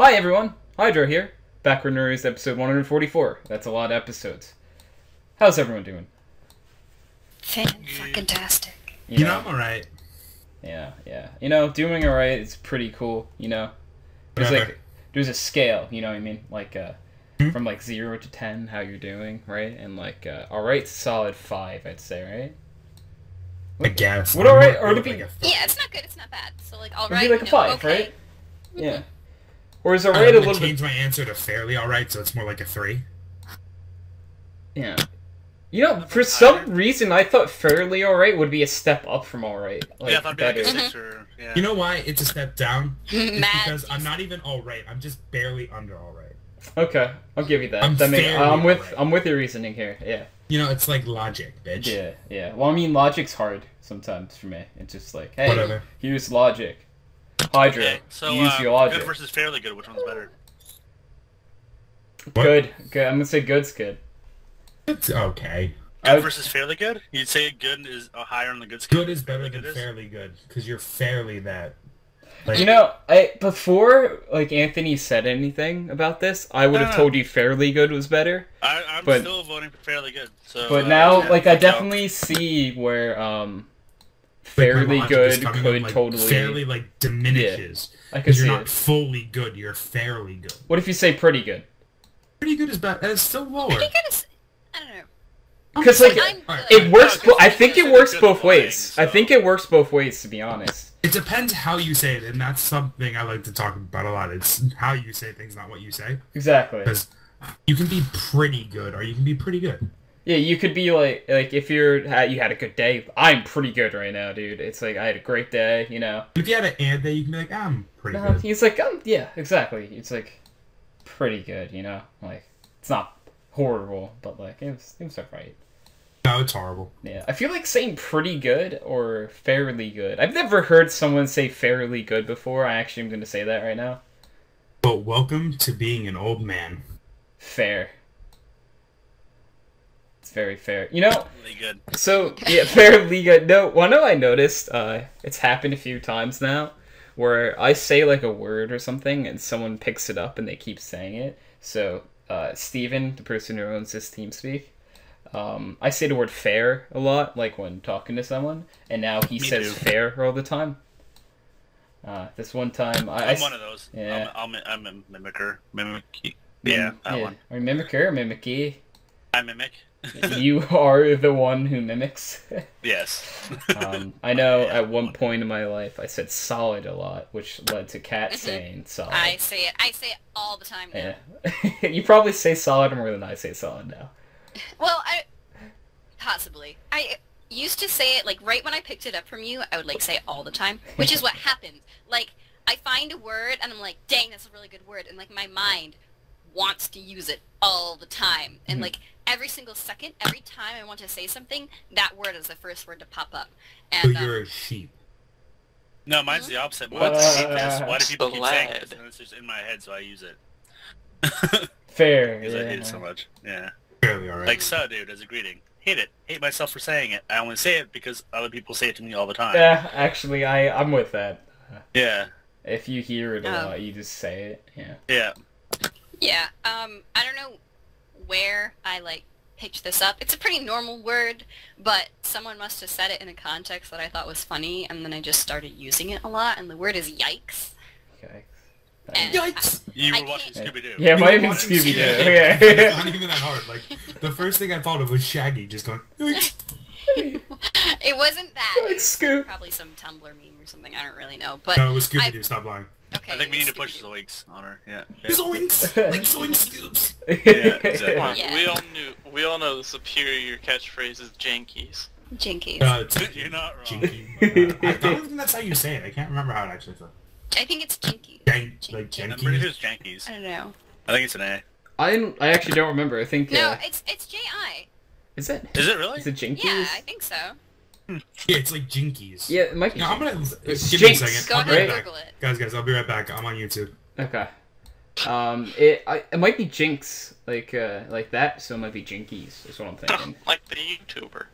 Hi everyone, Hydro here. Backward Nerds episode 144. That's a lot of episodes. How's everyone doing? Fan-fucking-tastic. You know, I'm alright. Yeah. You know, doing alright is pretty cool, you know? There's a scale, you know what I mean? Like, from like 0 to 10, how you're doing, right? And like, alright's a solid 5, I'd say, right? I guess. Would alright, or to be... Yeah, it's not good, it's not bad. So like, Would alright, be like a 5, okay. right? Yeah. Or is alright a little bit... change my answer to fairly alright, so it's more like a 3. Yeah. You know, for some reason, I thought fairly alright would be a step up from alright. Like, yeah, I thought it'd be like a 6 or... Yeah. You know why it's a step down? It's Mad because I'm not even alright. I'm just barely under alright. Okay, I'll give you that. I'm with your reasoning here. Yeah. You know, it's like logic, bitch. Yeah. Well, I mean, logic's hard sometimes for me. It's just like, hey, whatever. Here's logic. Hydro, Okay, so, use your logic. good versus fairly good, which one's better? What? Good. I'm gonna say good's good. It's okay. Good versus fairly good? You'd say good is higher on the good scale? Good is better than fairly good, because you're fairly that. Like, You know, before like Anthony said anything about this, I would have told you fairly good was better. I'm but- still voting for fairly good. So, But now, yeah, like, I so- definitely see where fairly my logic good is coming could in, like, totally. fairly like diminishes. I could Because see you're not it. fully good. You're fairly good. What if you say pretty good? Pretty good is better. It's still lower. Pretty good is... I don't know. Because like I'm good. it works. No, 'cause I think it it's works good both playing, ways. so- I think it works both ways, to be honest. It depends how you say it, and that's something I like to talk about a lot. It's how you say things, not what you say. Exactly. Because you can be pretty good, or you can be pretty good. Yeah, you could be like if you had a good day. I'm pretty good right now, dude. It's like I had a great day, you know. If you had an and day, you can be like, I'm pretty No, good. he's like, yeah, exactly. It's like pretty good, you know. Like it's not horrible, but like it was alright. No, it's horrible. Yeah, I feel like saying pretty good or fairly good. I've never heard someone say fairly good before. I actually am going to say that right now. But welcome to being an old man. Fair. It's very fair. You know, Really good. so, yeah, fairly good. No, one I noticed, it's happened a few times now, where I say, like, a word or something, and someone picks it up and they keep saying it. So, Steven, the person who owns this TeamSpeak, I say the word fair a lot, like when talking to someone, and now he says too. fair all the time. This one time, I'm one of those. Yeah. I'm a mimicker. Yeah, that one. Or mimicker, mimicky. I mimic. You are the one who mimics. Yes. I know Yeah. at one point in my life I said solid a lot, which led to Kat saying solid. I say it all the time now. Yeah. You probably say solid more than I say solid now. Well, possibly. I used to say it, like, right when I picked it up from you, I would, like, say it all the time, which is what happens. Like, I find a word, and I'm like, dang, that's a really good word, and, like, my mind wants to use it all the time. And, like, every single second, every time I want to say something, that word is the first word to pop up. So And, you're a sheep. No, mine's the opposite. What's this? Why do people keep saying Glad. this? And it's just in my head, so I use it. Fair. Because I Yeah. hate it so much. Yeah. Fairly alright. Like, so, dude, as a greeting. Hate it. Hate myself for saying it. I only say it because other people say it to me all the time. Yeah, actually, I'm with that. Yeah. If you hear it a Oh. lot, you just say it. Yeah. Yeah. yeah, I don't know where I, like, picked this up. It's a pretty normal word, but someone must have said it in a context that I thought was funny, and then I just started using it a lot, and the word is yikes. Okay. And Yikes! You I were watching can't- Scooby-Doo. Yeah, You might were have been watching Scooby Doo. Scooby-Doo. It's Yeah. not even that hard. Like, the first thing I thought of was Shaggy just going, "Yoink." It wasn't that. Like It was Scoop. probably some Tumblr meme or something. I don't really know. But No, it was Scooby-Doo, stop lying. okay, I think we need to it's push Scooby-Doo. Zoinks on her. Yeah. Zoinks! Like Zoink Scoops! Yeah, exactly. Come on, Yeah. we all know the superior catchphrase is jankies. Jinkies. It's You're not wrong. Jinky. I don't think that's how you say it. I can't remember how it actually says. I think it's Jinky. Like I'm pretty sure Jenky. it's Jankies. I don't know. I think it's an A. I actually don't remember. I think. No, it's J-I. Is it? Is it really? Is it Jinkies? Yeah, I think so. Yeah, it's like Jinkies. Yeah, it might be. No, I'm gonna It's give me a Jinx. second. Go I'll ahead be and right back. Google it. Guys, I'll be right back. I'm on YouTube. Okay. It might be Jinx, like that. So it might be Jinkies. Is what I'm thinking. Like the YouTuber.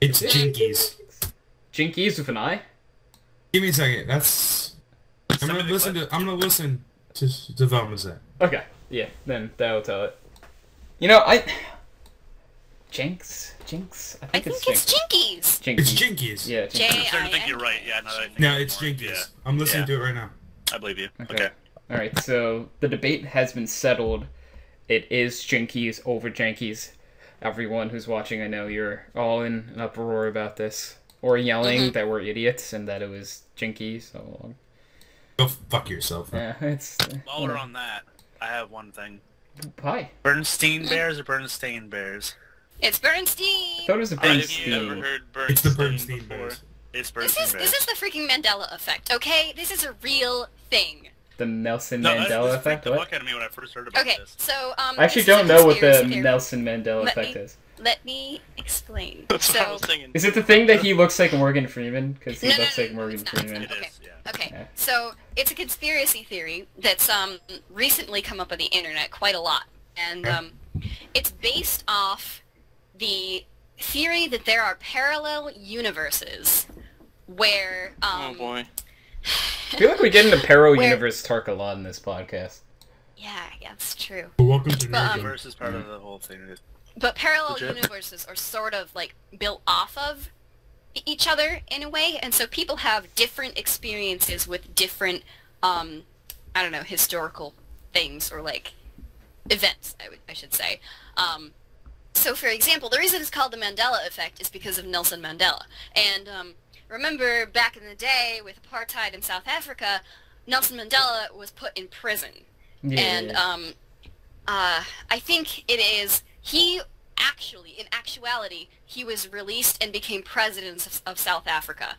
It's Jinkies. Jinkies with an I. Give me a second. That's. I'm gonna listen. Just development set. Okay, yeah, then that'll tell it. You know, Jinx? I I think think it's it's Jinkies. Jinx. It's Jinkies. Yeah, Jinx. I'm starting to think you're right. Yeah, now that I think No, of it it's more. Jinkies. Yeah, I'm listening Yeah. to it right now. I believe you. Okay. Okay. Alright, so the debate has been settled. It is Jinkies over Jankies. Everyone who's watching, I know you're all in an uproar about this. Or yelling that we're idiots and that it was Jinkies all along. Go fuck yourself. Yeah, it's... While we're on that, I have one thing. Hi. Bernstein Bears or Bernstein Bears? It's Bernstein. I thought it was a Have you ever Bernstein. heard It's the Bernstein Bernstein before? Bears. It's This Bernstein is Bears. this is the freaking Mandela effect, okay? This is a real thing. The Nelson No, Mandela this freaked effect? the What? fuck out of me when I first heard about Okay, this. so I actually this is don't a know what the conspiracy theory. Nelson Mandela Let effect me- is. Let me explain. That's what I So was thinking. Is it the thing that he looks like Morgan Freeman? Because he No, looks like no, Morgan it's not. Freeman. It Okay. is, yeah. Okay, Yeah. so it's a conspiracy theory that's recently come up on the internet quite a lot, and it's based off the theory that there are parallel universes where Oh boy. I feel like we get into Paro Where- Universe talk a lot in this podcast. yeah, that's true. Welcome to But, Nerdom. Universe is part of the whole thing. But parallel Legit. universes are sort of like built off of each other in a way, and so people have different experiences with different, I don't know, historical things or like events. I should say. So, for example, the reason it's called the Mandela effect is because of Nelson Mandela. And remember, back in the day with apartheid in South Africa, Nelson Mandela was put in prison. Yeah. And I think it is he actually, in actuality, he was released and became president of South Africa.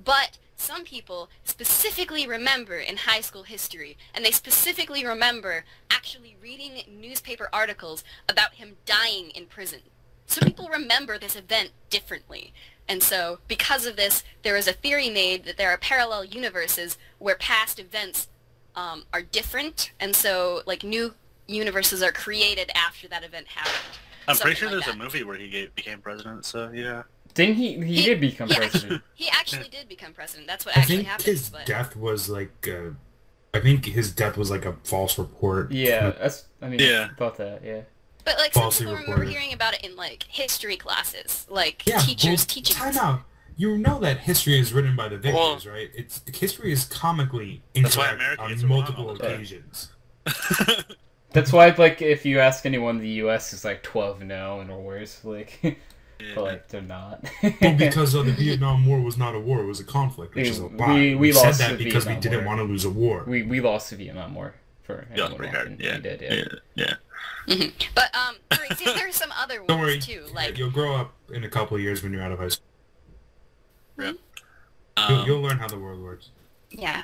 But some people specifically remember in high school history, and they specifically remember actually reading newspaper articles about him dying in prison. So people remember this event differently. And so, because of this, there is a theory made that there are parallel universes where past events are different, and so, like, new universes are created after that event happened. I'm pretty Something sure like there's a that. movie where he became president, so yeah. Didn't he? He did become president. He actually did become president. That's what I actually think happened. his But death was like. I think his death was like a false report. Yeah, that's. I mean, Yeah. about that. Yeah. But like some Falsely people remember reported. hearing about it in like history classes, like Yeah, teachers well, teaching. Time out. You know that history is written by the victors, Well- right? It's history is comically That's why incorrect America gets on it wrong multiple all the time. occasions. That's why, like, if you ask anyone in the U.S., it's like 12-0 or worse. Like, but like they're not. Well, because the Vietnam War was not a war; it was a conflict, which is a lie. we said lost that the because we Vietnam didn't War. want to lose a war. we lost the Vietnam War for Yeah, anyone pretty watching. hard. Yeah. We did, yeah. Yeah. But for example, there are some other Don't worry, ones too, like you'll grow up in a couple of years when you're out of high school. Um, You'll learn how the world works. yeah.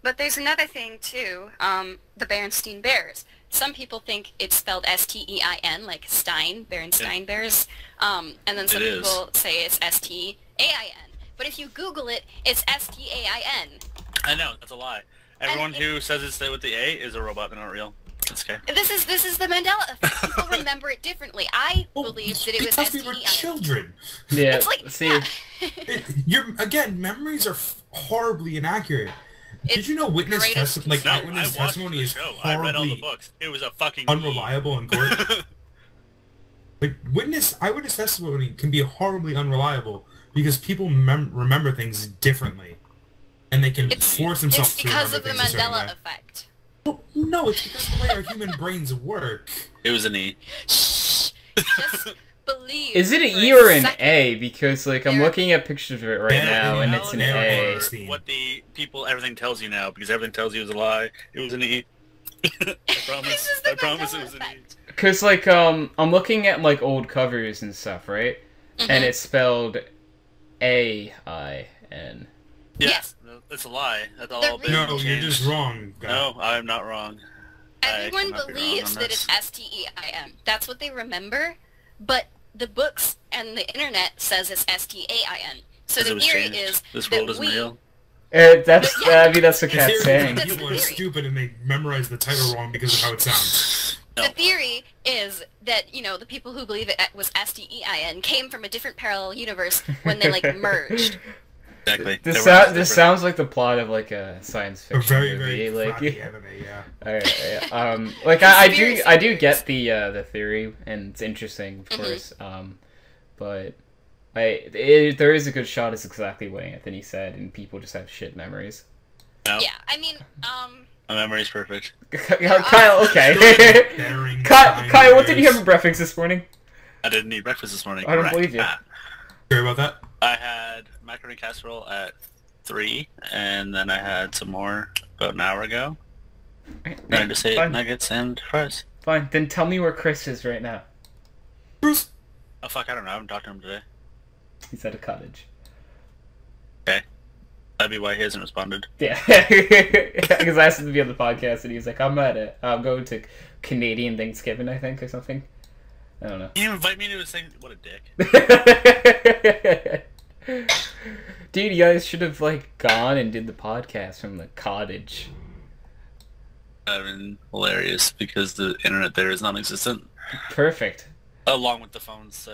But there's another thing too. The Berenstain Bears. Some people think it's spelled Stein, like Stein, Berenstain Bears. And then some It is. people say it's Stain. But if you Google it, it's Stain. I know, that's a lie. Everyone who says it's with the A is a robot, they're not real. That's okay. This is the Mandela effect. People remember it differently. I Well, believed that it was because we were Stein. children. Yeah. It's like See, Again, memories are horribly inaccurate. Did It's you know witness greatest testimony? Like No, I eyewitness watched testimony the is show. I read all the horribly books. It was a fucking unreliable in court. Like eyewitness testimony can be horribly unreliable because people remember things differently, and they can force themselves It's to because remember of the things a certain Mandela way. effect. Well, no, it's because of the way our human brains work. It was an E. Shh. Just believe. is it an for E or an second. A? Because like I'm There- looking at pictures of it right Yeah, now, and yeah, it's an yeah, A. yeah. Or what the people, everything tells you now, because everything tells you is a lie. It was an E. I promise. This is the I promise it Mandela was an E. effect. Cause like I'm looking at like old covers and stuff, right? And it's spelled A-I-N. Yeah, Yes. no, it's a lie. That's all The been No, you're changed. just wrong. guy. No, I'm not wrong. Everyone cannot be wrong believes on that this. it's Stein. That's what they remember, but the books and the internet says it's Stain. So 'Cause it the was theory changed. is This that world isn't we. real. That's Yeah. I mean that's what The Cat's theory saying. is That's people the are theory. stupid and they memorize the title wrong because of how it sounds. No. The theory is that, you know, the people who believe it was Stein came from a different parallel universe when they, like, merged. Exactly. This sounds like the plot of like a science A fiction very, movie. very Like, crappy anime, yeah. like I do get the theory, and it's interesting, of course. But there is a good shot. It's exactly what Anthony said, and people just have shit memories. No, Yeah, I mean, my memory's perfect. Kyle, okay. Kyle, what did you have for breakfast this morning? I didn't eat breakfast this morning. I don't believe you. Sorry about that? I had macaroni casserole at 3, and then I had some more about an hour ago. And I just ate Fine. nuggets and fries. Fine, then tell me where Chris is right now. Bruce? Oh fuck, I don't know. I haven't talked to him today. He's at a cottage. Okay. That'd be why he hasn't responded. Yeah, because I asked him to be on the podcast, and he was like, "I'm going to Canadian Thanksgiving, I think, or something." I don't know. You invite me to his thing? What a dick. Dude, you guys should have like gone and did the podcast from the cottage. I've been hilarious because the internet there is non-existent. Perfect. Along with the phones.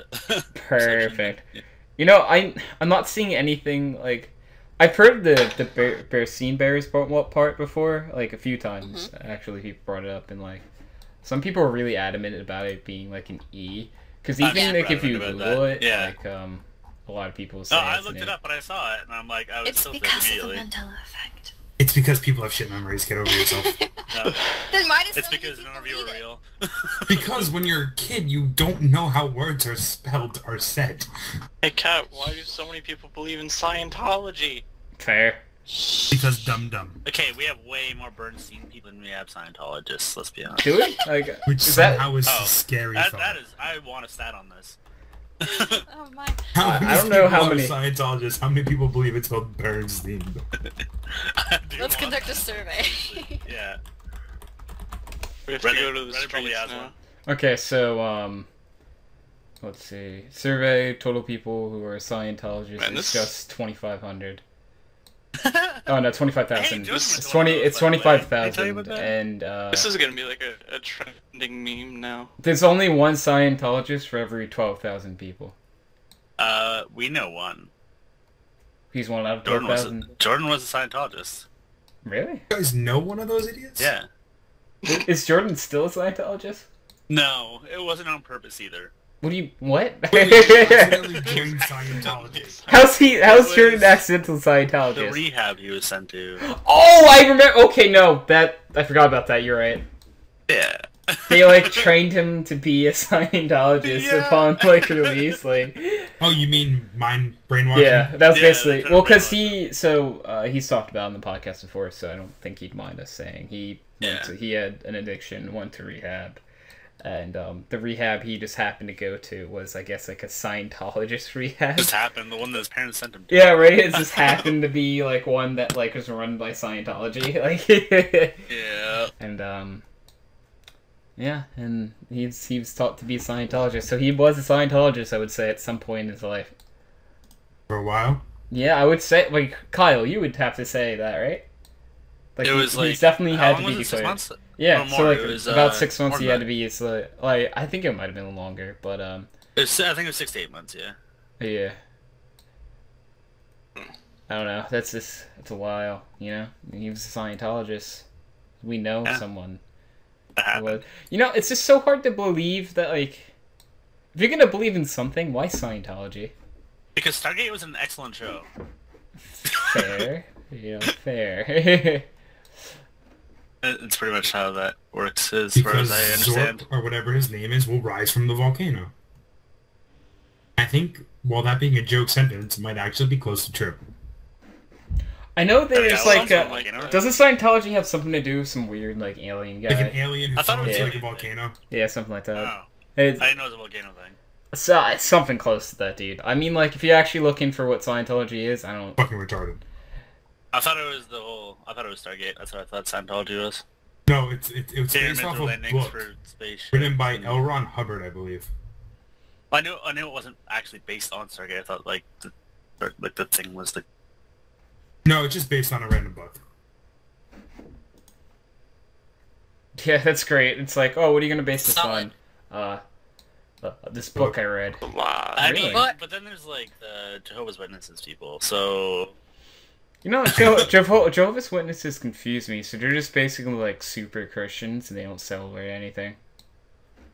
Perfect. Yeah. You know, I'm not seeing anything like. I've heard the bears part before, like a few times. Actually, people brought it up, and like some people are really adamant about it being like an E, because even like if you Google it, like a lot of people say. No, I looked it up, but I saw it, and I'm like, I was still thinking immediately. It's because of the Mandela effect. It's because people have shit memories. Get over yourself. No, Then why does it's so many because people none of you read are it? real. Because when you're a kid, you don't know how words are spelled or said. Hey, Kat, why do so many people believe in Scientology? Fair. Because dumb. Okay, we have way more Bernstein people than we have Scientologists, let's be honest. Do it? Like, Which is that? somehow is Oh, a scary that thought. is, I want a stat on this. Oh my. How many I don't know how people are many. Scientologists. How many people believe it's called Bernstein? I do Let's want conduct a that. survey. Yeah. We have to go to the Reddit probably streets has now. one. Okay, so let's see. Survey total people who are Scientologists Man, is this- just 2,500. Oh no, 25,000. Hey, It's Jordan 20. went It's to one of those, by the way. Did he tell you 25,000, about that? and This is gonna be like a trending meme now. there's only one Scientologist for every 12,000 people. We know one. He's one out of Jordan was 12,000. Jordan was a Scientologist. Really? You guys know one of those idiots? Yeah. Is Jordan still a Scientologist? No, it wasn't on purpose either. What do you? What? Accidentally joined Scientology. How's Jordan accidental The Scientologist? rehab he was sent to. Oh, I remember. Okay, no, I forgot about that. You're right. Yeah. They like trained him to be a Scientologist Yeah. upon like release. Like, Oh, you mean mind brainwashing? yeah, that's Yeah, basically they're trying well, to because brainwash he's talked about it in the podcast before, so I don't think he'd mind us saying he had an addiction, went to rehab. And the rehab he just happened to go to was, I guess, like a Scientologist rehab. Just happened. The one that his parents sent him to. Yeah, right. It just happened to be like one that like was run by Scientology. Like, Yeah. and yeah, and he was taught to be a Scientologist. So he was a Scientologist, I would say, at some point in his life. For a while? Yeah, I would say, like, Kyle, you would have to say that, right? Like, It was like he's definitely how had to long be was it, 6 declared. months? Yeah, Or so more. like It was, about 6 more months he than had that. to be. So like I think it might have been longer, but It was, I think it was 6 to 8 months. Yeah. yeah. I don't know. That's a while, you know. He was a Scientologist. We know Yeah. someone. That who happened. was. You know, it's just so hard to believe that like, if you're gonna believe in something, why Scientology? Because Stargate was an excellent show. Fair, you know, fair. It's pretty much how that works, as far Because as I understand. Zorp, or whatever his name is, will rise from the volcano. I think, while that being a joke sentence, might actually be close to true. I know there's Yeah, like, something like that. doesn't Scientology have something to do with some weird like alien guy? Like an alien who I thought fell it was into Yeah. like a volcano. Yeah, something like that. Oh, It's, I didn't know it was a volcano thing. so, it's something close to that, dude. I mean, like, if you're actually looking for what Scientology is, I don't... Fucking retarded. I thought it was I thought it was Stargate. That's what I thought Scientology was. No, it's based Pyramids off or a landings book for space. written by L. Ron Hubbard, I believe. I knew it wasn't actually based on Stargate. I thought like the thing was the. No, it's just based on a random book. Yeah, that's great. It's like, oh, what are you gonna base this Solid. on? This book I read. A lot. I Really? mean, but then there's like the Jehovah's Witnesses people. So You know, Jehovah's Witnesses confuse me. So they're just basically like super Christians, and they don't celebrate anything.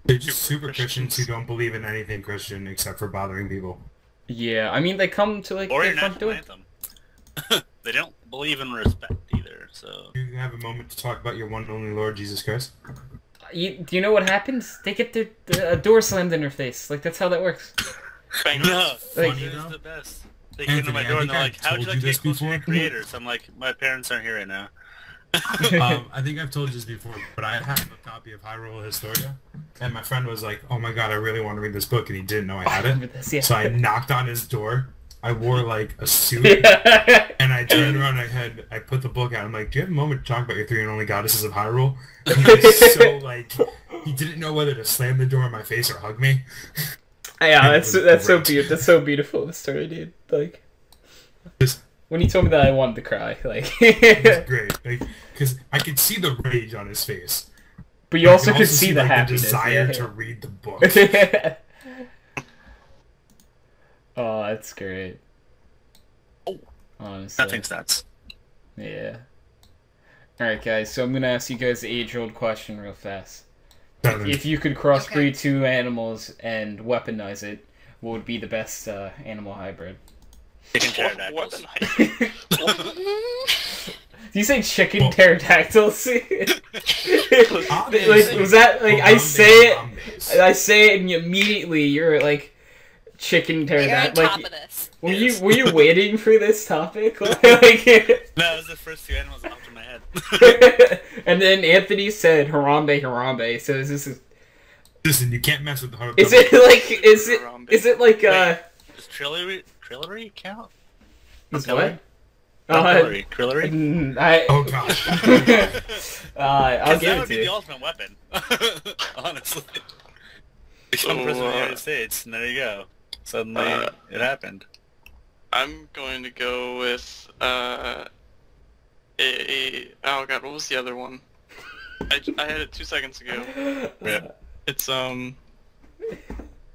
They're just super Christians who don't believe in anything Christian except for bothering people. Yeah, I mean they come to like Or their your front national door. anthem. They don't believe in respect either, so... You have a moment to talk about your one and only Lord Jesus Christ? Do you know what happens? They get a door slammed in their face. Like, that's how that works. Bang. No, Like- it is the best. They get into my Anthony, door I and think they're I've like, how'd you told like you to this get closer to your before. creators? I'm like, my parents aren't here right now. I think I've told you this before, but I have a copy of Hyrule Historia, and my friend was like, "Oh my god, I really want to read this book," and he didn't know I had remember it. this, yeah. So I knocked on his door. I wore like a suit, Yeah. and I turned around. I put the book out. I'm like, "Do you have a moment to talk about your three and only goddesses of Hyrule?" And he was so like, he didn't know whether to slam the door in my face or hug me. Yeah, It that's was so great. beautiful. That's so beautiful. The story, dude. Like, Just- when he told me that, I wanted to cry. Like, It was great, like, because I could see the rage on his face. but you I also could could see the like, happiness. desire yeah. to read the book. Oh, that's great. Oh. Honestly. Nothing's nuts. Yeah. Alright, guys, so I'm gonna ask you guys the age-old question real fast. Seven. If you could crossbreed two animals and weaponize it, what would be the best animal hybrid? Chicken What pterodactyls. Do you say chicken Well- pterodactyls? like, Obviously. was that like I Harambe say Harambe's. it? I say it, and immediately you're like chicken You're on pterodactyl. top Like, of this. were you waiting for this topic? like, No, it was the first two animals that popped in my head. and then Anthony said Harambe Harambe. So is this? Listen, you can't mess with the heart. Is it like? Is it like? Does Trillery count? Is Trillery? what? Trillery? Oh god. I'll That give it would to be the you. ultimate weapon. Honestly. Become president of the United States, and there you go. Suddenly, it happened. I'm going to go with oh god, what was the other one? I had it 2 seconds ago. Yeah. It's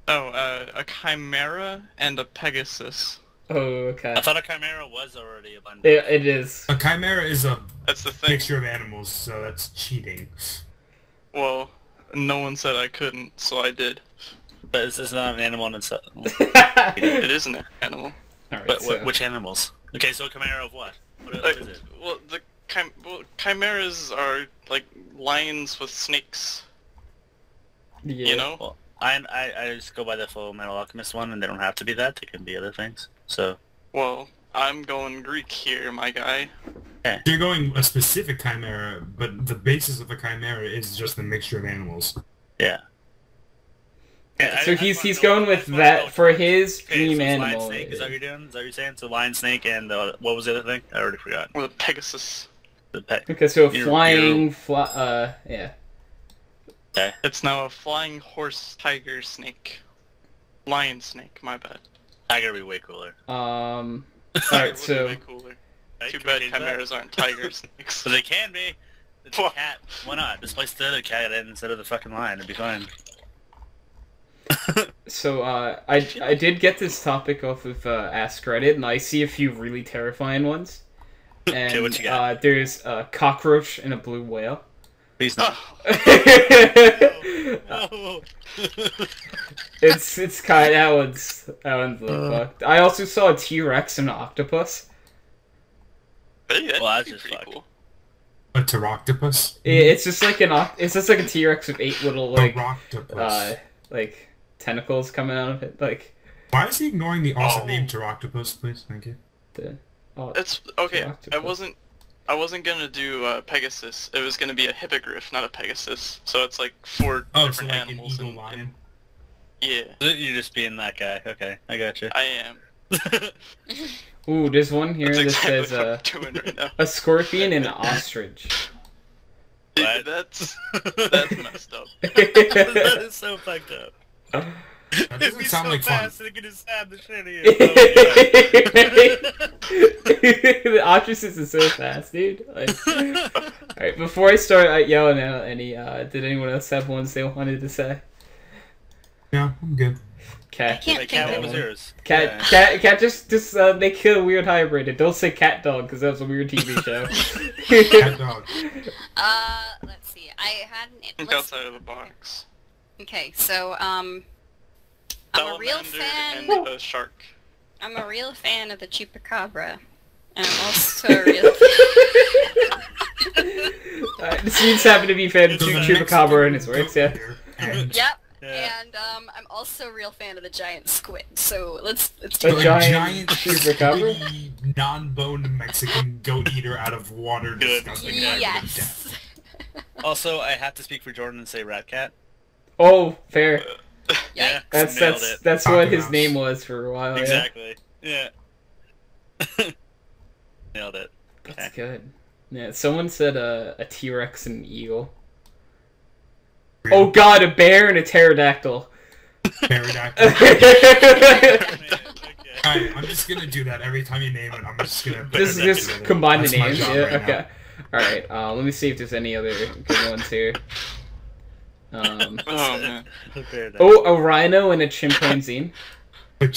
a chimera and a pegasus. Oh, okay. I thought a chimera was already a bundle. It is. A chimera is a That's the thing. mixture of animals, so that's cheating. Well, no one said I couldn't, so I did. But it's not an animal in itself. It is an animal. Alright, But so. which animals? Okay, so a chimera of what? What Like, is it? well, chimeras are like lions with snakes. Yeah. You know? Well, I just go by the Full Metal Alchemist one, and they don't have to be that. They can be other things. So, Well, I'm going Greek here, my guy. You're going a specific chimera, but the basis of a chimera is just a mixture of animals. yeah. So I he's just wanna know going what- with I just wanna that know for which his ones. Okay, dream so it's lion animal. snake, is that what you're doing? Is that what you're saying? So lion snake and what was the other thing? I already forgot. Or the pegasus. The pet. Okay, so You're- flying, yeah. Okay. It's now a flying horse tiger snake. Lion snake, my bad. I gotta be way cooler. Alright, It would be so way cooler. Right? Too Can we bad change that? chimeras aren't tiger snakes. So they can be. It's a What? cat. Why not? Just place the other cat in instead of the fucking lion. It'd be fine. I did get this topic off of Ask Reddit, and I see a few really terrifying ones. And Okay, what you got? there's a cockroach and a blue whale. Please not. it's kind that one's a little fucked. I also saw a T-Rex and an octopus. Hey, that'd Well, that's be just pretty fucked. cool. A pteroctopus? It's just like it's just like a T-Rex with 8 little like Pteroctopus. like tentacles coming out of it, like Why is he ignoring the awesome Oh. name Pteroctopus, please? Thank you. the. Oh, It's okay. Octopus. I wasn't gonna do Pegasus. It was gonna be a hippogriff, not a Pegasus. So it's like 4 Oh, so different like an animals. eagle lion? Yeah, You're just being that guy. Okay, I got you. I am. Ooh, there's one here That's that exactly says what I'm doing right now. a scorpion and an ostrich. Dude, What? that's messed up. That is so fucked up. That It'd doesn't be sound so like fun. fast they could just stab the shit out of you. The ostriches is so fast, dude. Like, alright, before I start yelling out any, did anyone else have ones they wanted to say? Yeah, I'm good. Cat. can't Hey, think Cat, of what was one. yours? Cat, Yeah. cat, just make it a weird hybrid. And don't say cat dog because that was a weird TV show. Cat dog. Let's see. I had Think let's, outside of the box. Okay, so I'm a real Salamander fan. and a shark. I'm a real fan of the chupacabra, and I'm also a real. The students happen to be fans of So the Chupacabra and his Mexican works, yeah. goat eater and Yep. Yeah. And I'm also a real fan of the giant squid. So let's A do it. giant chupacabra? squiddy, non-boned Mexican goat eater out of water. Good. Disgusting hybrid of death. Yes. Also, I have to speak for Jordan and say Rat Cat. Oh, fair. Yeah, That's nailed that's it. that's Taco what his Mouse. name was for a while. Exactly. Yeah. Nailed it. Yeah. Okay. That's good. Yeah, someone said a T-Rex and an eagle. Oh god, a bear and a pterodactyl. Pterodactyl. Okay. Alright, I'm just gonna do that every time you name it. I'm just gonna put Just it just together. combine the That's my names. job Yeah. right now. Okay. All right. Let me see if there's any other good ones here. Oh man. Oh, a rhino and a chimpanzee. A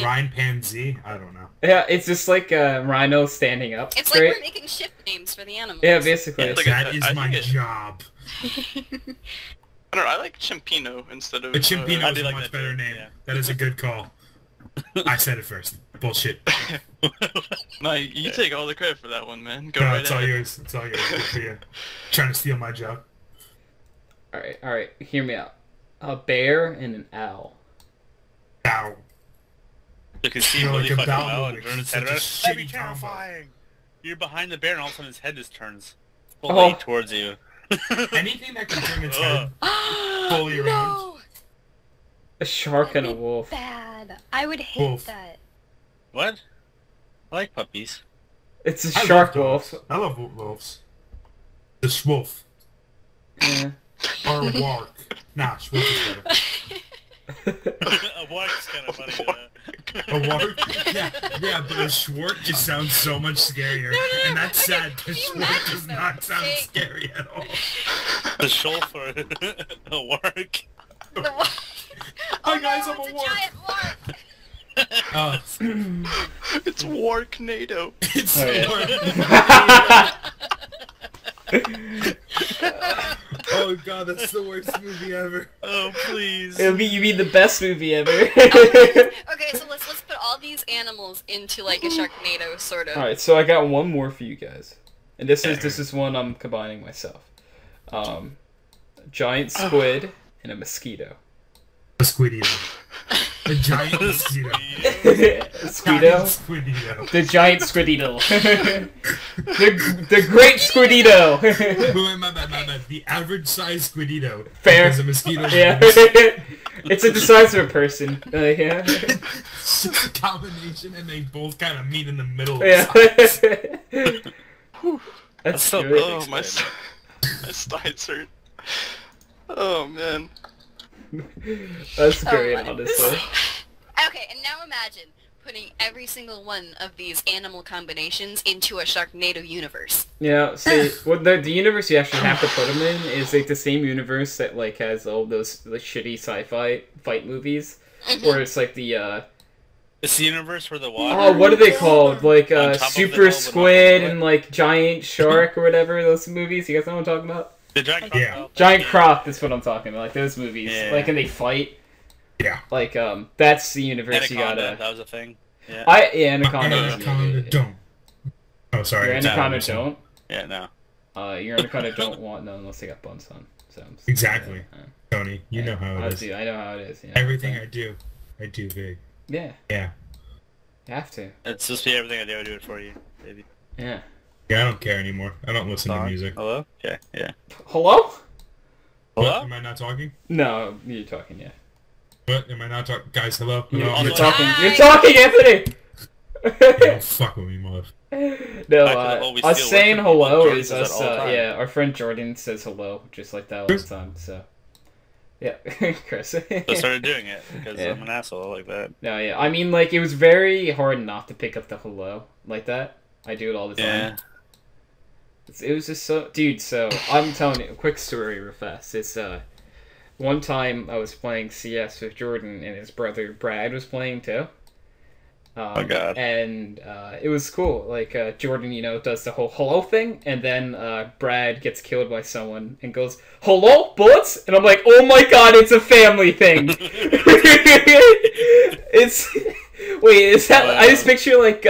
rhine-pansy? I don't know. Yeah, it's just like a rhino standing up. It's like straight. we're making ship names for the animals. Yeah, basically. Yeah, it's like That is I my think it- job. I don't know. I like Chimpino instead of. A Chimpino I is do a like much that better too, name. yeah. That is a good call. I said it first. Bullshit. No, you take all the credit for that one, man. Go No, right it's all ahead. yours. It's all yours. Good for you. Trying to steal my job. All right. Hear me out. A bear and an owl. Ow. You can see You're really like a fucking Baloo, well and like, turn his he's head such a around. That'd be shitty combo. terrifying. You're behind the bear and all of a sudden his head just turns Oh. fully towards you. Anything that can turn its head Fully fully around. No, A shark and a that'd be wolf. bad. I would hate Wolf. that. What? I like puppies. It's a I love shark dogs. wolf. I love wolves. The Schwolf. Yeah. Or Wark. Nah, Schwolf is better. A wark's kind of funny. A Wark? Yeah, but a Schwark just sounds so much scarier. And that's sad, because can you Schwark imagine does though? not sound Hey. scary at all. The shoal for a wark. The wa- Hi oh guys, no, I'm a it's wark. giant wark. It's Warknado. It's Oh, yeah. Wark. Oh god, that's the worst movie ever. Oh please. You mean the best movie ever. Okay, so let's put all these animals into like a Sharknado sort of. Alright, so I got one more for you guys. And this is one I'm combining myself. Giant squid and a mosquito. A Squidito. A giant mosquito. Squidito? Giant Squidito. The giant squidito. the great squidito. Wait, my bad. The average size Squidito. Fair. Because a mosquito. Yeah. It's the size of a person. Yeah. It's just a combination, and they both kind of meet in the middle. Of Yeah. size. That's so good. Oh my sides hurt. Oh man. That's great, funny. honestly. Okay, and now imagine putting every single one of these animal combinations into a Sharknado universe. Yeah, see, what the universe you actually have to put them in is like the same universe that like has all those like shitty sci-fi fight movies, where it's like the It's the universe where the water. oh, what are they called? Like On top of the hill, Super but Squid not and like Giant Shark or whatever. Those movies, you guys know what I'm talking about? The giant Yeah. crocodile. Giant Croc. That's what I'm talking about. Like those movies, Yeah. like and they fight. Yeah. Like that's the universe you Anaconda, gotta. that was a thing. Yeah. Anaconda. Anaconda don't. Oh, sorry. Your it's Anaconda Anderson. don't. Yeah, no. Your Anaconda don't want none unless they got buns on. So Exactly. yeah. Tony, you know how it is. I know how it is. Yeah. Everything I do big. Yeah, Yeah. you have to. It's supposed to be everything I do. I do it for you, baby. Yeah. Yeah, I don't care anymore. I don't listen to Song? music. Hello? Okay, yeah. Hello? What? Hello? Am I not talking? No, you're talking. Yeah. What? Am I not talking? Guys, hello? You're, Hello? you're Also- talking. Hi. You're talking, Anthony. Yeah, don't fuck with me, mother. No, Back to the whole we us steal saying work from people. hello Jordan is says us. that all the time. Yeah, our friend Jordan says hello just like that all the time. So. Yeah, Chris. I started doing it because Yeah. I'm an asshole like that. No, yeah. I mean, like, it was very hard not to pick up the hello like that. I do it all the time. Yeah. It was just so... Dude, so, I'm telling you, a quick story real fast. It's, one time I was playing CS with Jordan, and his brother Brad was playing too. Oh god. And it was cool. Like Jordan, does the whole hello thing, and then Brad gets killed by someone and goes, "Hello, bullets!" And I'm like, "Oh my god, it's a family thing." It's wait, is that? I just picture like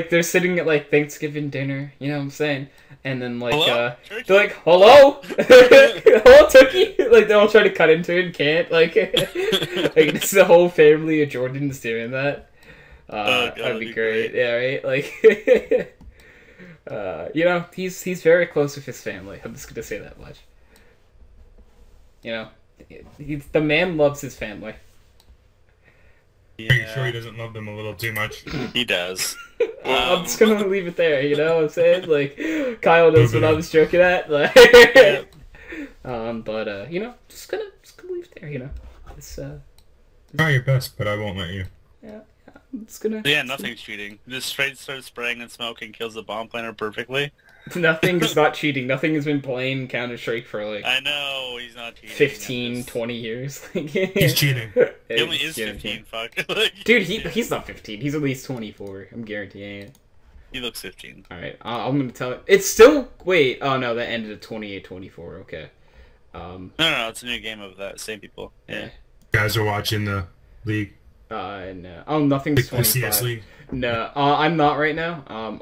they're sitting at like Thanksgiving dinner. You know what I'm saying? And then like Hello? they're like, "Hello, hello, Tookie." Like they all try to cut into it and can't. Like it's the whole family of Jordans doing that. God, that'd be great. Yeah, right. Like, he's very close with his family. I'm just gonna say that much. The man loves his family. Are you sure he doesn't love them a little too much? He does. I'm just gonna leave it there. You know what I'm saying? Like, Kyle knows what I was joking at. Like, just gonna leave it there. It's Try your best, but I won't let you. yeah. I'm just gonna. Yeah, nothing's cheating. Just straight starts spraying and smoke and kills the bomb planner perfectly. Nothing is not cheating. Nothing has been playing Counter-Strike for like I know he's not cheating. 15, 20 years. He's cheating. He only is 15. Fuck. Like, Dude, he's not 15. He's at least 24. I'm guaranteeing it. he looks 15. All right, I'm gonna tell it. It's still wait. Oh no, that ended at 28-24. Okay. No, it's a new game of that same people. Yeah. You guys are watching the league. No. Oh, nothing's The CS 25. league. No, I'm not right now.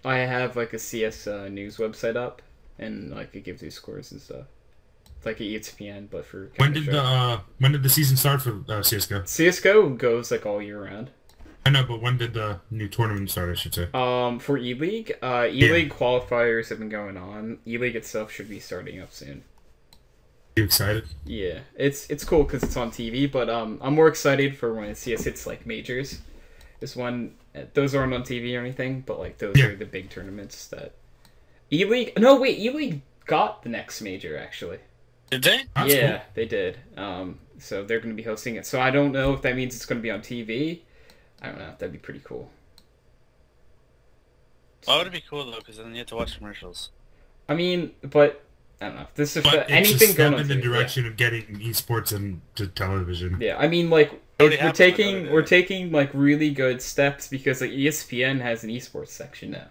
I have like a CS news website up, and like it gives you scores and stuff. It's like an ESPN, but for When did the season start for CS:GO? CS:GO goes like all year round. I know, but when did the new tournament start? I should say. For E-League, E-League qualifiers have been going on. E-League itself should be starting up soon. You excited? Yeah, it's cool because it's on TV, but I'm more excited for when CS hits like majors. This one, those aren't on TV or anything, but like those are the big tournaments that E-League. No, wait, E-League got the next major actually. Did they? That's Yeah, cool. they did. So they're going to be hosting it. So I don't know if that means it's going to be on TV. I don't know. That'd be pretty cool. Why would it be cool though? Because then you have to watch commercials. I mean, but I don't know. This is But anything it's a going step on in the TV, direction of getting esports into television. Yeah, I mean, like Already we're happened, like, we're taking like really good steps because like ESPN has an esports section now.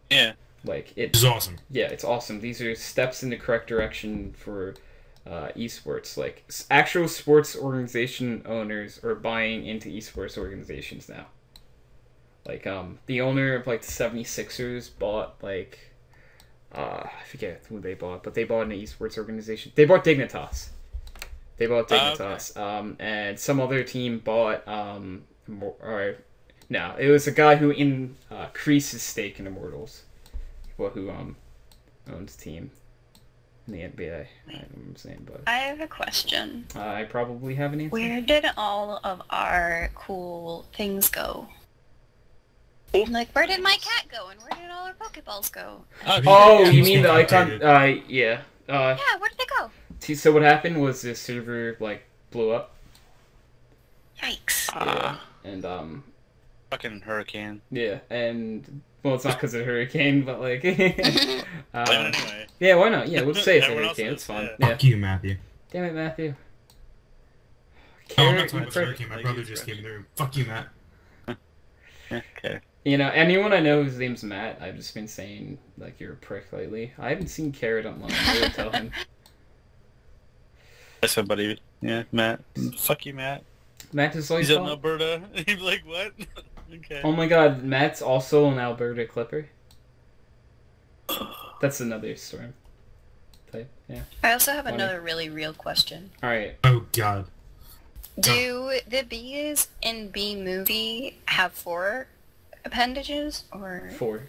Yeah. Like Which it's is awesome. yeah, it's awesome. These are steps in the correct direction for esports. Like actual sports organization owners are buying into esports organizations now. Like the owner of like the 76ers bought like I forget who they bought, but they bought an esports organization. They bought Dignitas. And some other team bought no, it was a guy who increased his stake in Immortals. Who owns the team in the NBA. I don't know what I'm saying, but I have a question. I probably have an answer. Where did all of our cool things go? Like, where did my cat go, and where did all our Pokeballs go? Oh, you Teams mean the get icon? updated. Yeah. Yeah, where did they go? So what happened was the server like blew up. Yikes. Yeah. And Fucking hurricane. yeah, and well, it's not because of a hurricane, but like Blame it anyway. yeah, why not? Yeah, we'll say it's a Everyone else hurricane. is, It's fine. yeah. Yeah. Fuck you, Matthew. Damn it, Matthew. Oh, I'm not Carrot, talking about prick. hurricane. My Like brother he's just fresh. came in the room. Fuck you, Matt. Okay. Anyone I know whose name's Matt, I've just been saying like you're a prick lately. I haven't seen Carrot online. I will tell him. That's somebody. Yeah, Matt. Fuck you, Matt. Matt is like, He's in Alberta. He's like, what? Okay. oh my god, Matt's also an Alberta Clipper. That's another storm type. Yeah. I also have Funny. another really real question. All right. Oh god. Do the bees in Bee Movie have 4 appendages or 4.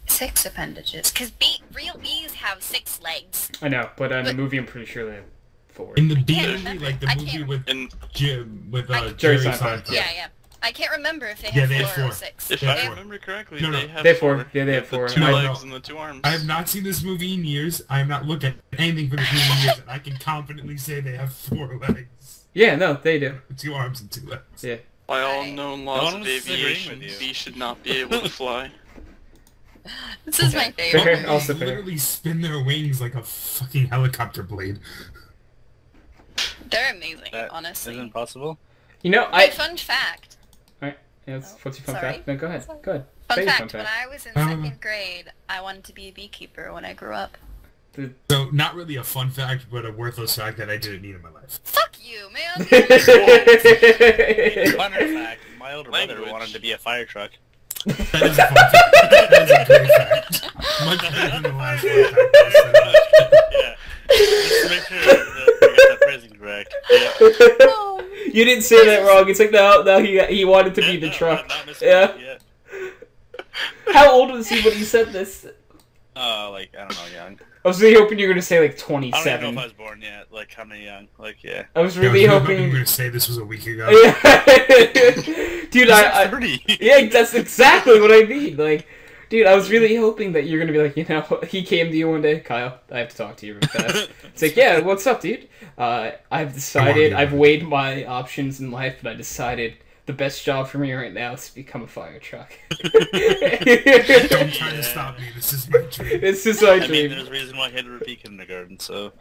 6 appendages? Because real bees have 6 legs. I know, but in the But- movie, I'm pretty sure they have 4. In the B can't movie, remember. like the I movie can't- with And Jerry Jerry Seinfeld. Seinfeld. Yeah, yeah. I can't remember if they Yeah, have they 4 have or 4. 6. if Yeah, I four. remember correctly, No, no. they have They have 4. 4. Yeah, they have 4. The 2 No, legs no. and the 2 arms. I have not seen this movie in years. I have not looked at anything for this movie in years, and I can confidently say they have 4 legs. Yeah, no, they do. 2 arms and 2 legs. Yeah. By all Right. known No laws one of was disagreeing aviation, with you. bees should not be able to fly. This is my favorite. Fair. They Also fair. literally spin their wings like a fucking helicopter blade. They're amazing, That honestly. isn't possible. You know, My fun fact. Alright, yeah, what's your fun sorry. fact? No, go ahead. Go ahead. Fun Say your fact, when I was in second grade, I wanted to be a beekeeper when I grew up. So, not really a fun fact, but a worthless fact that I didn't need in my life. Fuck you, man! Funner fact, my older brother Language. wanted to be a fire truck. That is a fun fact. That is a great fact. Much better than the last fun fact I said. Yeah. Just to make sure that we got that phrasing correct. Yeah. You didn't say that wrong. It's like, no, he wanted to be the No, truck. not Yeah. yeah. How old was he when he said this? Like, I don't know, young. I was really hoping you were going to say, like, I don't even know 27. if I was born yet. Like, how many young? Like, yeah. I was Yeah, really you were hoping... going to say this was a week ago. Yeah. Dude, I 30. yeah, that's exactly what I mean. Like, dude, I was really hoping that you're gonna be like, you know, he came to you one day, Kyle, I have to talk to you real fast. It's like, yeah, what's up, dude? I've decided, I've weighed my options in life, and I decided the best job for me right now is to become a fire truck. Don't try to stop me. This is my dream. This is my I mean, dream. there's a reason why I had to repeat kindergarten, so...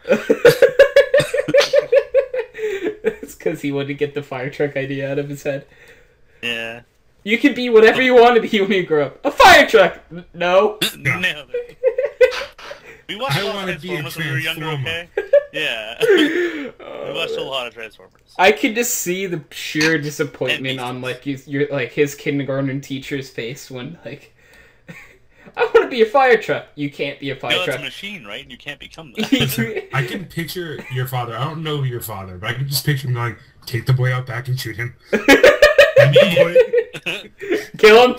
It's because he wanted to get the fire truck idea out of his head. Yeah. You can be whatever you want to be when you grow up. A fire truck! No. Nailed it. We watched I a lot wanna of be a Transformers when we were younger, Transformer. okay? Yeah. We watched a lot of Transformers. I could just see the sheer disappointment on like his kindergarten teacher's face when like I want to be a fire truck. You can't be a fire No, that's a truck. machine, right? And you can't become that. I can picture your father. I don't know your father, but I can just picture him going, take the boy out back and shoot him. And the boy, Kill him.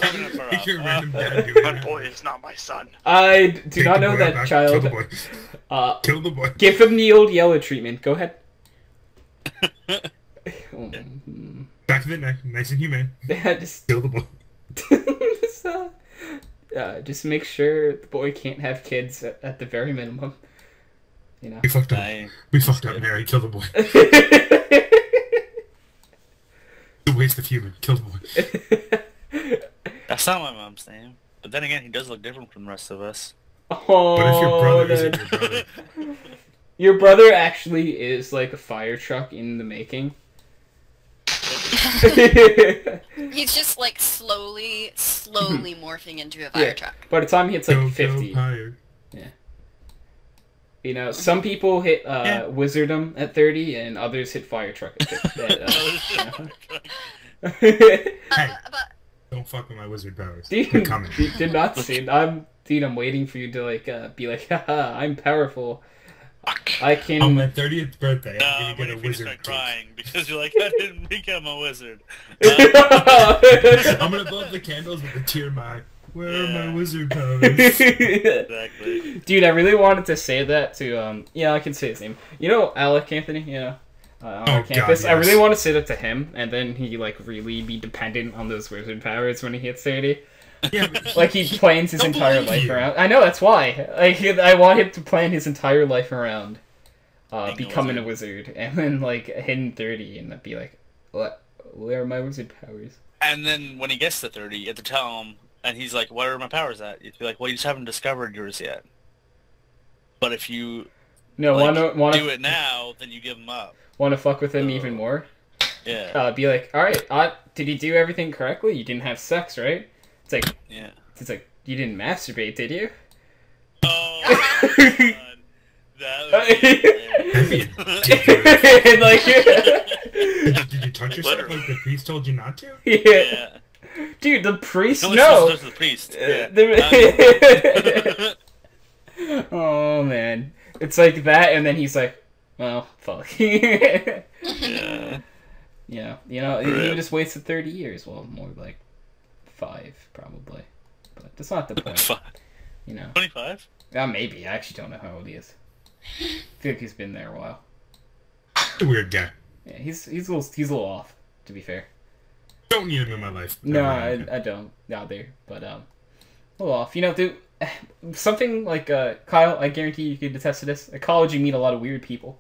picture a random dad doing My that. boy is not my son. I do Take not the know boy out that back, child. Kill the boy. Kill the boy. Give him the old yellow treatment. Go ahead. Back of the neck, nice and humane. Yeah, just, Kill the boy. just make sure the boy can't have kids at the very minimum. You know. We fucked up. Nice. We fucked up, Mary. Kill the boy. The waste of human. Kill the boy. That's not my mom's name. But then again, he does look different from the rest of us. Oh, But if your brother isn't that- your brother, Your brother actually is like a fire truck in the making. He's just like slowly morphing into a fire Yeah. truck. By the time he hits like go 50, higher. you know, some people hit wizardom at 30, and others hit fire truck at 50. Hey, But don't fuck with my wizard powers. Dude, They're coming. did not see. I'm waiting for you to like be like, haha, I'm powerful. I can. On my 30th birthday, No, I'm when gonna you get a start wizard cake. crying because you're like, I didn't become a wizard. I'm gonna blow up the candles with a tear in my eye. Where are my Yeah. wizard powers? Exactly. Dude, I really wanted to say that to yeah, I can say his name. You know, Alec Anthony. You know, on our Oh, campus. God, I yes. really want to say that to him, and then he like really be dependent on those wizard powers when he hits 30. Yeah, but Like he plans his Don't entire believe life you. around. I know that's why. Like I want him to plan his entire life around Being a becoming a wizard, and then like hitting 30 and be like, what? Where are my wizard powers? And then when he gets to 30, you have to tell him, and he's like, where are my powers at? You'd be like, well, you just haven't discovered yours yet. But if you No, like, do wanna it now, then you give him up. wanna fuck with him even more? Yeah. Be like, all right, did you do everything correctly? You didn't have sex, right? It's like, Yeah. you didn't masturbate, did you? Oh, my God. That would be And, like, did you touch yourself like the priest told you not to? yeah. yeah. Dude, the priest, No, no. it's the priest. Yeah. Oh man, it's like that, and then he's like, "Well, fuck." Yeah. You know, you just wasted 30 years. Well, more like 5 probably, but that's not the point. You know, 25? maybe I actually don't know how old he is. I feel like he's been there a while. A weird guy. Yeah, he's a little off, to be fair. Don't need him in my life. No, I don't. Not there, but a little off. You know, dude, something like Kyle. I guarantee you could attest to this. At college, you meet a lot of weird people.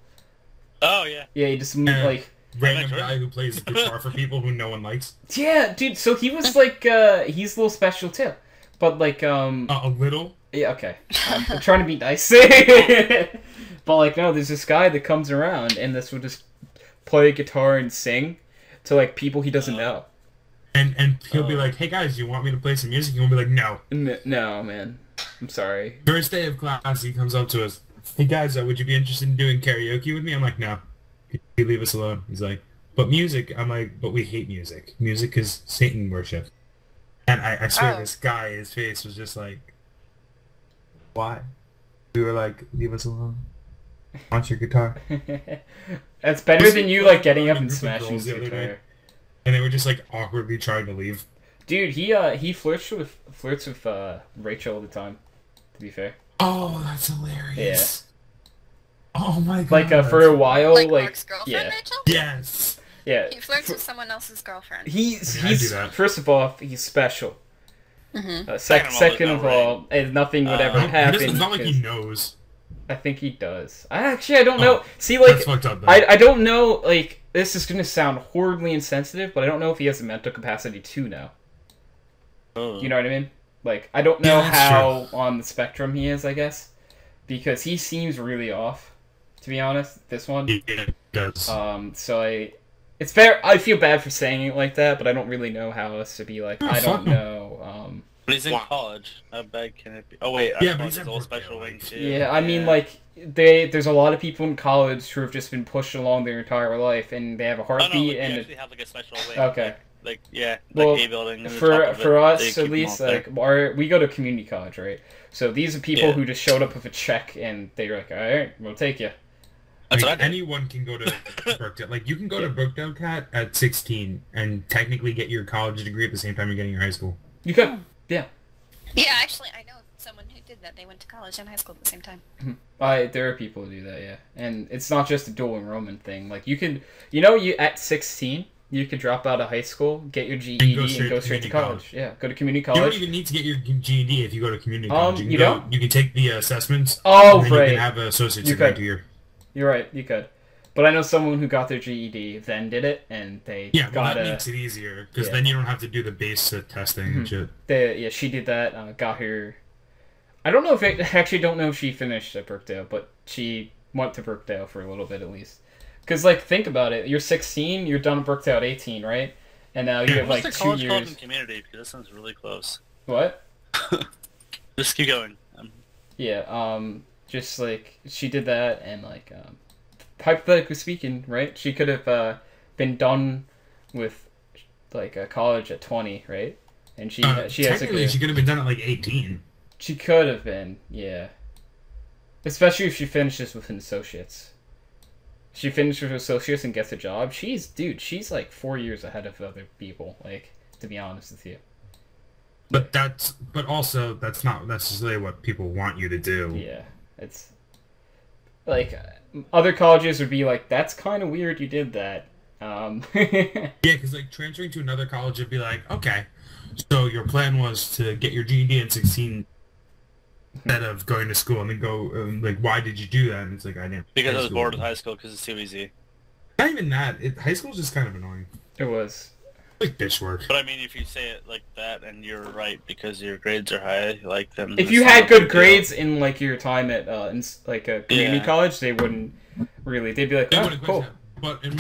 Oh, yeah. Yeah, you just meet like. Random guy who plays guitar for people who no one likes. Yeah, dude. So he was like, he's a little special too, but like, A little. yeah, okay. I'm trying to be nice, but like, no, there's this guy that comes around, and this will just play guitar and sing to like people he doesn't know. And he'll be like, "Hey guys, you want me to play some music?" And we'll be like, "No." No, man. I'm sorry. First day of class, he comes up to us. "Hey guys, would you be interested in doing karaoke with me?" I'm like, "No. Could you leave us alone?" He's like, "But music." I'm like, "But we hate music. Music is Satan worship." And I swear this guy, his face was just like, "Why?" We were like, "Leave us alone. Want your guitar?" That's better than you like getting up and smashing his guitar. And they were just like awkwardly trying to leave. Dude, he flirts with Rachel all the time. To be fair. Oh, that's hilarious. Yeah. Oh my god. Like for a while, like Mark's girlfriend, yeah. Rachel? Yes. Yeah. He flirts with someone else's girlfriend. He's I do that. first of all, he's special. Mm-hmm. Second of all, nothing would ever happen. It's not like he knows. I think he does. I don't know. See, like, that's fucked up, I don't know, like, this is gonna sound horribly insensitive, but I don't know if he has the mental capacity to know. Oh. You know what I mean? Like, I don't know how true. on the spectrum he is, I guess. Because he seems really off, to be honest, this one. Yeah, it does. So it's fair, I feel bad for saying it like that, but I don't really know how else to be like, I don't know, But he's in college. How bad can it be? Oh wait, Yeah, I but suppose he's it's at all Brookdale, special like- wing too. Yeah, I mean, like, there's a lot of people in college who have just been pushed along their entire life, and they have a Oh heartbeat, no, like, we and actually have like a special wing. okay. Like yeah, Well, like A building. and the top for of it, they us keep at them least, all there. like, we go to community college, right? So these are people Yeah. who just showed up with a check, and they were like, all right, we'll take you. That's Like, what I did. anyone can go to Brookdale. Like, you can go to Brookdale Cat at 16 and technically get your college degree at the same time you're getting your high school. You could, yeah. Yeah, actually, I know someone who did that. They went to college and high school at the same time. There are people who do that, yeah. And it's not just a dual enrollment thing. Like, you could, you at 16, you could drop out of high school, get your GED, and go straight to college. Yeah, go to community You don't college. even need to get your GED if you go to community college. you don't? You can take the assessments. Oh, and then right. You can have an associate's You degree could. year. You're right, you could. But I know someone who got their GED, then did it, and they Yeah, well, got that makes it easier because yeah. then you don't have to do the base testing and shit. yeah, she did that, got her... I don't know if I actually don't know if she finished at Brookdale, but she went to Brookdale for a little bit at least. Because, like, think about it. You're 16, you're done at Brookdale at 18, right? And now you have, What's like, the 2 college called years... in community? Because that sounds really close. What? Just keep going. Yeah, just, like, she did that, and, like, hypothetically speaking, right? She could have been done with, like, a college at 20, right? And she has a Technically, good... she could have been done at like 18. She could have been, yeah. Especially if she finishes with an associate's. She finishes with associates and gets a job. She's like 4 years ahead of other people, like, to be honest with you. But that's not necessarily what people want you to do. Yeah, it's like other colleges would be like, that's kind of weird you did that. Yeah, because like transferring to another college would be like, okay, so your plan was to get your GED at 16 instead of going to school and then go, like, why did you do that? And it's like, I didn't. Because I high was school. bored with high school because it's too easy. Not even that. High school's just kind of annoying. It was. Like bitch work. But I mean, if you say it like that and you're right because your grades are high, like then. If it's you not had a good big deal. grades in like your time at like a community Yeah. college, they wouldn't really. They'd be like, They oh, wouldn't cool. question it. But in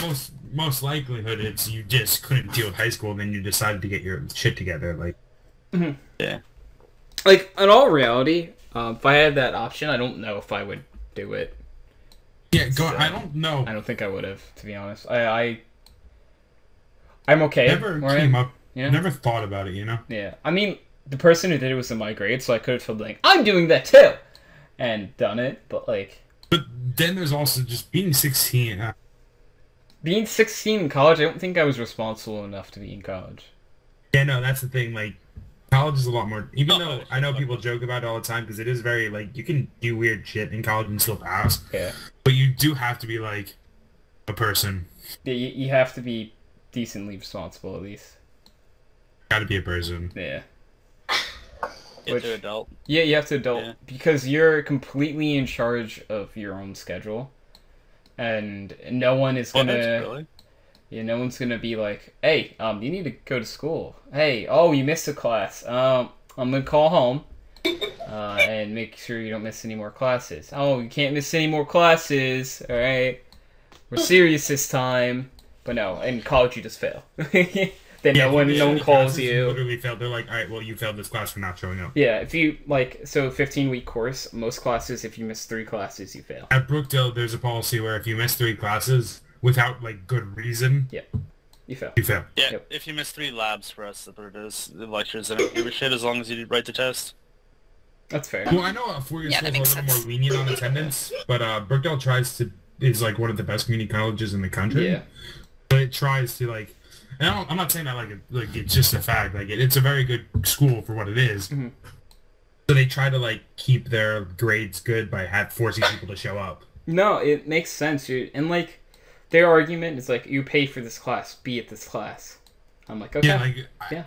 most likelihood, it's you just couldn't deal with high school, and then you decided to get your shit together. Like, Yeah. Like in all reality, if I had that option, I don't know if I would do it. yeah, go. So, I don't know. I don't think I would have, to be honest. I'm okay. Never where I came am, up. you know? Never thought about it. You know. Yeah. I mean, the person who did it was in my grade, so I could have felt like, I'm doing that too! And done it, but like... But then there's also just being 16. Being 16 in college, I don't think I was responsible enough to be in college. Yeah, no, that's the thing. Like, college is a lot more. Even Oh, though I know people joke about it all the time because it is very like you can do weird shit in college and still pass. Yeah. But you do have to be like a person. Yeah, you have to be decently responsible, at least. Got to be a person. Yeah. Get Which- to adult. Yeah, you have to adult Yeah. because you're completely in charge of your own schedule, and no one is Oh, gonna. that's really? Yeah, no one's gonna be like, "Hey, you need to go to school. Hey, oh, you missed a class. I'm gonna call home, and make sure you don't miss any more classes. Oh, you can't miss any more classes. All right. we're serious this time. But no, in college you just fail. Then Yeah, no one calls classes you. Literally failed. They're like, all right, well, you failed this class for not showing up. Yeah, if you, like, so 15-week course, most classes, if you miss 3 classes, you fail. At Brookdale, there's a policy where if you miss 3 classes without, like, good reason, You fail. you fail. Yeah, Yep. if you miss 3 labs for us, that's what it is. The lectures, I don't give a shit as long as you write the test. That's fair. Well, I know 4-year Yeah, school's that a makes little sense. more lenient on attendance, but Brookdale is, like, one of the best community colleges in the country. Yeah. But it tries to, like, and I'm not saying that like it's just a fact. Like it's a very good school for what it is. Mhm. So they try to like keep their grades good by forcing people to show up. No, it makes sense, dude. And, like, their argument is, like, you pay for this class, be at this class. I'm like, okay. Yeah, like Yeah.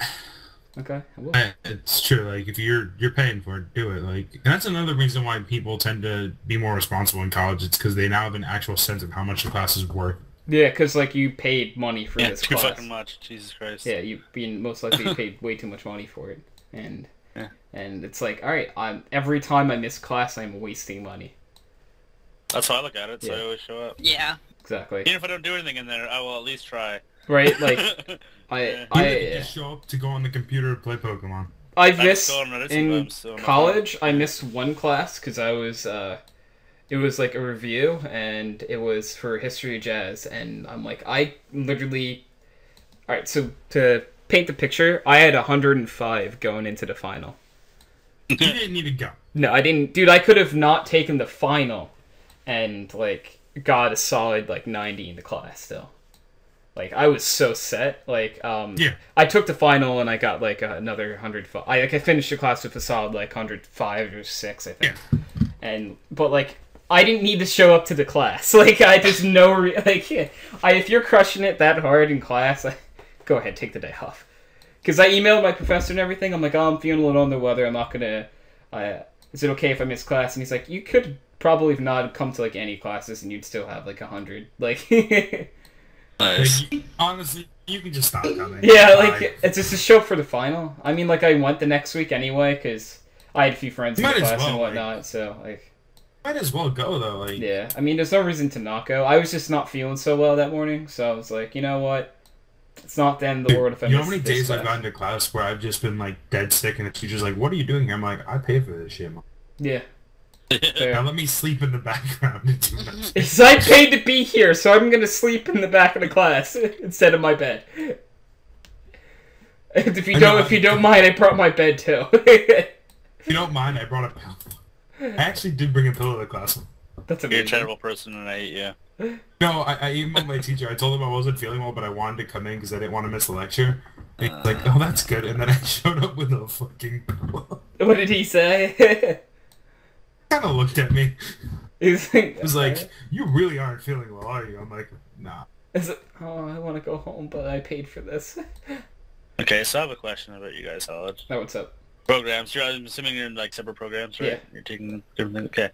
Okay, I will. it's true. Like if you're paying for it, do it. Like, and that's another reason why people tend to be more responsible in college. It's because they now have an actual sense of how much the class is worth. Yeah, because, like, you paid money for Yeah, this too class. fucking much. Jesus Christ. Yeah, most likely you paid way too much money for it. And Yeah. and it's like, alright, every time I miss class, I'm wasting money. That's how I look at it, so Yeah. I always show up. Yeah. Exactly. Even if I don't do anything in there, I will at least try. Right? Like, Yeah. Even if you I just show up to go on the computer to play Pokemon. I've I missed, still on Reddit in sometimes, so I'm not- college, I missed one class because I was, it was like a review, and it was for History of Jazz, and I'm like, I literally... Alright, so to paint the picture, I had 105 going into the final. You didn't need to go. No, I didn't... Dude, I could have not taken the final and, like, got a solid, like, 90 in the class still. Like, I was so set. Like, Yeah. I took the final and I got, like, another 105. I finished the class with a solid, like, 105 or 6, I think. Yeah. But, like, I didn't need to show up to the class. Like, I just if you're crushing it that hard in class, go ahead, take the day off. Because I emailed my professor and everything. I'm like, oh, I'm feeling a little under the weather. I'm not gonna. Is it okay if I miss class? And he's like, you could probably not come to, like, any classes and you'd still have, like, 100. Like, Nice. Like, honestly, you can just stop coming. yeah, like, it's just a show for the final. I mean, like, I went the next week anyway because I had a few friends in the Might as class and well, whatnot. So, like, might as well go though. Like, yeah. I mean, there's no reason to not go. I was just not feeling so well that morning, so I was like, you know what? It's not the end of the world if I you know miss how many this days I've class. gone to class where I've just been like dead sick and the teacher's like, "What are you doing here?" I'm like, "I pay for this shit, man. Yeah. Now Fair. let me sleep in the background and do nothing." Because I paid to be here, so I'm gonna sleep in the back of the class instead of my bed. If you don't mind, I brought my bed too. If you don't mind, I brought a pillow. I actually did bring a pillow to class. That's You're amazing. a terrible person and I hate you. No, I emailed my teacher. I told him I wasn't feeling well, but I wanted to come in because I didn't want to miss the lecture. And he's like, "Oh, that's good." And then I showed up with a fucking pillow. What did he say? Kind of looked at me. He was like, "You really aren't feeling well, are you?" I'm like, "Nah." oh, I want to go home, but I paid for this. Okay, so I have a question about you guys, Solid. Now what's up? Programs. I'm assuming you're in, like, separate programs, right? Yeah. You're taking different things. Okay.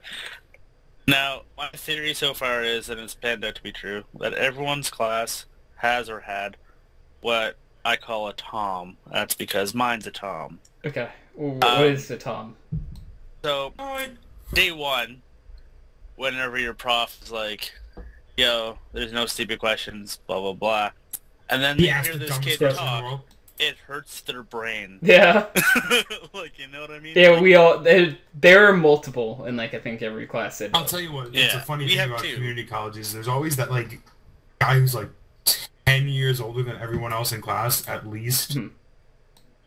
Now, my theory so far is, and it's panned out to be true, that everyone's class has or had what I call a Tom. That's because mine's a Tom. Okay. What is the Tom? So, day one, whenever your prof is like, yo, there's no stupid questions, blah, blah, blah. And then He they asked hear the this dumbest kid question in the talk, world. it hurts their brain. Yeah. Like, you know what I mean? Yeah, we all... There are multiple in, like, I think every class. I'll tell you what. It's Yeah, a funny we thing have about two. community colleges. There's always that like guy who's like 10 years older than everyone else in class, at least. Hmm.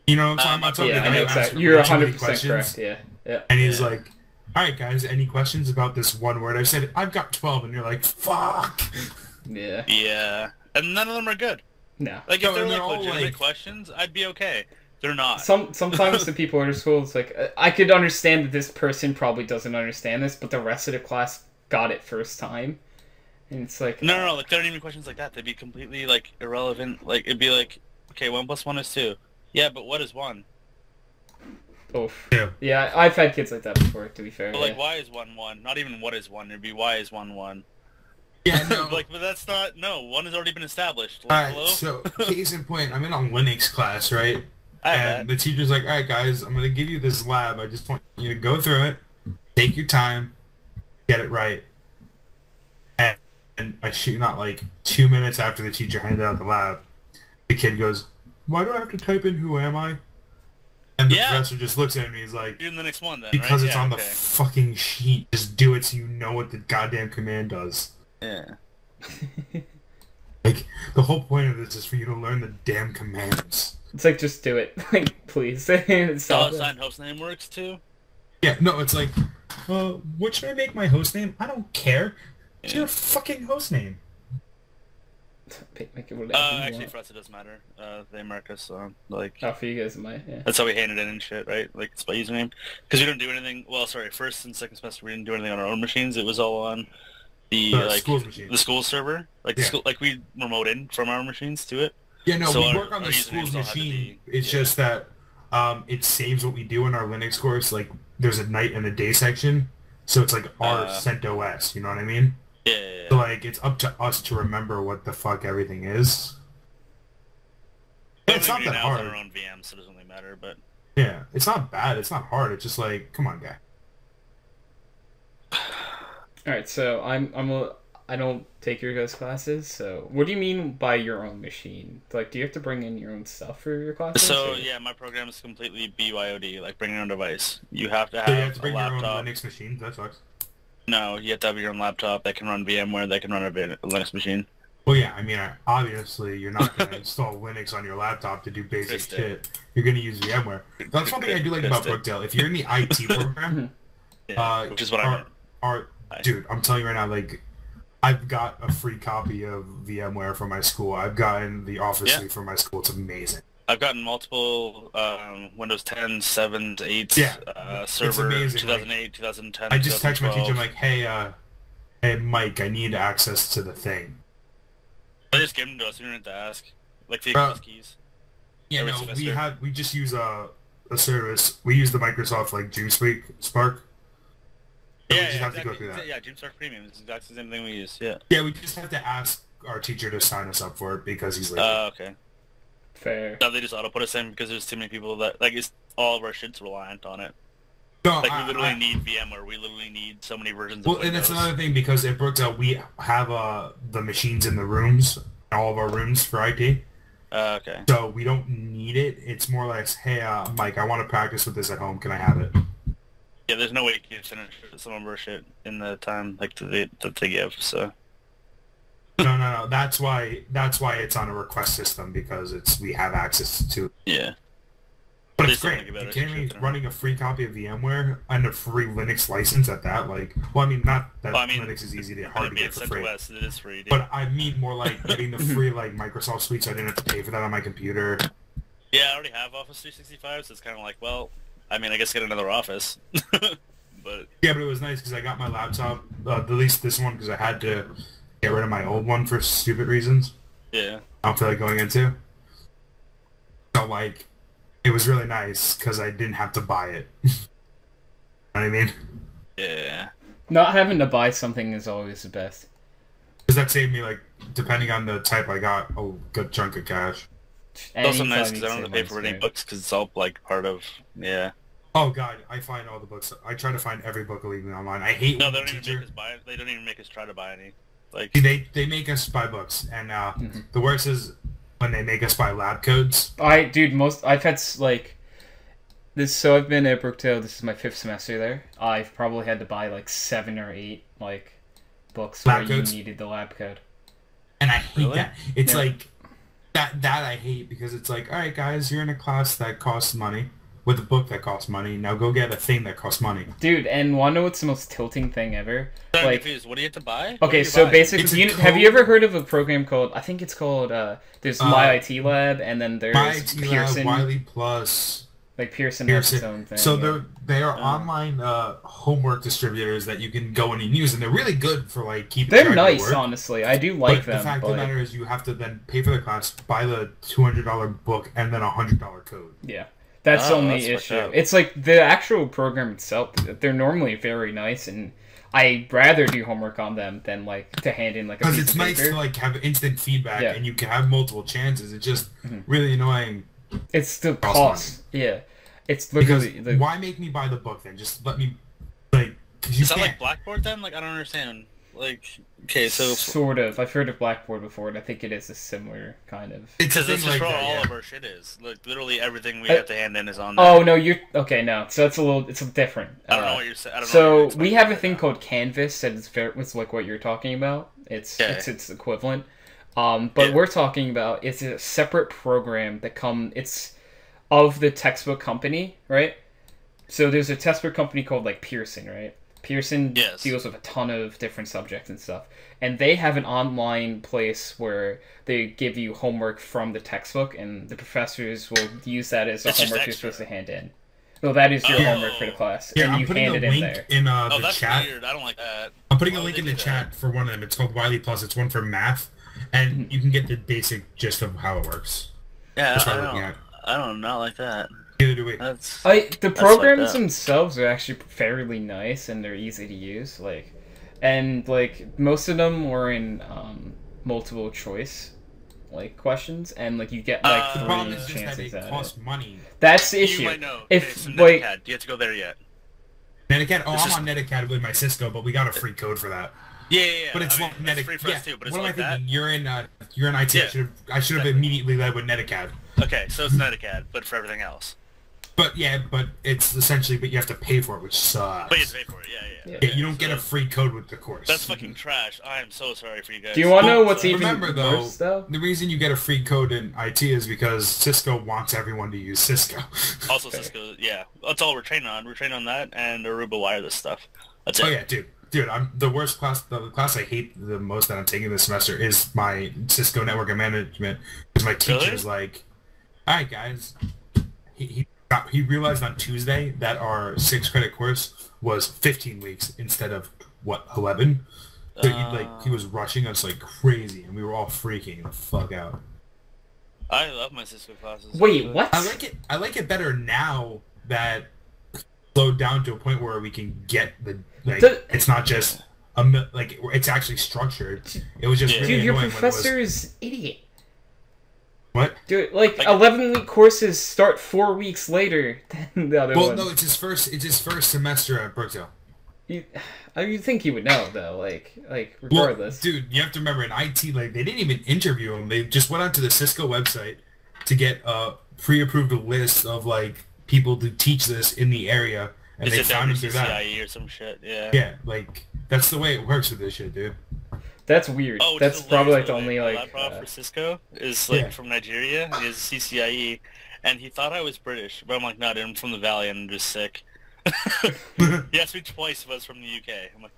You know what I'm talking Yeah, about? I The guy know who asks exactly. You're way too many 100% questions, correct, yeah. Yeah. And he's like, "All right, guys, any questions about this one word?" I said, "I've got 12," and you're like, "Fuck." Yeah. Yeah. And none of them are good. No. Like, No, if they're, and like, they're all, legitimate like- questions, I'd be okay. They're not. Sometimes the people at school, it's like, I could understand that this person probably doesn't understand this, but the rest of the class got it first time. And it's like... No, like, they aren't even questions like that. They'd be completely, like, irrelevant. Like, it'd be like, okay, 1 + 1 is 2. Yeah, but what is 1? Oof. Yeah. Yeah, I've had kids like that before, to be fair. But, like, yeah. why is 1 1? Not even what is 1. It'd be why is 1 1. Yeah, no. Like, but that's not... No, 1 has already been established. All Like, right, hello? so case in point, I'm in a Linux class, right? I And bet. the teacher's like, "All right, guys, I'm gonna give you this lab. I just want you to go through it, take your time, get it right." And And I shoot not like 2 minutes after the teacher handed out the lab, the kid goes, "Why do I have to type in who am I?" And the professor just looks at me and he's like, You're in the next one then, because right? it's on the fucking sheet. Just do it so you know what the goddamn command does. Yeah. Like, the whole point of this is for you to learn the damn commands. It's like, just do it. Like, please. Sign host name works too? Yeah, no, it's like, what should I make my host name? I don't care. It's your fucking host name. Make it whatever you actually, want. for us it doesn't matter. They mark us on, like... Oh, for you guys, it might, yeah. That's how we hand it in and shit, right? Like, it's by username. Because we don't do anything... Well, sorry, first and second semester we didn't do anything on our own machines. It was all on the, school's machine. the school server. Like, the school, like, we remote in from our machines to it. Yeah, no, So we our- work on our the usernames school's all had to machine. be- It's just that it saves what we do in our Linux course. Like, there's a night and a day section. So it's like our CentOS, you know what I mean? Yeah. So, like, it's up to us to remember what the fuck everything is. It's not that hard. On our own VM, so it doesn't really matter, but... Yeah, it's not bad. It's not hard. It's just like, come on, guy. Alright, so I don't take your guys' classes, so what do you mean by your own machine? Like, do you have to bring in your own stuff for your classes? So, or? yeah, my program is completely BYOD, like bring your own device. You have to have, So you have to bring a your laptop. own Linux machine. That sucks. No, you have to have your own laptop that can run VMware, that can run a Linux machine. Well, yeah, I mean, obviously, you're not going to install Linux on your laptop to do basic Krista. shit. You're going to use VMware. That's one thing I do like about Krista. Brookdale. If you're in the IT program, Yeah, which is what I meant. dude, I'm telling you right now, like, I've got a free copy of VMware from my school. I've gotten the Office suite from my school. It's amazing. I've gotten multiple Windows 10, 7, 8, Yeah, server, amazing, 2008, 2010, I just text my teacher, I'm 2012. like, hey, Mike, I need access to the thing. I just give them to us, we don't have to ask. Like the Xbox keys. Yeah, Every no, semester. we just use a service. We use the Microsoft, like, Dreamspeak Spark. So we just have to go through that. Yeah, Dreamstar Premium is exactly the same thing we use, yeah. Yeah, we just have to ask our teacher to sign us up for it because he's like, Okay. Fair. Now they just auto-put us in because there's too many people that, like, it's all of our shit's reliant on it. no, Like, we literally need VMware, we literally need so many versions of Well, and Windows. that's another thing because at Brookdale we have the machines in the rooms, all of our rooms for IT. Okay. So we don't need it. It's more like, hey, Mike, I want to practice with this at home. Can I have it? Yeah, there's no way you can finish some of our shit in the time, like, that they give, so... No. That's why it's on a request system because we have access to it. Yeah. But They it's still great. wanna give out You extra kidding me? shit, though. Running a free copy of VMware and a free Linux license at that, like, well, I mean, not that Well, I mean, Linux is easy to When hard it to be get at for free. CentOS, it is free, dude. But I mean more like getting the free like Microsoft suite, so I didn't have to pay for that on my computer. Yeah, I already have Office 365, so it's kind of like, well, I mean, I guess get another Office. But Yeah, but it was nice because I got my laptop, at least this one, because I had to get rid of my old one for stupid reasons. yeah, I don't feel like going into. So like, it was really nice because I didn't have to buy it. You know what I mean? yeah. Not having to buy something is always the best. Because that saved me, like, depending on the type I got, a good chunk of cash. It's also nice Anytime because you I don't have to save pay money, for any it's great. books because it's all, like, part of, yeah. Oh god, I find all the books. I try to find every book illegally online. I hate No, when they the don't even teacher... make us buy it. They don't even make us try to buy any. Like, They make us buy books, and the worst is when they make us buy lab codes. I've had like this. So I've been at Brookdale. This is my 5th semester there. I've probably had to buy like 7 or 8 like books Lab where codes? you needed the lab code. And I hate Really? that. It's Yeah. like that I hate because it's like, all right, guys, you're in a class that costs money with a book that costs money. Now go get a thing that costs money. Dude, and wanna know what's the most tilting thing ever? I'm Like, confused. What do you have to buy? What do okay, you so buy? It's basically, a have you code. ever heard of a program called? I think it's called. There's My IT Lab, and then there's My IT Pearson. Lab, Wiley Plus, Like Pearson has its Pearson. own thing. So yeah. they are online homework distributors that you can go in and use, and they're really good for like keeping They're track of your nice, work. honestly. I do like But them. the fact but of the matter is, you have to then pay for the class, buy the $200 book, and then a $100 code. yeah, that's the Oh, only that's fucked issue. up. It's like the actual program itself. They're normally very nice, and I'd rather do homework on them than like to hand in like a Because piece it's of nice paper. to like have instant feedback, Yeah. and you can have multiple chances. It's just Mm-hmm. really annoying. It's the Cost cost. Yeah, it's Because literally the. why make me buy the book then? Just let me like. Cause you Is that can't. like Blackboard then? Like, I don't understand. Like, okay, so Sort of. I've heard of Blackboard before, and I think it is a similar kind of. It's a because thing that's like just where that, all yeah. of our shit is. Like, literally everything we have to hand in is on there. Oh no, you're okay. No, so it's different. I don't know what you're saying. I don't know what So you're we explaining have a right thing now. called Canvas that is very, it's like what you're talking about. It's Okay. it's equivalent. But Yeah. we're talking about it's a separate program that it's of the textbook company, right? So there's a textbook company called like Pearson, right? Pearson Yes. deals with a ton of different subjects and stuff. And they have an online place where they give you homework from the textbook, and the professors will use that as the It's just homework you're extra. supposed to hand in. No, that is your Oh. homework for the class, Here, and I'm you putting hand a it in link there. in Oh, the that's chat. weird. I don't like that. I'm putting Why a would link they in the do that? chat for one of them. It's called Wiley Plus. It's one for math, and you can get the basic gist of how it works. Yeah, That's what I I'm looking don't. at. I don't not like that. Neither do we. That's The programs fucked up. themselves are actually fairly nice, and they're easy to use. And most of them were in multiple choice questions, and you get The three problem is just that chances it at costs it. money. That's the You issue. might know. If Okay, so Netacad, do you have to go there yet? Netacad. Oh, It's I'm just- on Netacad with my Cisco, but we got a free code for that. Yeah. But it's I not mean, that's Netacad. free for Yeah. us too, but it's What am like I that. thinking? You're in IT. Yeah. I should have Exactly. immediately led with Netacad. Okay, so it's Netacad, but for everything else. But it's essentially, but you have to pay for it, which sucks. But you have to pay for it. Yeah. Yeah, you don't get a So free code with the course. That's fucking trash. I am so sorry for you guys. Do you want to know Well, what's even remember, worse, though? the reason you get a free code in IT is because Cisco wants everyone to use Cisco. Also, Cisco, yeah. That's all we're trained on. We're trained on that and Aruba wireless stuff. That's it. Oh yeah, dude, I'm the worst class. The class I hate the most that I'm taking this semester is my Cisco network and management, because my teacher Really? is like, "All right, guys." He realized on Tuesday that our 6-credit course was 15 weeks instead of 11. So he was rushing us like crazy, and we were all freaking the fuck out. I love my Cisco classes. Wait, what? I like it better now that it's slowed down to a point where we can get it's not just it's actually structured. It was just Yeah. really Dude, your annoying when it professor was, is idiot. what? Dude, 11-week courses start 4 weeks later than the other Well, ones. no, it's his first semester at Brookdale. You'd think he would know, though, regardless. Well, dude, you have to remember in IT, they didn't even interview him. They just went onto the Cisco website to get a pre-approved list of people to teach this in the area, and Is they it found him down through to that. CCIE or some shit? Yeah. Yeah, that's the way it works with this shit, dude. That's weird. Oh, That's probably the only, my prof for Cisco is from Nigeria. He has CCIE, and he thought I was British, but I'm like, no, dude, I'm from the Valley and I'm just sick. He asked me twice if I was from the UK. I'm like,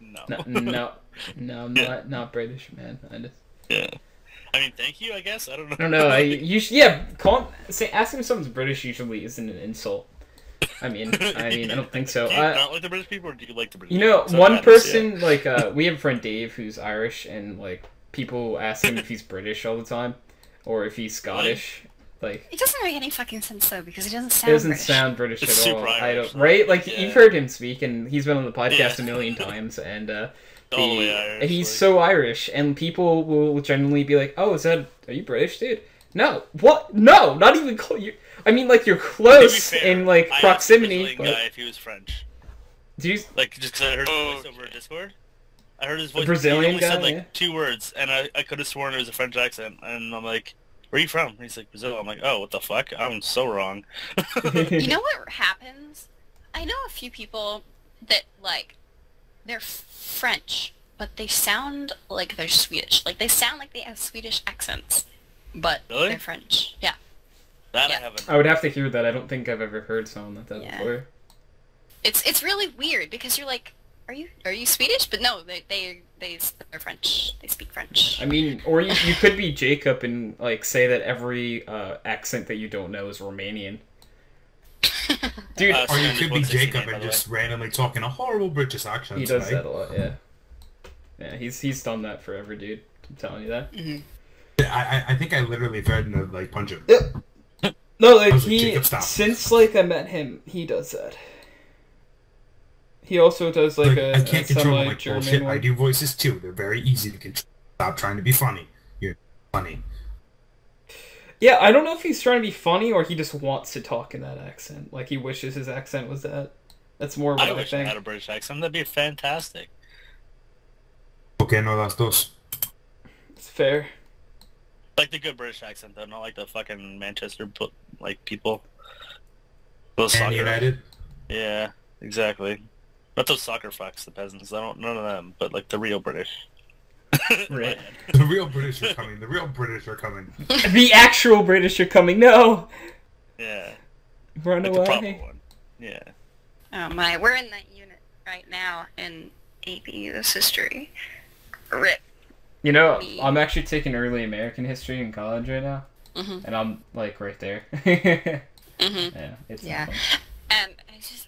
no. No, I'm not British, man. Yeah. I mean, thank you, I guess. I don't know. I don't know. You should, asking if someone's British usually isn't an insult. I mean, I don't think so. Do you not like the British people, or do you like the British You know, people? one Sometimes, person, we have a friend Dave who's Irish, and, people ask him if he's British all the time, or if he's Scottish. It doesn't make any fucking sense though, because he doesn't It sound doesn't British. sound British It's at all. super I Irish, don't, right? yeah. You've heard him speak, and he's been on the podcast Yeah. a million times, and Totally Irish, he's like- so Irish, and people will generally be like, "Oh, are you British, dude?" No, what? No, not even close. You're To be close fair, in I asked the proximity. Brazilian But guy if he was French. do you? Just because I heard his voice Okay. over Discord. I heard his voice. Brazilian he only guy, said yeah. 2 words, and I could have sworn it was a French accent. And I'm like, "Where are you from?" And he's like, "Brazil." I'm like, "Oh, what the fuck? I'm so wrong." You know what happens? I know a few people that, they're French, but they sound like they're Swedish. They sound like they have Swedish accents, but Really? they're French. Yeah. That Yeah. I haven't. I would have to hear that. I don't think I've ever heard someone like that Yeah. before. It's really weird, because you're like, are you Swedish? But no, they're French. They speak French. I mean, or you could be Jacob and say that every accent that you don't know is Romanian. Dude, Or you Sandy could be 169, Jacob by and the just randomly talking a horrible British accent. he does tonight. that a lot. Yeah, yeah. He's done that forever, dude. I'm telling you that. I think I literally threatened to punch him. No, I was like, Jacob, stop. since I met him, he does that. He also does I a can't control my semi-German bullshit. I one. do voices too. They're very easy to control. Stop trying to be funny. You're funny. Yeah, I don't know if he's trying to be funny or he just wants to talk in that accent. He wishes his accent was that. That's more what I I wish I think. had a British accent. That'd be fantastic. Well, que no las dos? It's fair. Like the good British accent, though, not like the fucking Manchester like people. Those And soccer. United? Yeah, exactly. Not those soccer fucks, the peasants. I don't none of them, but like the real British. Right. The real British are coming. The real British are coming. The actual British are coming. No! Yeah. Run Like the proper away. one. Yeah. Oh my, we're in that unit right now in AP US history. Rip. You know, I'm actually taking early American history in college right now. Mhm. And I'm, like, right there. Mhm. Yeah, it's Yeah. fun. And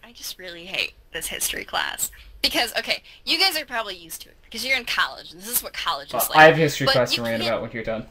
I just really hate this history class. Because, okay, you guys are probably used to it, because you're in college, and this is what college is like. I have history But class to you rant can't- about when you're done.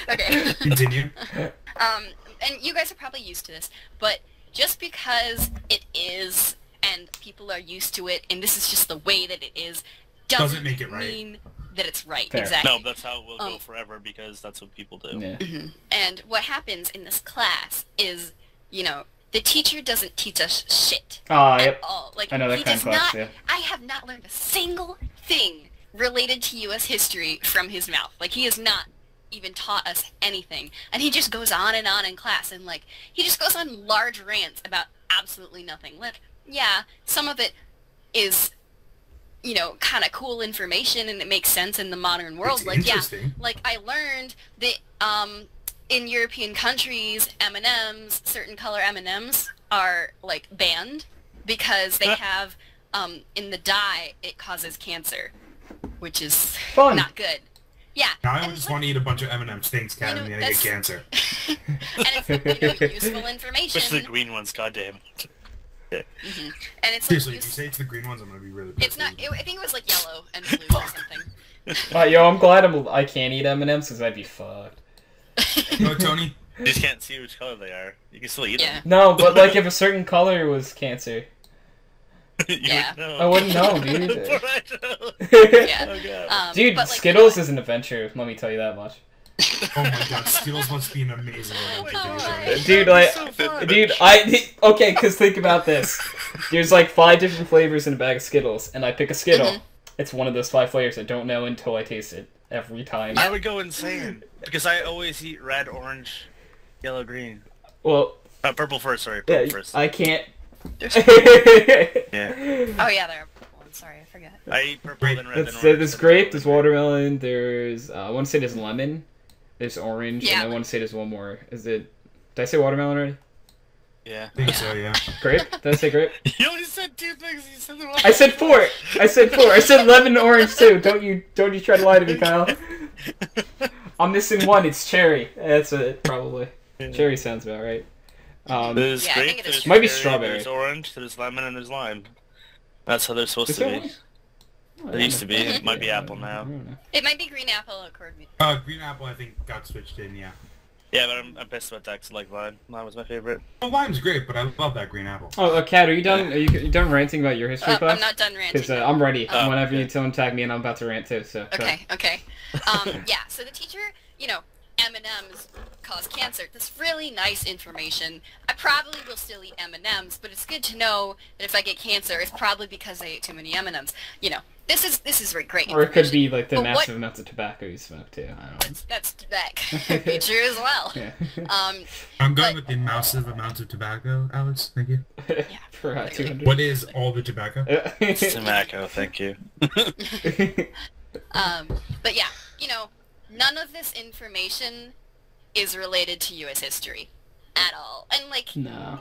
Okay. Continue. And you guys are probably used to this, but just because it is, and people are used to it, and this is just the way that it is, doesn't make it right. mean that it's right. Fair. Exactly. No, that's how it will go forever because that's what people do. Yeah. And what happens in this class is, you know, the teacher doesn't teach us shit Ah, at yep. all. Like, I know that he kind of does class, not. yeah. I have not learned a single thing related to U.S. history from his mouth. Like, he has not even taught us anything, and he just goes on in class, and like, he just goes on large rants about absolutely nothing. Like, yeah, some of it is, you know, kind of cool information, and it makes sense in the modern world. It's like, yeah, interesting. like I learned that in European countries, M&Ms, certain color M&Ms are like banned because they have in the dye it causes cancer, which is Fun. not good. Yeah. Now I and just it's want to eat a bunch of M&M's. Thanks, Cat. You know, I'm gonna get that's- cancer. and it's, you know, useful information. Especially the green ones, goddamn. And it's like Seriously, if you say it's the green ones, I'm gonna be really pissed. it's not. I think it was like yellow and blue or something. Yo, I'm glad I can't eat M&M's because I'd be fucked. No, Tony. You just can't see which color they are. You can still eat Yeah. them. No, but like if a certain color was cancer, You Yeah. would know. I wouldn't know, dude. Before I know. Yeah. Oh god. Dude, but, like, Skittles is an adventure. Let me tell you that much. Oh my god, Skittles must be an amazing adventure Oh for my you, Tony. Dude, like, So fun. dude, okay, because think about this. There's like 5 different flavors in a bag of Skittles, and I pick a Skittle. It's one of those 5 flavors. I don't know until I taste it every time. I would go insane because I always eat red, orange, yellow, green. Well, Purple first. Sorry, purple yeah, first. I can't. Yeah. Oh yeah, there are purple ones. Sorry, I forgot. I eat purple, then red, then There's orange. there's then grape, yellow, there's then green. watermelon, there's I want to say there's lemon, there's orange, Yeah. and I want to say there's one more. Is it? Did I say watermelon already? Yeah. I think so, yeah. Grape? Did I say grape? You only said 2 things. You said them all. I said 4. I said 4. I said lemon and orange too. Don't you try to lie to me, Kyle. I'm missing one. It's cherry. That's it, probably. Cherry sounds about right. There's Yeah, I think grape, it is there's Might be cherry, strawberry. There's orange, there's lemon, and there's lime. That's how they're supposed Is to there be. one? It used to be. It might be apple now. It might be green apple or cornmeal. Green apple, I think, got switched in, yeah. Yeah, but I'm pissed about that 'cause I like lime. Lime was my favorite. Well, lime's great, but I love that green apple. Oh, Kat, are you done? Are you done ranting about your history class? I'm not done ranting. Because I'm ready. Oh, Whenever okay. you tone tag me, and I'm about to rant too. So. go. Okay. Yeah. So the teacher, you know, M&Ms cause cancer. That's really nice information. I probably will still eat M&Ms, but it's good to know that if I get cancer, it's probably because I ate too many M&Ms. You know, this is great information. Or it could be like the But massive what- amounts of tobacco you smoke too. I don't know. that could be true as well. Yeah. I'm going But- with the massive amounts of tobacco, Alex. Thank you. For 200. What is all the tobacco? Tobacco, thank you. But yeah, you know, none of this information is related to U.S. history at all. And like, No.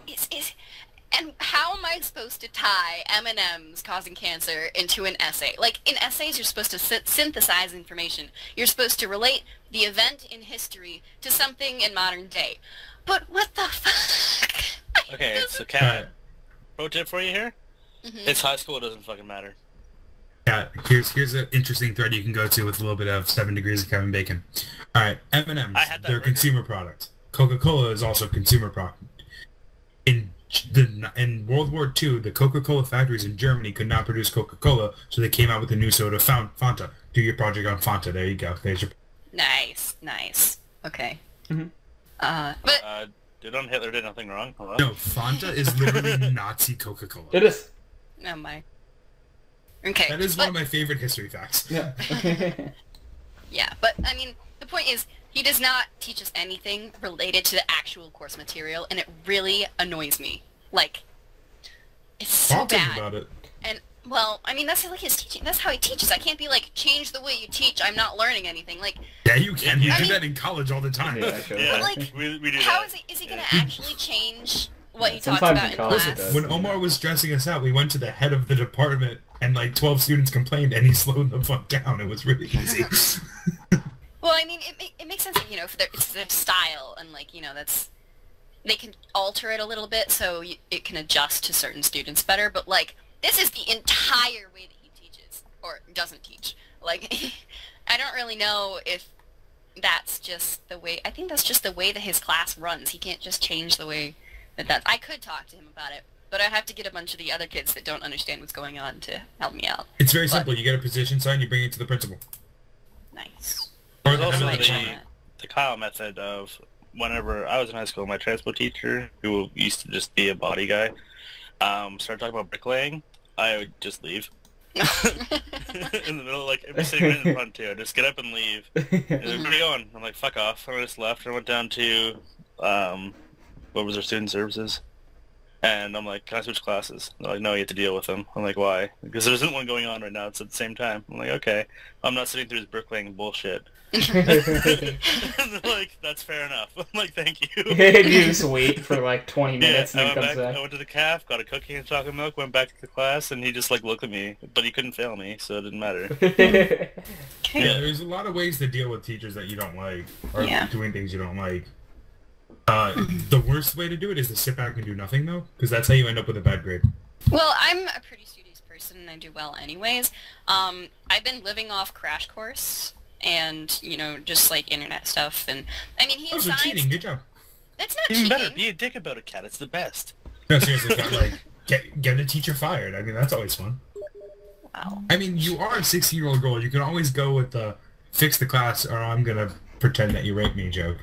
and how am I supposed to tie M&Ms causing cancer into an essay? Like, in essays, you're supposed to synthesize information. You're supposed to relate the event in history to something in modern day. But what the fuck? Okay, so Alright. Kat, pro tip for you here. Mhm. It's high school, it doesn't fucking matter. Yeah, here's an interesting thread you can go to with a little bit of 7 Degrees of Kevin Bacon. All right, M&M's, I had that they're a burger. consumer product. Coca-Cola is also a consumer product. In World War II, the Coca-Cola factories in Germany could not produce Coca-Cola, so they came out with a new soda, Fanta. Do your project on Fanta. There you go. There's your. Nice. Okay. Mhm. But Dude, Hitler did nothing wrong. Hello? No, Fanta is literally Nazi Coca-Cola. It is. oh my. Okay. That is one of my favorite history facts. Yeah. Yeah, but I mean, the point is, he does not teach us anything related to the actual course material, and it really annoys me. Like, it's so Talk to him bad. about it. And well, I mean, that's like his teaching. That's how he teaches. I can't be like, change the way you teach. I'm not learning anything. Like, Yeah, you can. You I do mean- that in college all the time. Yeah, sure. Yeah, But, like, we do how that. is he gonna actually change what he talks Sometimes about in in college it class? does. When Omar was stressing us out, we went to the head of the department, and like 12 students complained, and he slowed the fuck down. It was really easy. Well, I mean, it makes sense, you know, for it's their style, and like, you know, they can alter it a little bit so it can adjust to certain students better. But like, this is the entire way that he teaches or doesn't teach. Like, I don't really know if that's just the way. I think that's just the way that his class runs. He can't just change the way that. I could talk to him about it, but I have to get a bunch of the other kids that don't understand what's going on to help me out. It's very But- simple. You get a position sign, you bring it to the principal. Nice. Or There's the head also of the Might try department. the Kyle method of whenever I was in high school, my transport teacher, who used to just be a body guy, started talking about bricklaying. I would just leave. In the middle, like, every sitting right in front too. I'd just get up and leave. And they're like, where are you going? I'm like, fuck off. I just left and went down to, what was our student services? And I'm like, can I switch classes? They're like, no, you have to deal with them. I'm like, why? Because there isn't one going on right now. It's at the same time. I'm like, okay. I'm not sitting through this bricklaying bullshit. And they're like, that's fair enough. I'm like, thank you. You just wait for like 20 Yeah, minutes I and then went comes back. back. I went to the calf, got a cookie and chocolate milk, went back to the class, and he just like looked at me, but he couldn't fail me, so it didn't matter. Yeah, there's a lot of ways to deal with teachers that you don't like, or Yeah. doing things you don't like. The worst way to do it is to sit back and do nothing, though, because that's how you end up with a bad grade. Well, I'm a pretty studious person and I do well anyways. I've been living off Crash Course and, you know, just like internet stuff, and I mean, he Oh, so assigns... cheating, good job. That's not Even cheating. better, be a dick about it, cat. It's the best. No, seriously, but, like, get a teacher fired. I mean, that's always fun. Wow. I mean, you are a 16-year-old girl. You can always go with the fix the class or I'm gonna pretend that you raped me joke.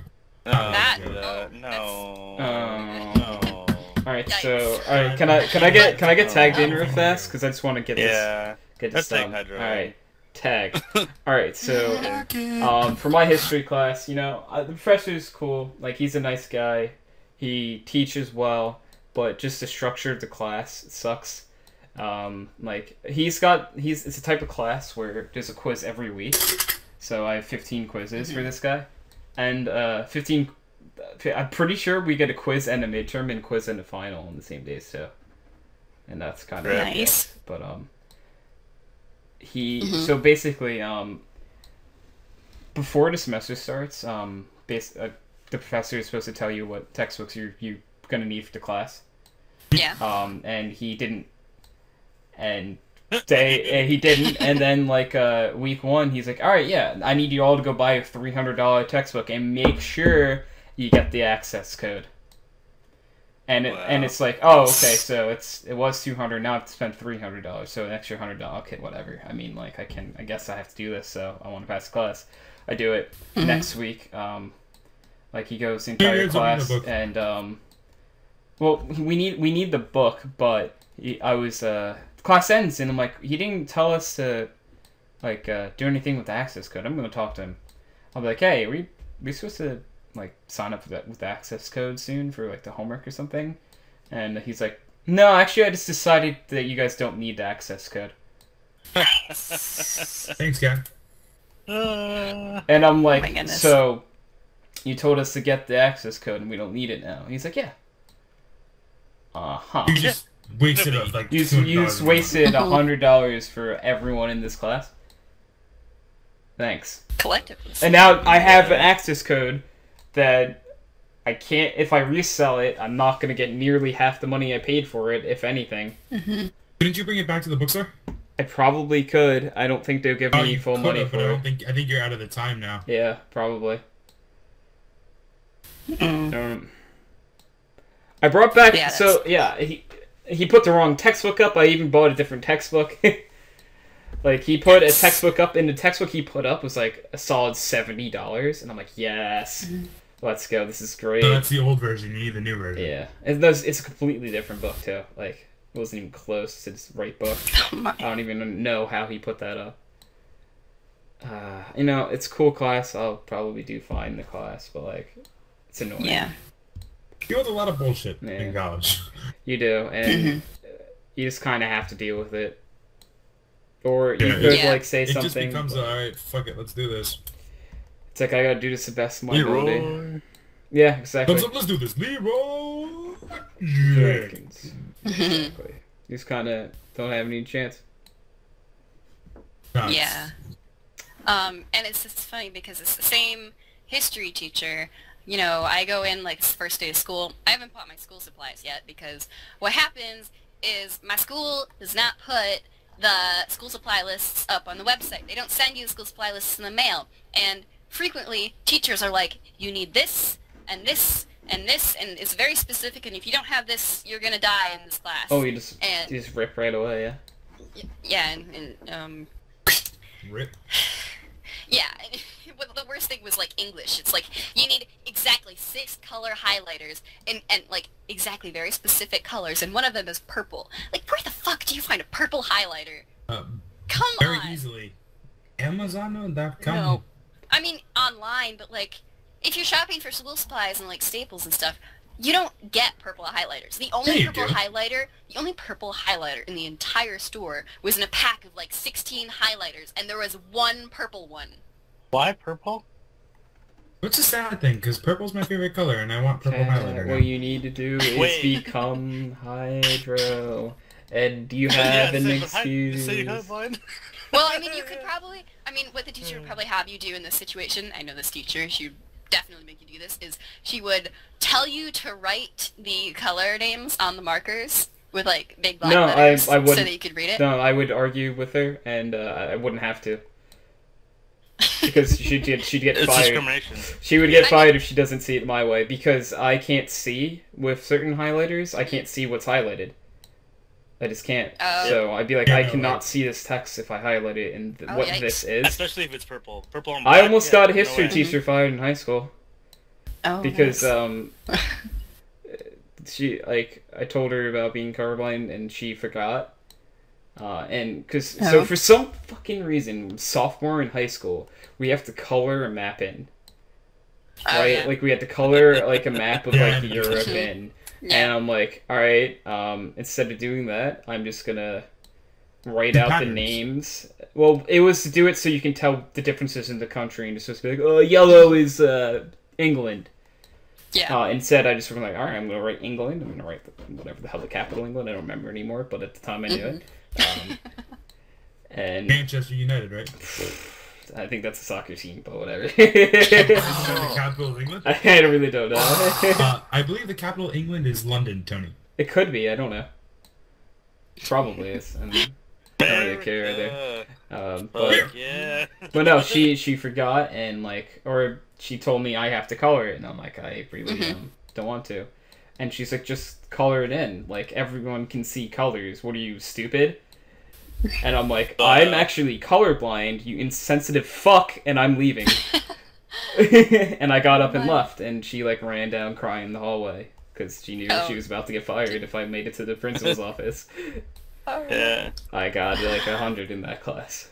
No, That- don't do that. No. Oh. No. Alright, Yikes. so alright, can I get tagged in real fast? Because I just want to get Yeah. this Let's take done. Hydro. Alright, tag. Alright, so for my history class, you know, the professor's cool. Like, he's a nice guy. He teaches well, but just the structure of the class sucks. Like, it's a type of class where there's a quiz every week. So I have 15 quizzes for this guy. And 15... I'm pretty sure we get a quiz and a midterm and quiz and a final on the same days too. And that's kind of Nice. But so basically before the semester starts, the professor is supposed to tell you what textbooks you're gonna need for the class. Yeah. And he didn't. And he didn't, and then like week one, he's like, all right, yeah, I need you all to go buy a $300 textbook and make sure you get the access code. And it's like, oh, okay, so it was $200, now I have to spend $300, so an extra $100. Okay, whatever. I mean, like, I guess I have to do this, so I want to pass the class. I do it next week. Like, he goes the entire Here's open the class, book. and well, we need the book, but class ends, and I'm like, he didn't tell us to like do anything with the access code. I'm gonna talk to him. I'll be like, hey, are we supposed to like sign up with the access code soon for like the homework or something? And he's like, no, actually, I just decided that you guys don't need the access code. Thanks, guy. And I'm like, my goodness. so you told us to get the access code and we don't need it now. And he's like, yeah. You just wasted like You $200 just on wasted $100 for everyone in this class. Thanks. Collectively. And now I have an access code that I can't. If I resell it, I'm not gonna get nearly half the money I paid for it, if anything. Couldn't you bring it back to the bookstore? I probably could. I don't think they'll give me you full could money have, but for it. I think you're out of the time now. Yeah, probably. I brought back. Yeah, so yeah, he put the wrong textbook up. I even bought a different textbook. Like, he put a textbook up, and the textbook he put up was like a solid $70, and I'm like, yes, let's go. This is great. So that's the old version. You need the new version. Yeah, it's a completely different book too. Like, It wasn't even close to his right book. Oh my. I don't even know how he put that up. You know, it's a cool class. I'll probably do fine in the class, but like, it's annoying. Yeah. You deal with a lot of bullshit Yeah. in college. You do, and you just kind of have to deal with it. Or you could Yeah. like say It just something. becomes, but alright, fuck it, let's do this. it's like I gotta do this the best of my ability. Leroy. Yeah, exactly. Thumbs up, let's do this. Leroy Jenkins. Jenkins. Exactly. You just kind of don't have any chance. Nuts. Yeah. And it's just funny because it's the same history teacher. You know, I go in like first day of school. I haven't bought my school supplies yet because what happens is my school does not put the school supply lists up on the website. They don't send you the school supply lists in the mail. And frequently, teachers are like, you need this, and this, and this, and it's very specific, and if you don't have this, you're gonna die in this class. Oh, And you just rip right away, yeah. yeah, and Rip. yeah, well, the worst thing was like English. It's like you need exactly 6 color highlighters and like exactly very specific colors, and one of them is purple. Like, where the fuck do you find a purple highlighter? Come Very on. easily. Amazon.com. No, I mean online, but like if you're shopping for school supplies and like staples and stuff, you don't get purple highlighters. The only Yeah, you purple do. highlighter, the only purple highlighter in the entire store was in a pack of like 16 highlighters, and there was one purple one. Why purple? What's the sad thing? Because purple's my favorite color, and I want purple highlighter now. What you need to do is Wait. become Hydro. And do you Yeah, have an so excuse? you have one? Well, I mean, you could probably, what the teacher would probably have you do in this situation, I know this teacher, she would definitely make you do this, is she would tell you to write the color names on the markers with, like, big black No, letters I wouldn't. so that you could read it. No, I would argue with her, and I wouldn't have to. Because she'd get It's fired. discrimination. She would get fired if she doesn't see it my way, because I can't see with certain highlighters. I can't see what's highlighted. I just can't. Oh. So I'd be like, Yeah, I no, cannot like- see this text if I highlight it and Oh, what yikes. this is. Especially if it's purple. Purple and black. I almost got a no history way. teacher fired in high school Oh, because nice. she I told her about being colorblind and she forgot. And because Oh. so for some fucking reason, sophomore in high school, we have to color a map in. Oh, Right? yeah. Like we had to color like a map of Yeah. like Europe in. And Yeah. I'm like, alright, instead of doing that, I'm just gonna write out the Patterns. names. Well, it was to do it so you can tell the differences in the country and just be like, oh, yellow is England. Yeah. Instead, I just was like, alright, I'm gonna write England. I'm gonna write whatever the hell the capital England. I don't remember anymore, but at the time I knew it. And Manchester United, right? I think that's a soccer team, but whatever. Is that the capital of England? I really don't know. I believe the capital of England is London, Tony. It could be. I don't know. Probably is. I mean, I don't really care either. But Fuck yeah. but no, she forgot and like, or she told me I have to color it, and I'm like, I really don't want to. And she's like, just color it in. Like everyone can see colors. What are you, stupid? And I'm like, I'm actually colorblind, you insensitive fuck, and I'm leaving. And I got up and left, and she like ran down crying in the hallway because she knew she was about to get fired if I made it to the principal's office. Yeah. I got like 100 in that class.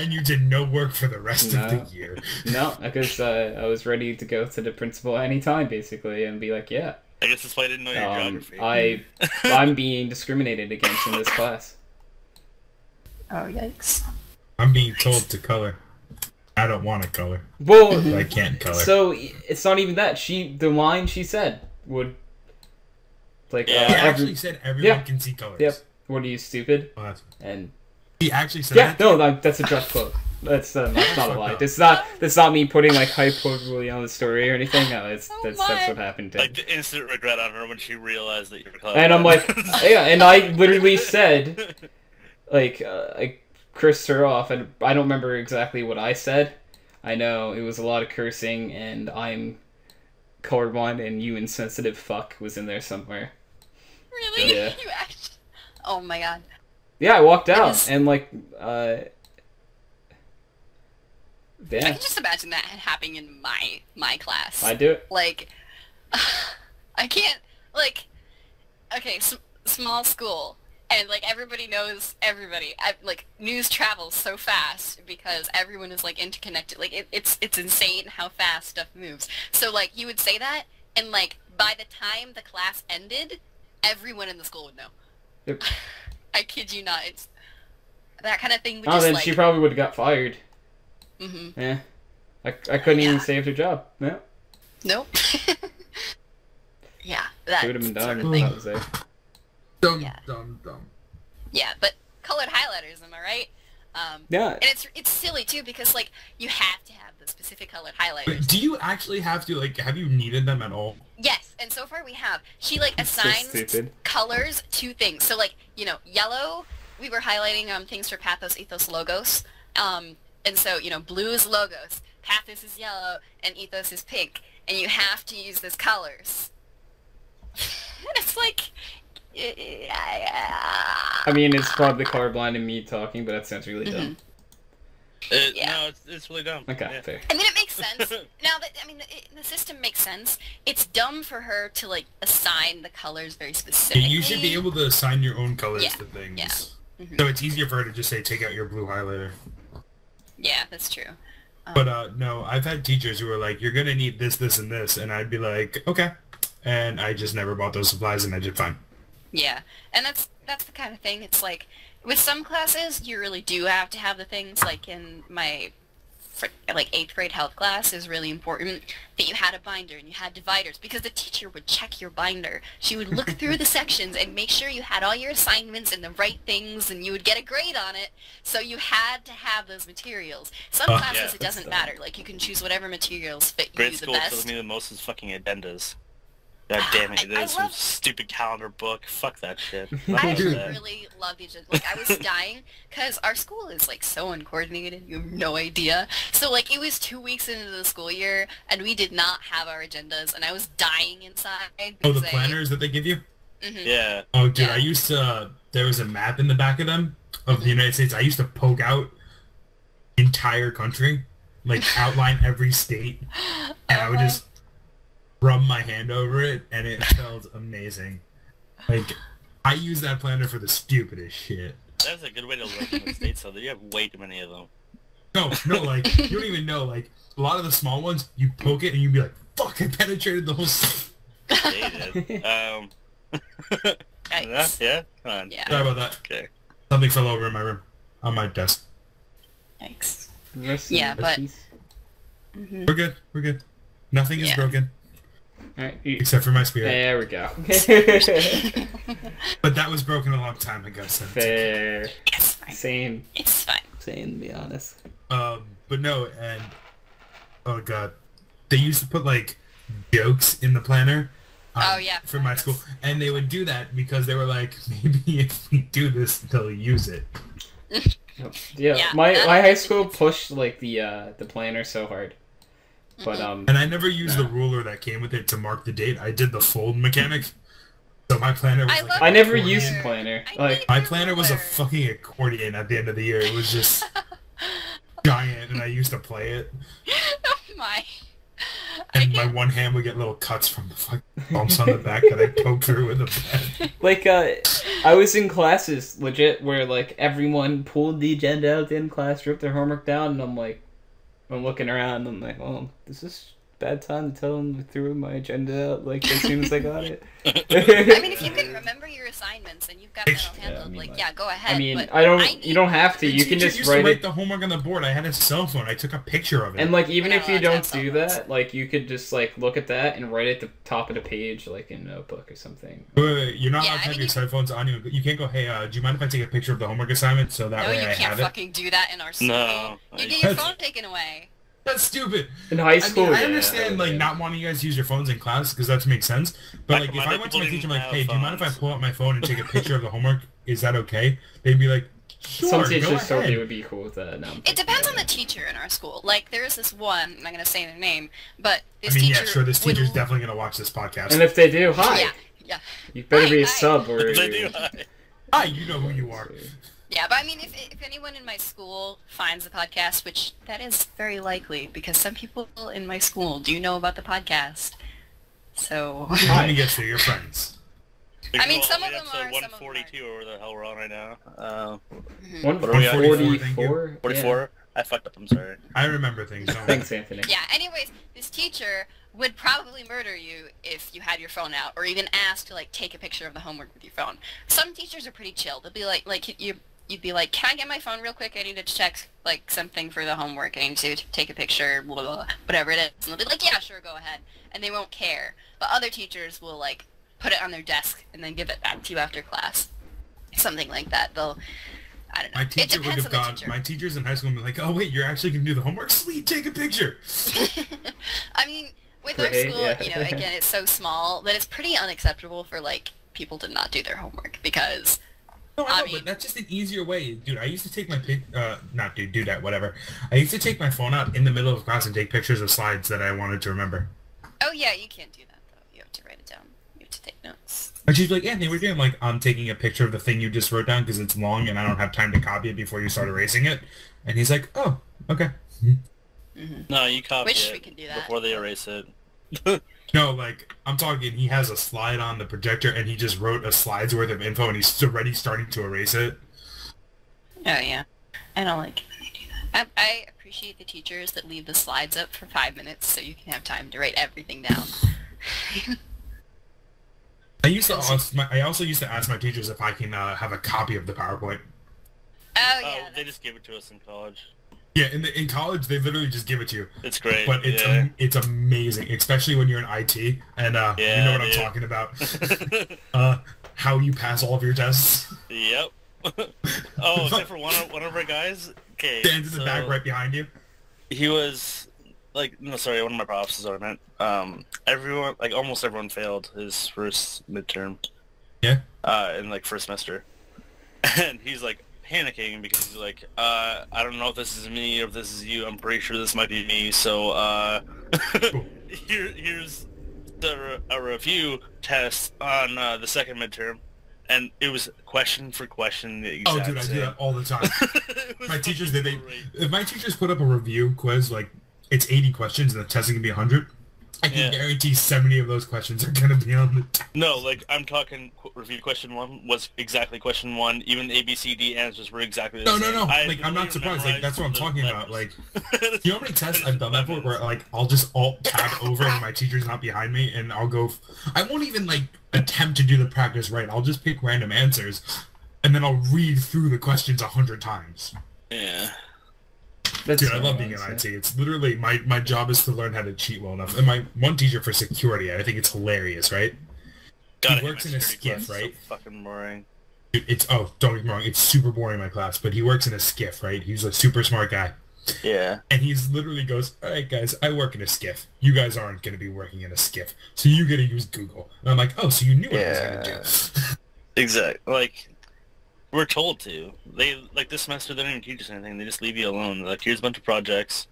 And you did no work for the rest No. of the year. No, because I was ready to go to the principal anytime, basically, and be like, yeah, I guess that's why I didn't know your geography. I'm being discriminated against in this class. Oh, yikes. I'm being told to color. I don't want to color. Well, But I can't color. so it's not even that. The line she said would, like, Yeah. He every, actually said everyone Yeah. can see colors. yep. What are you, stupid? Well, that's- And he actually said yeah, that? no, that's a direct quote. That's not a lie. That's not me putting like hyperbole on the story or anything. No, that's what happened. Like the instant regret on her when she realized that you were colorblind. And I'm like, yeah, and I literally said, like, I cursed her off, and I don't remember exactly what I said. I know it was a lot of cursing, and I'm colorblind, and you insensitive fuck was in there somewhere. Really? Yeah. You actually... Oh my god. Yeah, I walked out, is- and like, I yeah, can just imagine that happening in my class. I do it. Like, I can't, like, okay, small school, and like everybody knows everybody. Like news travels so fast because everyone is like interconnected. Like it's insane how fast stuff moves. So like you would say that, and like by the time the class ended, everyone in the school would know. Yep. I kid you not. It's that kind of thing. Would Oh, just, then like, she probably would have got fired. Mm-hmm. Yeah. I couldn't even save her job. No. Nope. Yeah, that She would have been sort done. of thing. That was it. Dumb, Yeah. dumb. Yeah, but colored highlighters, am I right? Yeah. And it's silly too because like you have to have the specific colored highlighters. But do you actually have to, like, have you needed them at all? Yes, and so far we have. She like It's so assigns stupid. colors to things. So like, yellow, we were highlighting things for Pathos, Ethos, Logos. And so, blue is Logos, Pathos is yellow, and Ethos is pink. And you have to use those colors. And it's like... I mean, it's probably colorblind in me talking, but that sounds really dumb. Yeah. No, it's really dumb. Okay, Yeah. fair. I mean, it makes sense. Now, the system makes sense. It's dumb for her to, like, assign the colors very specifically. You should be able to assign your own colors Yeah, to things. yeah. Mhm. So it's easier for her to just say, take out your blue highlighter. Yeah, that's true. But no, I've had teachers who were like, you're going to need this, this, and this. And I'd be like, okay. And I just never bought those supplies and I did fine. Yeah, and that's the kind of thing. It's like, with some classes, you really do have to have the things, like in my, 8th grade health class is really important that you had a binder and you had dividers because the teacher would check your binder. She would look through the sections and make sure you had all your assignments and the right things and you would get a grade on it. So you had to have those materials. Some classes Yeah, it doesn't matter. Like you can choose whatever materials fit Grade you the school best. tells me the most is fucking addendas. God damn it, I there's some love- stupid calendar book. Fuck that shit. I Dude. really love these. Like, I was dying because our school is, like, so uncoordinated. You have no idea. So, like, it was 2 weeks into the school year, and we did not have our agendas, and I was dying inside. Oh, the because planners that they give you? Mhm. Yeah. Oh, dude, Yeah. I used to... There was a map in the back of them of the United States. I used to poke out the entire country, like, outline every state, and I would just rub my hand over it, and it felt amazing. Like, I use that planner for the stupidest shit. That's a good way to look in the States, though. You have way too many of them. No, like, you don't even know, like, a lot of the small ones, you poke it, and you'd be like, fuck, I penetrated the whole state. Yeah, you did. Yikes. Yeah? Come on. Yeah. Sorry about that. Okay. Something fell over in my room, on my desk. Yikes. Yeah, but- We're good. Nothing is Yeah. broken, Alright, except for my spirit. there we go. But that was broken a long time ago, so... Fair. It's fine. Same. It's fine. Same, to be honest. But no, and... Oh, God. They used to put, like, jokes in the planner. Oh, yeah. For my school. And they would do that because they were like, maybe if we do this, they'll use it. Yeah, Yeah, my that- high school pushed like the planner so hard, but And I never used the ruler that came with it to mark the date. I did the fold mechanic. So my planner was I like... love I never accordion. used planner. I Like need My your planner was a ruler. fucking accordion at the end of the year. It was just giant, and I used to play it. Oh my. And my one hand would get little cuts from the fucking bumps on the back that I poked through with a pen. like I was in classes legit where like everyone pulled the agenda out in class, ripped their homework down, and I'm looking around. I'm like, oh, is this a bad time to tell them I threw my agenda out like as soon as I got it? I mean, if you can remember your assignments and you've got that all Yeah, handled, I mean, like, like- yeah, go ahead. I mean, but I don't. need- You don't have to. The You can teacher just used write to write it. the homework on the board. I had a cell phone. I took a picture of it. And like even We're if not you allowed to don't have do cell phones. that, like you could just like look at that and write at the top of the page, like in a notebook or something. Wait, you're not Yeah, allowed to I have mean, your cell phones on you. You can't go, hey, do you mind if I take a picture of the homework assignment so that No, way you I can't have it? fucking do that in our school. No. You get your That's- phone taken away. That's stupid. In high school, I mean, I yeah, understand like yeah. not wanting you guys to use your phones in class because that makes sense. But Back like in if my I day, went to my people teacher, I'm like, didn't hey, do you mind if I have pull out my phone and take a picture of the homework? Is that okay? They'd be like, sure, Some go teachers told me ahead. it would be cool with that. No, It depends on the teacher in our school. Like, there is this one, I'm not going to say their name, but I this mean, teacher yeah, sure, this would- teacher's definitely gonna watch this podcast. And if they do, hi. Yeah, yeah. You better be a Hi. sub or. They do. Hi, you know who you are. Yeah, but I mean, if anyone in my school finds the podcast, which that is very likely, because some people in my school do know about the podcast. So, Let me guess, they're your friends. I mean, some of Episode them are, some of them 142 or where the hell we're on right now. Mhm. One What are we at? 44. 44? I fucked up, I'm sorry. I remember things. Don't Thanks, Anthony. Yeah, anyways, this teacher would probably murder you if you had your phone out, or even ask to, like, take a picture of the homework with your phone. Some teachers are pretty chill. They'll be like you'd be like, can I get my phone real quick? I need to check, like, something for the homework. I need to take a picture, blah, blah, blah, whatever it is. And they'll be like, yeah, sure, go ahead. And they won't care. But other teachers will, like, put it on their desk and then give it back to you after class. Something like that. I don't know. My teacher it would depends have on the gone. teacher. My teachers in high school would be like, "Oh wait, you're actually gonna do the homework? Sweet, take a picture." I mean, with our Right, school, yeah. you know, again, it's so small that it's pretty unacceptable for, like, people to not do their homework because, No, I know, mean- but that's just an easier way, dude. I used to take my not dude, do that, whatever. I used to take my phone out in the middle of class and take pictures of slides that I wanted to remember. oh yeah, you can't do that though. You have to write it down. You have to take notes. And she's like, "Anthony, we're doing like I'm taking a picture of the thing you just wrote down because it's long and I don't have time to copy it before you start erasing it." And he's like, "Oh, okay." No, you copy Wish it we could do that. before they erase it. No, like I'm talking. He has a slide on the projector and he just wrote a slide's worth of info and he's already starting to erase it. Oh yeah, I don't like it when they do that. I appreciate the teachers that leave the slides up for 5 minutes so you can have time to write everything down. I also used to ask my teachers if I can have a copy of the PowerPoint. Oh Oh, yeah, they just gave it to us in college. Yeah, in college they literally just give it to you. It's great. But it's yeah. it's amazing, especially when you're in IT and you Yeah, know what I'm dude. talking about. How you pass all of your tests. Yep. Oh, except for one of our guys. Okay. Stands in the back right behind you. He was like, no, sorry, one of my profs is what I meant. Everyone, like almost everyone failed his first midterm. Yeah. In like first semester, and he's like panicking because he's like, I don't know if this is me or if this is you. I'm pretty sure this might be me. So here's a review test on the second midterm, and it was question for question the exact Oh, dude, I same. do that all the time. It was My teachers fucking did. great. If my teachers put up a review quiz like it's 80 questions and the testing can be 100, I can Yeah. guarantee 70 of those questions are gonna be on the test. No, like I'm talking review question 1 was exactly question 1. Even A, B, C, D answers were exactly the No, same. no. I Like I'm not literally surprised. Like that's what I'm memorized talking the about. Like letters. you know how many tests I've done that for where like I'll just alt tab over when my teacher's not behind me and I'll go. I won't even like attempt to do the practice right. I'll just pick random answers, and then I'll read through the questions 100 times. Yeah. That's Dude, I love being in IT. It's literally my job is to learn how to cheat well enough. And my one teacher for security, I think it's hilarious, right? God, works in a skiff, right? So fucking boring. Dude, don't get me wrong, it's super boring in my class, but he works in a skiff, right? He's a super smart guy. Yeah. And he's literally goes, "All right, guys, I work in a skiff. You guys aren't going to be working in a skiff, so you got to use Google." And I'm like, "Oh, so you knew what I was going to do?" Exactly. Like, we're told to. They, like, this semester, they don't even teach us anything. They just leave you alone. Like, here's a bunch of projects.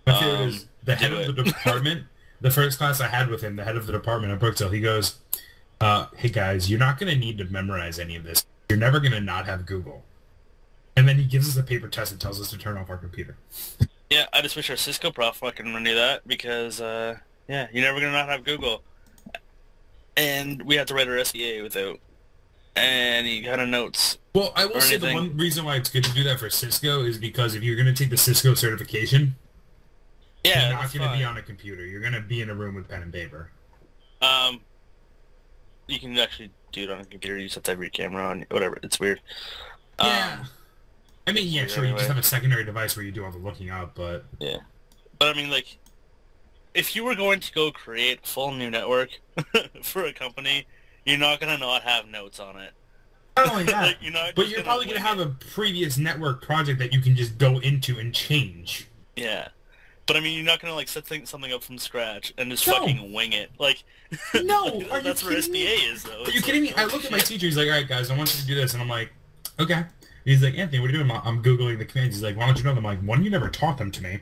My favorite is the head do of the it. department. The first class I had with him, the head of the department at Brookdale, he goes, "Hey guys, you're not going to need to memorize any of this. You're never going to not have Google." And then he gives us a paper test and tells us to turn off our computer. Yeah, I just wish our Cisco prof fucking knew that because, yeah, you're never gonna not have Google. And we had to write our SEA without any kind of notes. Well, I will Or say the anything. one reason why it's good to do that for Cisco is because if you're going to take the Cisco certification, Yeah, you're not that's going to be fine. on a computer. You're going to be in a room with pen and paper. You can actually do it on a computer. You just have to have your camera on. Whatever. It's weird. Yeah. I mean, yeah, sure, you just Anyway. have a secondary device where you do all the looking up, but... Yeah. But I mean, like, if you were going to go create a full new network for a company, you're not gonna not have notes on it. Not only that, Like, you're not but just you're gonna probably going to wing have a previous network project that you can just go into and change. Yeah. But I mean, you're not gonna like set something up from scratch and just No. fucking wing it. Like, No, like, are you that's where kidding me? SBA is, though. Are you It's kidding me? like, I holy look at my shit. teacher, he's like, "All right, guys, I want you to do this." And I'm like, "Okay." He's like, "Anthony, what are you doing?" I'm Googling the commands. He's like, "Why don't you know them?" I'm like, "One, you never taught them to me.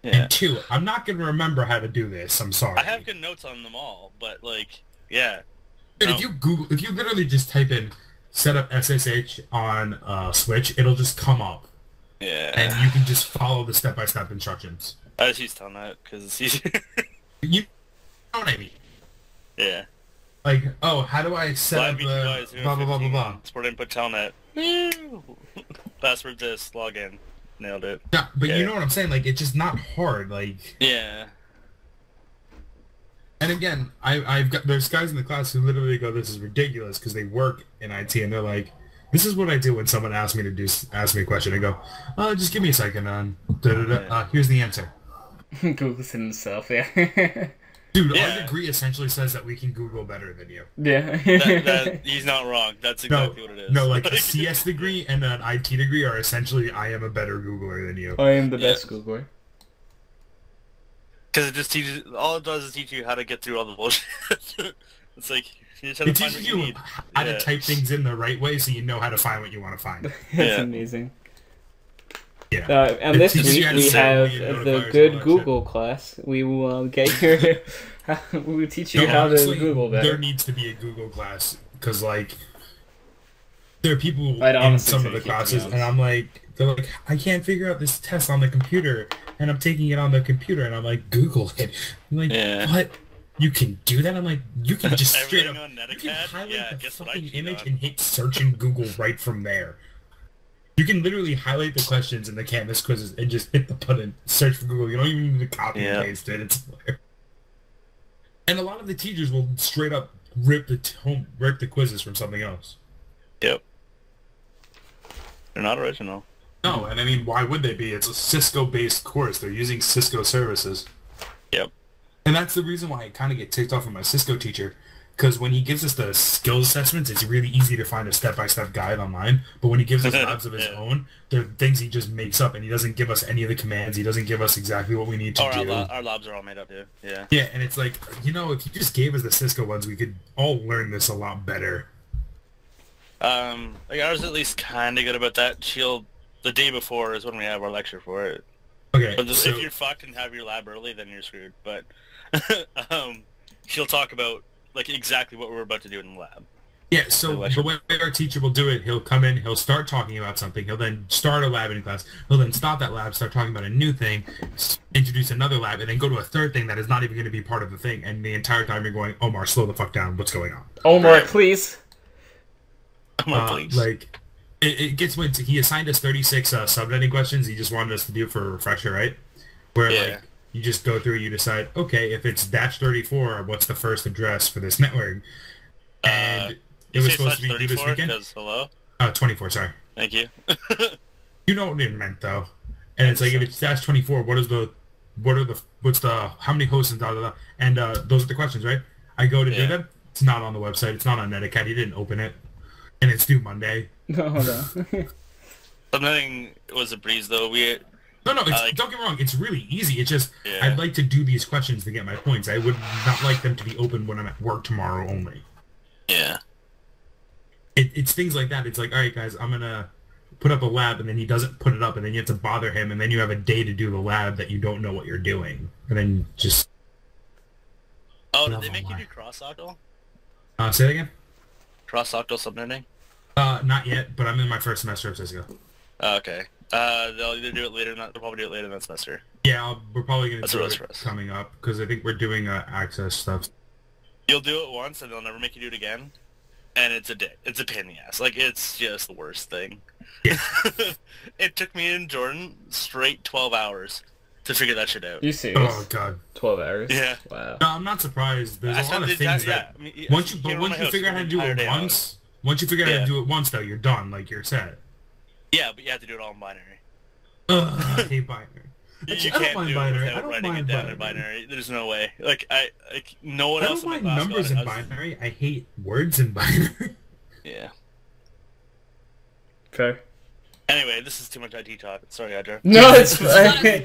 Yeah. And two, I'm not going to remember how to do this. I'm sorry." I have good notes on them all, but like, yeah. Dude, No. if you literally just type in set up SSH on Switch, it'll just come up. Yeah. And you can just follow the step-by-step instructions. I just use Telnet because it's easier. You know what I mean? Yeah. Like, oh, how do I set Live up VTY the blah blah blah blah blah? Sport input telnet. Woo! Password this. Login. Nailed it. Yeah, but Yeah. you know what I'm saying? Like, it's just not hard. Like, Yeah. and again, I've got there's guys in the class who literally go, "This is ridiculous," because they work in IT, and they're like, "This is what I do when someone asks me a question." I go, "Oh, just give me a second. Here's the answer." Google's himself, yeah. Dude, Yeah. our degree essentially says that we can Google better than you. Yeah. He's not wrong. That's exactly what it is. No, like a CS degree and an IT degree are essentially, I am a better Googler than you. I am the best Googler. Because it just teaches, all it does is teach you how to get through all the bullshit. It's like, you just have It to find teaches what you you need. how to type things in the right way so you know how to find what you want to find. That's Yeah. amazing. Yeah. And It this teaches you week how to we set have notifiers the and Good all that Google class. We will get your... we will teach you No, how honestly, to Google there better. needs to be a Google class, because, like, there are people I'd in honestly some say of the keep it classes, honest. and I'm like, they're like, I can't figure out this test on the computer, and I'm taking it on the computer, and I'm like, Google it. I'm like, Yeah. what? You can do that? I'm like, you can just straight up, Everything on you can Netacad? highlight Yeah, the guess what I fucking cheat image on? and hit search in Google right from there. You can literally highlight the questions in the Canvas quizzes and just hit the button, search for Google. You don't even need to copy Yeah. and paste it. It's hilarious. And a lot of the teachers will straight up rip the quizzes from something else. Yep. They're not original. No, and I mean, why would they be? It's a Cisco-based course. They're using Cisco services. Yep. And that's the reason why I kind of get ticked off with my Cisco teacher, because when he gives us the skills assessments, it's really easy to find a step-by-step guide online. But when he gives us labs of his Yeah. own, they're things he just makes up, and he doesn't give us any of the commands. He doesn't give us exactly what we need to do. Our labs are all made up, dude. Yeah. Yeah, and it's like, you know, if you just gave us the Cisco ones, we could all learn this a lot better. Like ours at least kind of good about that. The day before is when we have our lecture for it. Okay, But so if you're fucked and have your lab early, then you're screwed. But she'll talk about like exactly what we're about to do in the lab. yeah, so the lecture. the way our teacher will do it, he'll come in, he'll start talking about something, he'll then start a lab in class, he'll then stop that lab, start talking about a new thing, introduce another lab, and then go to a third thing that is not even going to be part of the thing, and the entire time you're going, Omar, slow the fuck down, what's going on? Omar, Right. please. Come on, please. Like, it gets when he assigned us 36 subnetting questions. He just wanted us to do it for a refresher, right? Where Yeah. like you just go through, you decide, okay, if it's dash 34, what's the first address for this network? And it You was say supposed to be slash due this 34? weekend. 'Cause hello? 24, sorry. Thank you. You know what it meant though. And it's like if it's dash 24, what's the how many hosts and da da da. And those are the questions, right? I go to do Yeah. them. It's not on the website. It's not on Netacad. He didn't open it, and it's due Monday. No, no. Something was a breeze though. No, it's, like- don't get me wrong. It's really easy. It's just Yeah. I'd like to do these questions to get my points. I would not like them to be open when I'm at work tomorrow only. Yeah. It's things like that. It's like, all right, guys, I'm gonna put up a lab, and then he doesn't put it up, and then you have to bother him, and then you have a day to do the lab that you don't know what you're doing, and then just Oh, did Love they make you online. do cross-octal? say it again. Cross-octal subnetting? Not yet, but I'm in my first semester of Cisco. Oh, okay. They'll either do it later. They'll probably do it later that semester. Yeah, we're probably gonna That's do what it's it for us. coming up because I think we're doing access stuff. You'll do it once, and they'll never make you do it again. And it's a pain in the ass. Like, it's just the worst thing. Yeah. It took me and Jordan straight 12 hours to figure that shit out. You serious? Oh god. 12 hours? Yeah. Wow. No, I'm not surprised. There's a lot of things that I mean, once you came around once my you house figure out how to the do entire it day on once, once you figure out how Yeah. to do it once though, you're done. Like you're set. Yeah, but you have to do it all in binary. Ugh, I hate binary. You Actually, I don't can't mind do binary. it I without don't writing it mind down in binary. binary. There's no way. Like, no one I else don't in my mind class numbers got in it. I was- binary. I hate words in binary. Yeah. Fair. Anyway, this is too much IT talk. Sorry, Adra. No, it's I fine.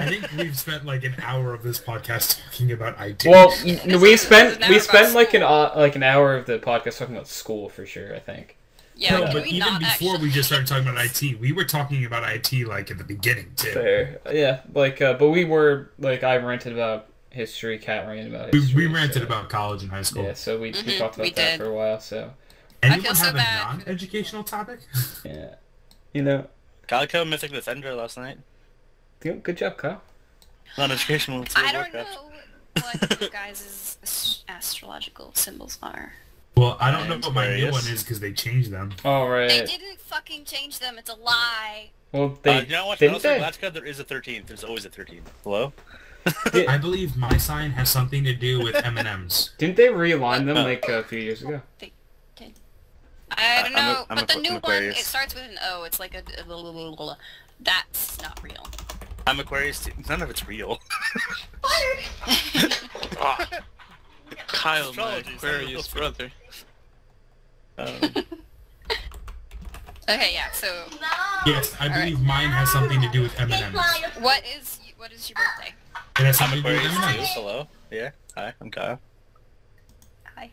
think we've spent like an hour of this podcast talking about IT. Well, This we is spent never about like school. an hour of the podcast talking about school for sure. I think. Yeah, no, can but we even not before actually? we just started talking about IT, we were talking about IT like at the beginning too. Fair. Yeah. Like, but we were like I ranted about history. Kat ranted about We, history. we ranted so- about college and high school. Yeah. So we Mhm, talked we about that did. for a while. So Anyone feel so have a bad. non-educational topic? yeah. You know. Calico Mythic Defender last night. Good job, Kyle. Non-educational. It's I World don't of Warcraft. know. what you guys' astrological symbols are. Well, I don't know I'm what my new curious. one is because they changed them. All They right. didn't fucking change them. It's a lie. Well, they you know what? didn't Also, they? Galactica, there is a 13th. There's always a 13th. Hello? I believe my sign has something to do with M&Ms. Didn't they realign them like a few years ago? I don't know, I'm but the I'm new one, Aquarius. it starts with an O. It's like a that's not real. I'm Aquarius too. None of it's real. Ah. Kyle, my Astrology's Aquarius not real. brother. Okay, yeah. So, Yes, I believe mine has something to do with M&Ms. what is your birthday? It has I'm something to do with Aquarius too. M&Ms. Hello? Yeah. Hi, I'm Kyle. Hi.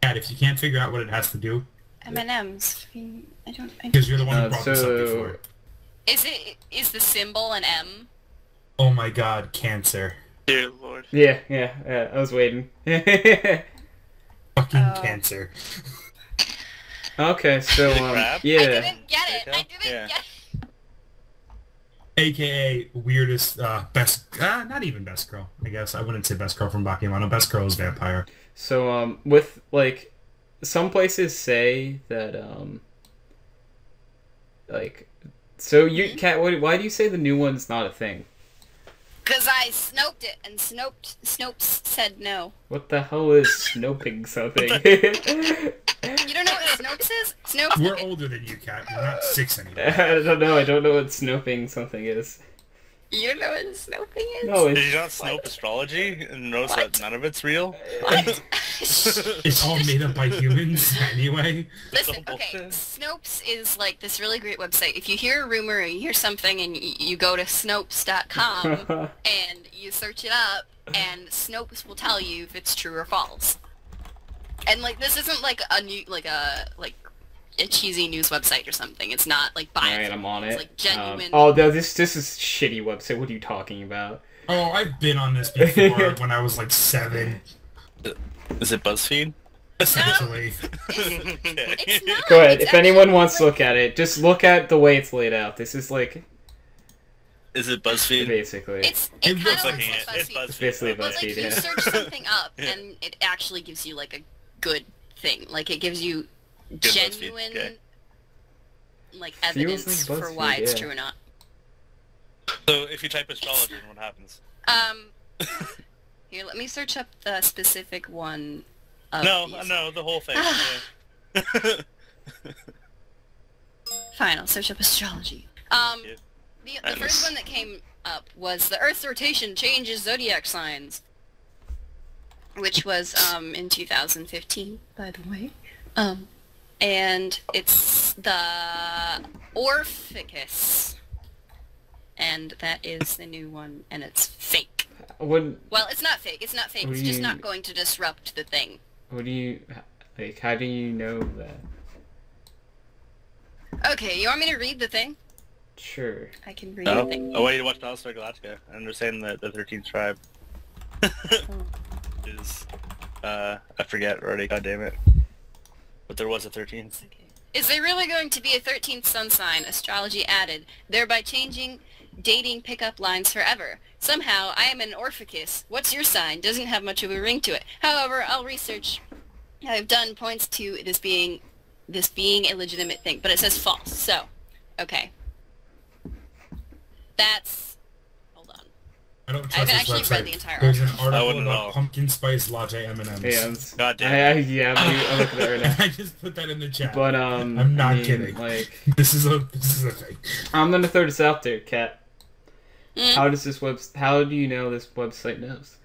Dad, if you can't figure out what it has to do, M&M's. because you're the one who brought this up before. Is the symbol an M? Oh my god, Cancer. Dear Lord. Yeah. I was waiting. Fucking Oh. Cancer. Okay, so Crab? yeah. I didn't get it. I didn't Yeah. get it. AKA weirdest, best, not even best girl, I guess. I wouldn't say best girl from Bakemono. Best girl is vampire. So with like some places say that like so you Kat, why do you say the new one's not a thing? Because I Snoped it, and Snopes said no. What the hell is snoping something? You don't know what Snopes is? Snopes. We're older than you, Kat. We're not 6 anymore. I don't know. I don't know what snoping something is. You don't know what Snoping is? No, Did it's you not Snope astrology and notice What? that none of it's real? What? It's all made up by humans anyway. Listen, all okay, bullshit. Snopes is like this really great website. If you hear a rumor or you hear something and you go to Snopes.com and you search it up, and Snopes will tell you if it's true or false. And like this isn't like a new a cheesy news website or something. It's not like biased. Alright, I'm on It's it. like genuine. Oh, no, this is shitty website. What are you talking about? Oh, I've been on this before when I was like 7, Is it BuzzFeed? essentially. It's not. Go ahead. It's If anyone actually, wants to like, look at it, just look at the way it's laid out. This is like Is it BuzzFeed? basically it It kind looks of like looks it. like It's BuzzFeed. it's basically But like BuzzFeed. you Yeah. search something up Yeah. and it actually gives you like a good thing. Like it gives you Good BuzzFeed, genuine okay. like Feels evidence like for BuzzFeed, why it's yeah. true or not. So if you type astrology, what happens? Here, let me search up the specific one. Of No, these. no, the whole thing. yeah. Fine, I'll search up astrology. Yeah. The And first this- one that came up was the Earth's rotation changes zodiac signs, which was in 2015, by the way. And it's the Orpheus, and that is the new one, and it's fake. What Well, it's not fake. It's not fake. What It's do just you- not going to disrupt the thing. do you like? How do you know that? Okay, you want me to read the thing? Sure. I can read the thing. I want you to watch Battlestar Galactica and understand that the 13th tribe is, I forget already, god damn it. But there was a 13th. Okay. Is there really going to be a 13th sun sign? Astrology added, thereby changing dating pickup lines forever. Somehow, I am an Orpheus. What's your sign? Doesn't have much of a ring to it. However, I'll research I've done points to this being a legitimate thing, but it says false. So, okay. That's... Hold on. I don't I haven't trust this actually read the website. entire There's an article. article wouldn't about know. pumpkin spice latte M&Ms. Yeah, it's- God damn it. yeah, I'm looking at it right now. I just put that in the chat. But I'm not I mean, kidding. Like, This is a thing. I'm gonna throw this out there, Kat. Mm. How do you know this website knows?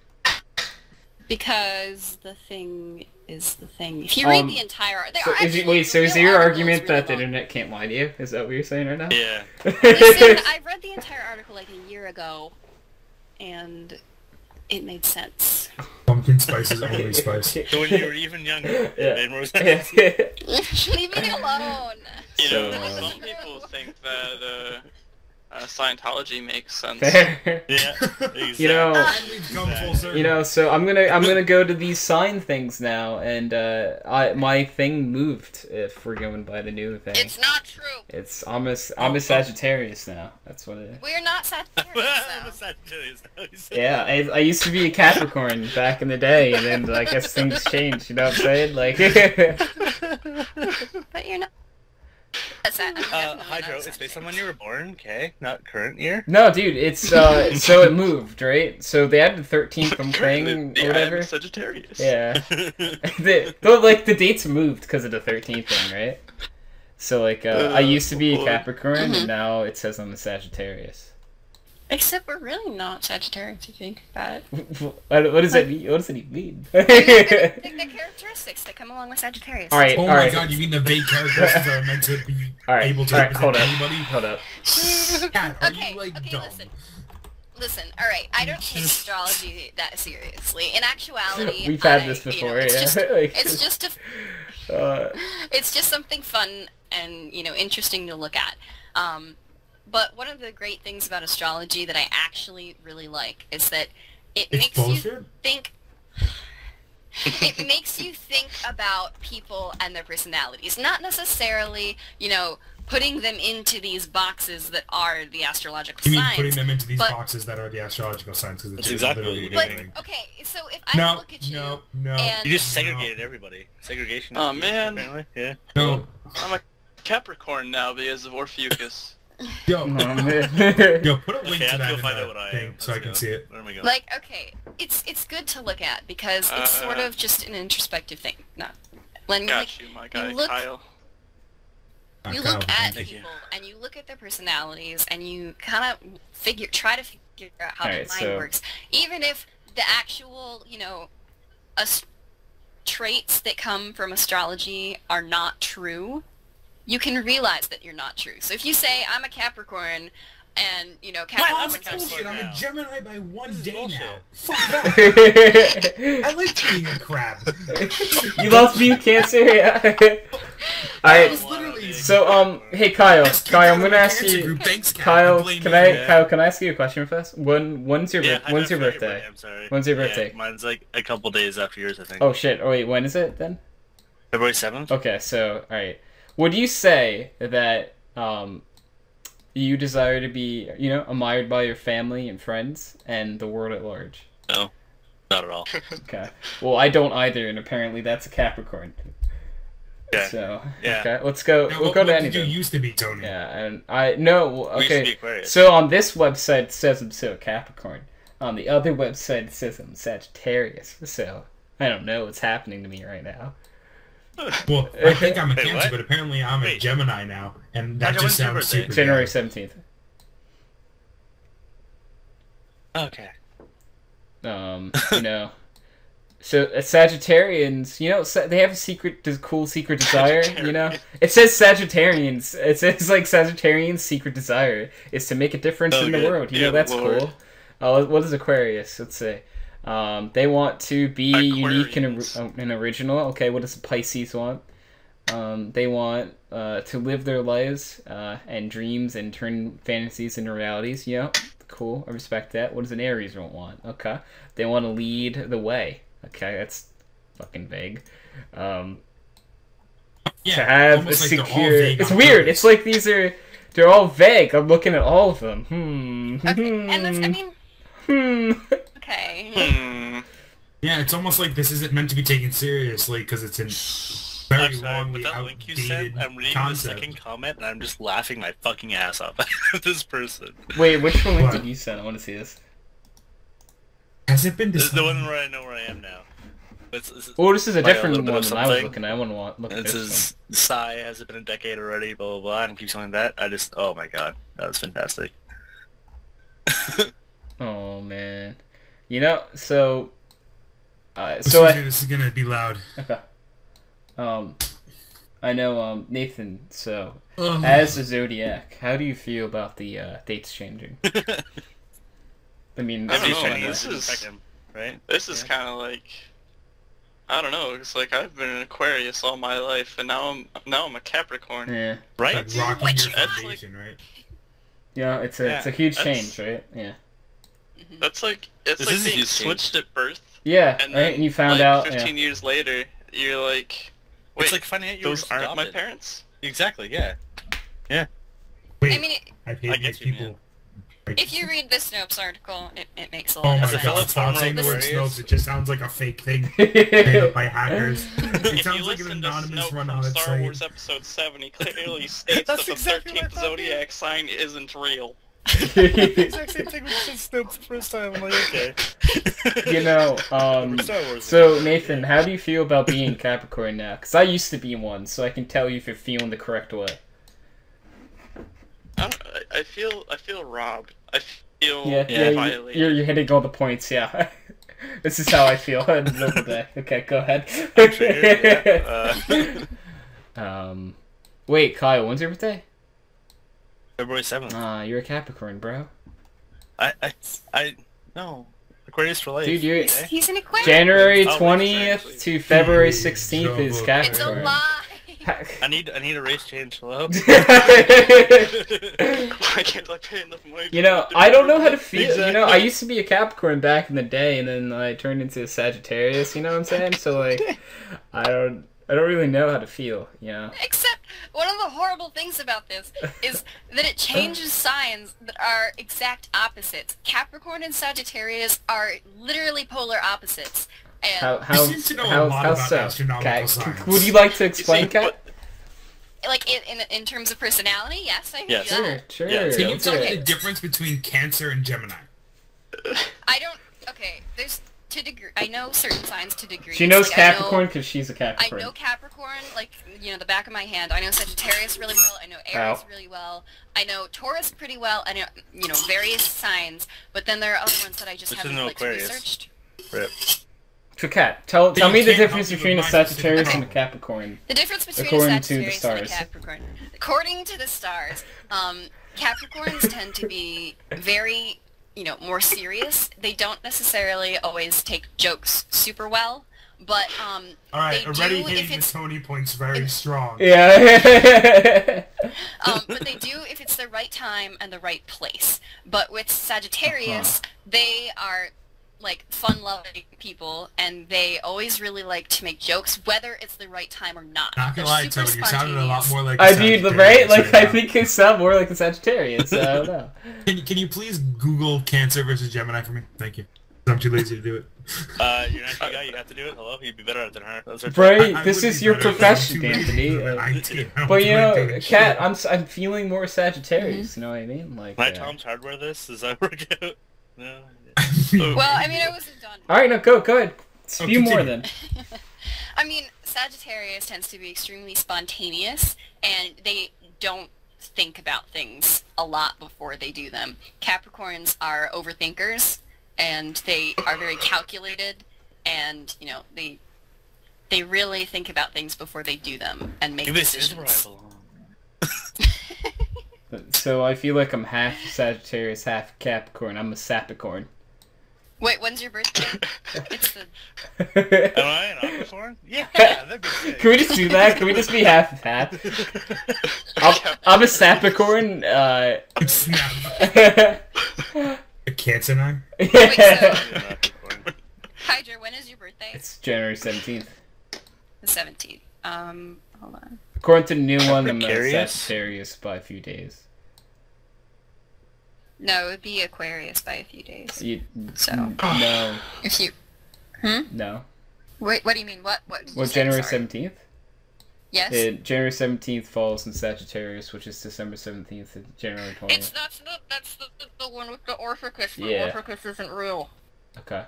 Because the thing is the thing. If you read the entire... So is real your article argument is that the really long. internet can't lie to you? Is that what you're saying right now? Yeah. Listen, I read the entire article like a year ago, and it made sense. Pumpkin spice is only spice. So when you were even younger, it Yeah. made more sense. Leave me alone. You So, know, some people think that Scientology makes sense. Fair. Yeah, exactly. You know, And we've come full circle. so I'm gonna go to these sign things now, and my thing moved. If we're going by the new thing, It's not true. I'm a Sagittarius now. That's what it is. We're not Sagittarius I'm now. a Sagittarius. Yeah, I used to be a Capricorn back in the day, and then I guess things changed. You know what I'm saying? Like, But you're not. Hydro, it's based on when you were born, okay? Not current year. no, dude, it's so it moved, right? So they added the 13th thing or whatever. I'm Sagittarius. Yeah, the dates moved because of the 13th thing, right? So like, I used to be a Capricorn, and now it says I'm a Sagittarius. Except we're really not Sagittarius, if you think about it. What does that mean? What does it mean? The characteristics that come along with Sagittarius. All right, Oh all my right. god, you mean the vague characteristics that are meant to be All right, able to all right, represent hold up. anybody? Hold up. God, are Okay, you like okay, dumb? Listen, alright, I don't take astrology that seriously. In actuality, We've had this before, it's yeah. Just, Like, it's just it's just something fun and, interesting to look at. But one of the great things about astrology that I actually really like is that it It's makes you bullshit? think... It makes you think about people and their personalities, not necessarily, putting them into these boxes that are the astrological You mean signs. putting them into these but- boxes that are the astrological signs? Because That's exactly what you're But, doing. okay, so if I No, look at you no, and... You just segregated everybody. Segregation. Oh, man. Apparently. Yeah. no. I'm a Capricorn now because of Orpheus. Yo, Oh, yo, man. put a link Okay, I to have that to in find out what the I thing am. so I Let's can go. see it. Where am I going? Like, okay, it's good to look at because it's sort of just an introspective thing. Not when Got you, my guy, look- Kyle. you Kyle, look at thank you. people and you look at their personalities and you kind of try to figure out how Alright, the mind so- works. Even if the actual, traits that come from astrology are not true, you can realize that you're not true. So if you say, I'm a Capricorn, and, Oh, Capricorns that's are bullshit. I'm a now. Gemini by one This is day bullshit. now. Fuck that. I like being a crab. You love being Cancer? Yeah. Alright, was literally- so, hey Kyle, Best Kyle, I'm kid gonna out of ask the cancer you, group. Thanks, Kat. Kyle, Blame can me. I, Yeah. Kyle, can I ask you a question first? When's your Yeah, when's your I forgot birthday? I'm sorry. When's your Yeah, birthday? mine's like a couple days after yours, I think. Oh shit, oh wait, when is it then? February 7th? Okay, so, alright. Would you say that, you desire to be, admired by your family and friends and the world at large? No, not at all. Okay. Well, I don't either, and apparently that's a Capricorn. Yeah. So, Yeah. okay, let's go. Now, We'll what, go to what did you anything. used to be, Tony? Yeah, and I no. We used to be Okay. Aquarius. So on this website it says I'm still a Capricorn. On the other website it says I'm Sagittarius. So I don't know what's happening to me right now. Well, I think I'm a Wait, Cancer, what? but apparently I'm a Wait. Gemini now, and that How'd you just win your sounds birthday? super January gay. 17th. Okay. So Sagittarians, they have a cool secret desire. It says Sagittarians. It says like Sagittarians' secret desire is to make a difference Oh, in the good. world. Yeah, That's Lord. cool. What is Aquarius? Let's say. They want to be unique Aquarians. and original. Okay, what does Pisces want? They want to live their lives and dreams and turn fantasies into realities. Cool. I respect that. What does an Aries want? Okay, they want to lead the way. Okay, that's fucking vague. Yeah, To have a almost like they're all secure. vague It's on weird. purpose. It's like they're all vague. I'm looking at all of them. Okay, and that's, I mean, okay. Yeah, it's almost like this isn't meant to be taken seriously because it's in very I'm sorry, wrongly with that link you sent, outdated I'm reading concept. the second comment and I'm just laughing my fucking ass off at this person. Wait, which one What? did you send? I want to see this. Has it been This is the decided? one where I know where I am now. It's Oh, this is a like a different little one bit of than I was something. looking at. I want to look at It this says, Psy, has it been a decade already, blah, blah, blah, and keeps saying that. Oh my god, that was fantastic. one. Oh man, so. This is gonna be loud. Okay. I know, Nathan. So, Ugh. as a zodiac, how do you feel about the dates changing? I mean, I don't know, kinda- this is- Second, right? This is Yeah. kind of like, I don't know. It's like I've been an Aquarius all my life, and now I'm a Capricorn. Yeah. Right? Like rocking Which- your That's foundation, right? Yeah, it's a huge change, right? Yeah. That's like it's This like is a being huge switched at birth. Yeah, And right. then, And you found like, out. 15 years later, you're like, wait, It's like finding out you were those just aren't my adopted. parents? Exactly. Yeah. Wait, I mean, I hate I these get you, man. people. if you read the Snopes article, it makes a Oh lot my of a sense. fellow god, stop farmer saying the word Aquarius. Snopes. It just sounds like a fake thing Yeah. made up by hackers. It If you sounds like an listen to anonymous Snoke run from on its Star site. Wars Episode 7, he clearly states that That's the exactly what I 13th thought, zodiac sign isn't real. The exact same thing when you said Snopes the first time. I'm like, okay. You know, Star Wars. so Nathan, how do you feel about being Capricorn now? Because I used to be one, so I can tell you if you're feeling the correct way. I feel robbed. I feel Yeah, violated. you're hitting all the points. Yeah, this is how I feel in the middle of the day. Okay, go ahead. I'm triggered, yeah. Wait, Kyle, when's your birthday? February 7th. You're a Capricorn, bro. No. Aquarius for life. Dude, you're okay? He's an Aquarius. January Oh, 20th exactly. to February 16th is It's a Capricorn. lie. I need a race change. Hello. I can't like pay enough money. You know, I don't know how to feel. You know, Exactly. I used to be a Capricorn back in the day, and then I turned into a Sagittarius. You know what I'm saying? So like, I don't really know how to feel. You know. Except, one of the horrible things about this is that it changes signs that are exact opposites. Capricorn and Sagittarius are literally polar opposites. And, How You seem to know a lot about so? astronomical Kat, science. would you like to explain, see, Kat? like, in terms of personality, yes, I can Yes. do that. Sure. Yeah, Can you let's tell do me it. the difference between Cancer and Gemini? I don't, okay, there's, to degree, I know certain signs to degrees. She knows like, Capricorn because she's a I Capricorn. know Capricorn, like, you know, the back of my hand. I know Sagittarius really well. I know Aries Ow. really well. I know Taurus pretty well. I know, you know, various signs. But then there are other ones that I just Which haven't, is no like, Aquarius. researched. Rip. So, Kat, tell you me the can't difference help me between a with my specific Sagittarius and a problem. Capricorn. The difference between According a to the Sagittarius and a stars. Capricorn. According to the stars, Capricorns tend to be very, you know, more serious. They don't necessarily always take jokes super well, but Alright, they already do if hitting the it's Tony points very strong. Yeah. but they do if it's the right time and the right place. But with Sagittarius, they are like fun-loving people, and they always really like to make jokes, whether it's the right time or not. Not They're gonna lie, super Tony, you sounded a lot spontaneous. more like a I do, Sagittarius right? Like, I now. think you sound more like a Sagittarius, so I don't know. Can you please Google Cancer versus Gemini for me? Thank you. I'm too lazy to do it. You're not the guy. You have to do it. Hello. You'd be better at it than her. That's her. Right, I this would is be your better, but I'm profession, too lazy Anthony. to do it. I don't But you like know, doing shit. Kat, I'm feeling more Sagittarius. You know what I mean? Like. Can I Tom's hardware this? Does that work out? No. Well, I mean, I wasn't done. All right, no, go ahead. Spew more continue. then. I mean, Sagittarius tends to be extremely spontaneous, and they don't think about things a lot before they do them. Capricorns are overthinkers, and they are very calculated, and, you know, they really think about things before they do them and make Maybe this is where I decisions. belong. So I feel like I'm half Sagittarius, half Capricorn. I'm a Sapicorn. Wait, when's your birthday? It's the... Am I an Aquacorn? Yeah, that'd be sick. Can we just do that? Can we just be half and half? I'm a Sapicorn. Snap. A Cancer now? Wait, I'd so, be an Aquacorn. Hydra, when is your birthday? It's January 17th. The 17th. Hold on. According to the new one, I'm a Precarious? Sagittarius by a few days. No, it would be Aquarius by a few days. So, No. if you... No. Wait, what do you mean? What did you Well, say? January Sorry. 17th? Yes? January 17th falls in Sagittarius, which is December 17th and January 20th. That's the one with the Orpheus. The Yeah. Orpheus isn't real. Okay.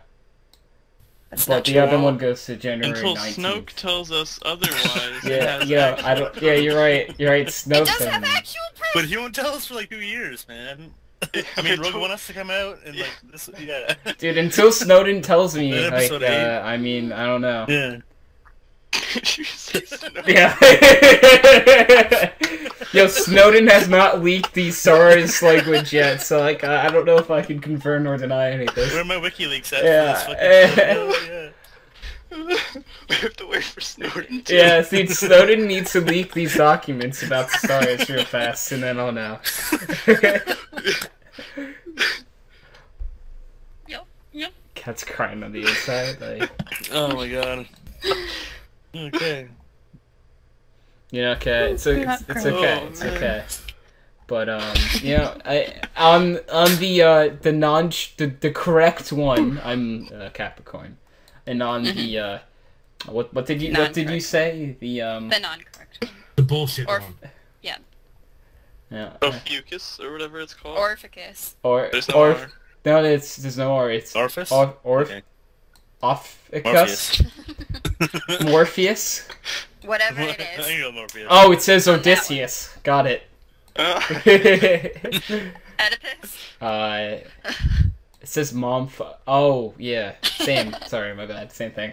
That's But not the true. other one goes to January Until 19th. Snoke tells us otherwise. it Yeah, has yeah, I don't. Yeah, you're right. You're right. It Snoke. does have actual proof! But he won't tell us for like 2 years, man. I mean, Rogue One has to come out and like this. Yeah. Dude, until Snowden tells me, In like, episode 8. I mean, I don't know. Yeah. You say Snoke. Yeah. Yo, Snowden has not leaked the SARS language yet, so like, I don't know if I can confirm or deny any of this. Where are my WikiLeaks at? Yeah. For this fucking oh, yeah. We have to wait for Snowden to... Yeah, see, Snowden needs to leak these documents about the stars real fast, and then I'll know. Yep. Cat's crying on the inside, like... Oh my god. Okay. Yeah, okay, it's okay, Not it's crying. okay, Oh, it's man. okay. But, you know, on the correct one, I'm Capricorn. And on the, what did you Non-correct. say? The non-correct one. The bullshit Or- one. Yeah. Yeah. Ophiuchus, or whatever it's called. Orpheus. There's no R. No, there's no R, it's... Orpheus? Okay. Orpheus? Morpheus? Whatever it I is. can go Morpheus. Oh, it says On that Odysseus. Got it. Oedipus. It says mom. Oh, yeah. Same. Sorry, my bad. Same thing.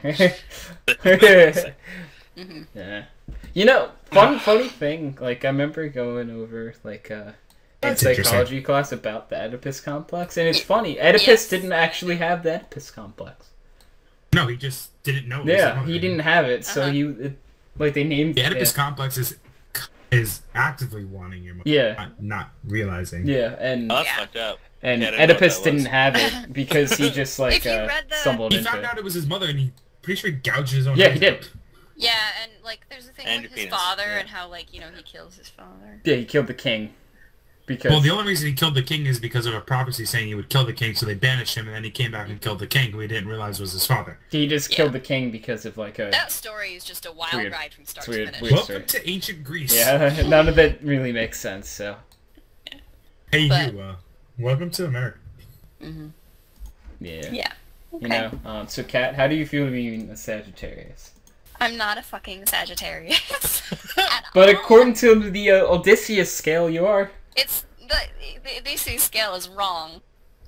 Mm-hmm. Yeah. You know, funny thing. Like, I remember going over like in That's psychology class about the Oedipus complex, and it's funny. Oedipus Yes. didn't actually have the Oedipus complex. No, he just didn't know. It was Yeah, wrong. he didn't have it, so Uh-huh. like they named The Oedipus it. complex is actively wanting your mother, Yeah. not realizing. Yeah, and Oh, that's Yeah. fucked up. and Yeah, I didn't know Oedipus what that was. didn't have it because he just like If you read the- stumbled He into found it. out it was his mother, and he pretty sure he gouged his own. Yeah, eyes he did. out. Yeah, and like there's a thing And with your his penis, father yeah. and how like, you know, he kills his father. Yeah, he killed the king. Because Well, the only reason he killed the king is because of a prophecy saying he would kill the king, so they banished him, and then he came back and killed the king, who he didn't realize was his father. he just Yeah. killed the king because of like a That story is just a wild weird. ride from start It's weird, to finish. weird. Welcome story. to ancient Greece. yeah. None of it really makes sense. So Hey, But- welcome to America. Mm-hmm. yeah, Yeah. you know. So Kat, how do you feel being a Sagittarius? I'm not a fucking Sagittarius. At But all. according to the Odysseus scale, you are. It's the Odysseus scale is wrong.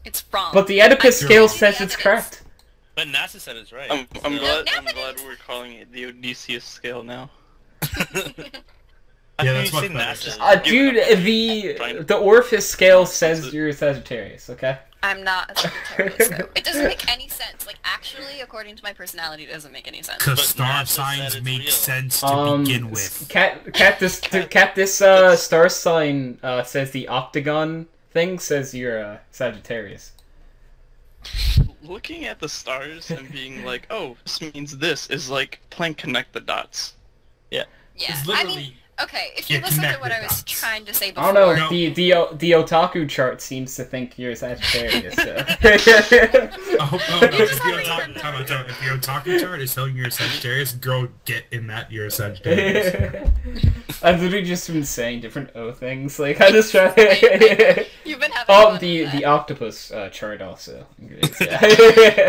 It's wrong. But the Oedipus I scale see the says it's evidence. correct. But NASA said it's right. I'm so- glad we're calling it the Odysseus scale now. Yeah, that's I've much seen better. NASA. Dude, the Orpheus scale says you're a Sagittarius. Okay. I'm not a Sagittarius. Though. It doesn't make any sense. Like actually, according to my personality, it doesn't make any sense. Because But star NASA said signs it's make real. sense to begin with. Cat, this star sign says the octagon thing says you're a Sagittarius. Looking at the stars and being like, oh, this means this, is like playing connect the dots. Yeah. It's I literally... mean, okay. If you Yeah, listen to connect what the I was dots. trying to say I before. don't know. No. The otaku chart seems to think you're a Sagittarius. So. no, just having if your otaku chart is telling you're a Sagittarius, girl, get in that you're a Sagittarius. I've literally just been saying different O things. Like I just try. You've been having Oh, fun the with that. octopus chart also. Yeah.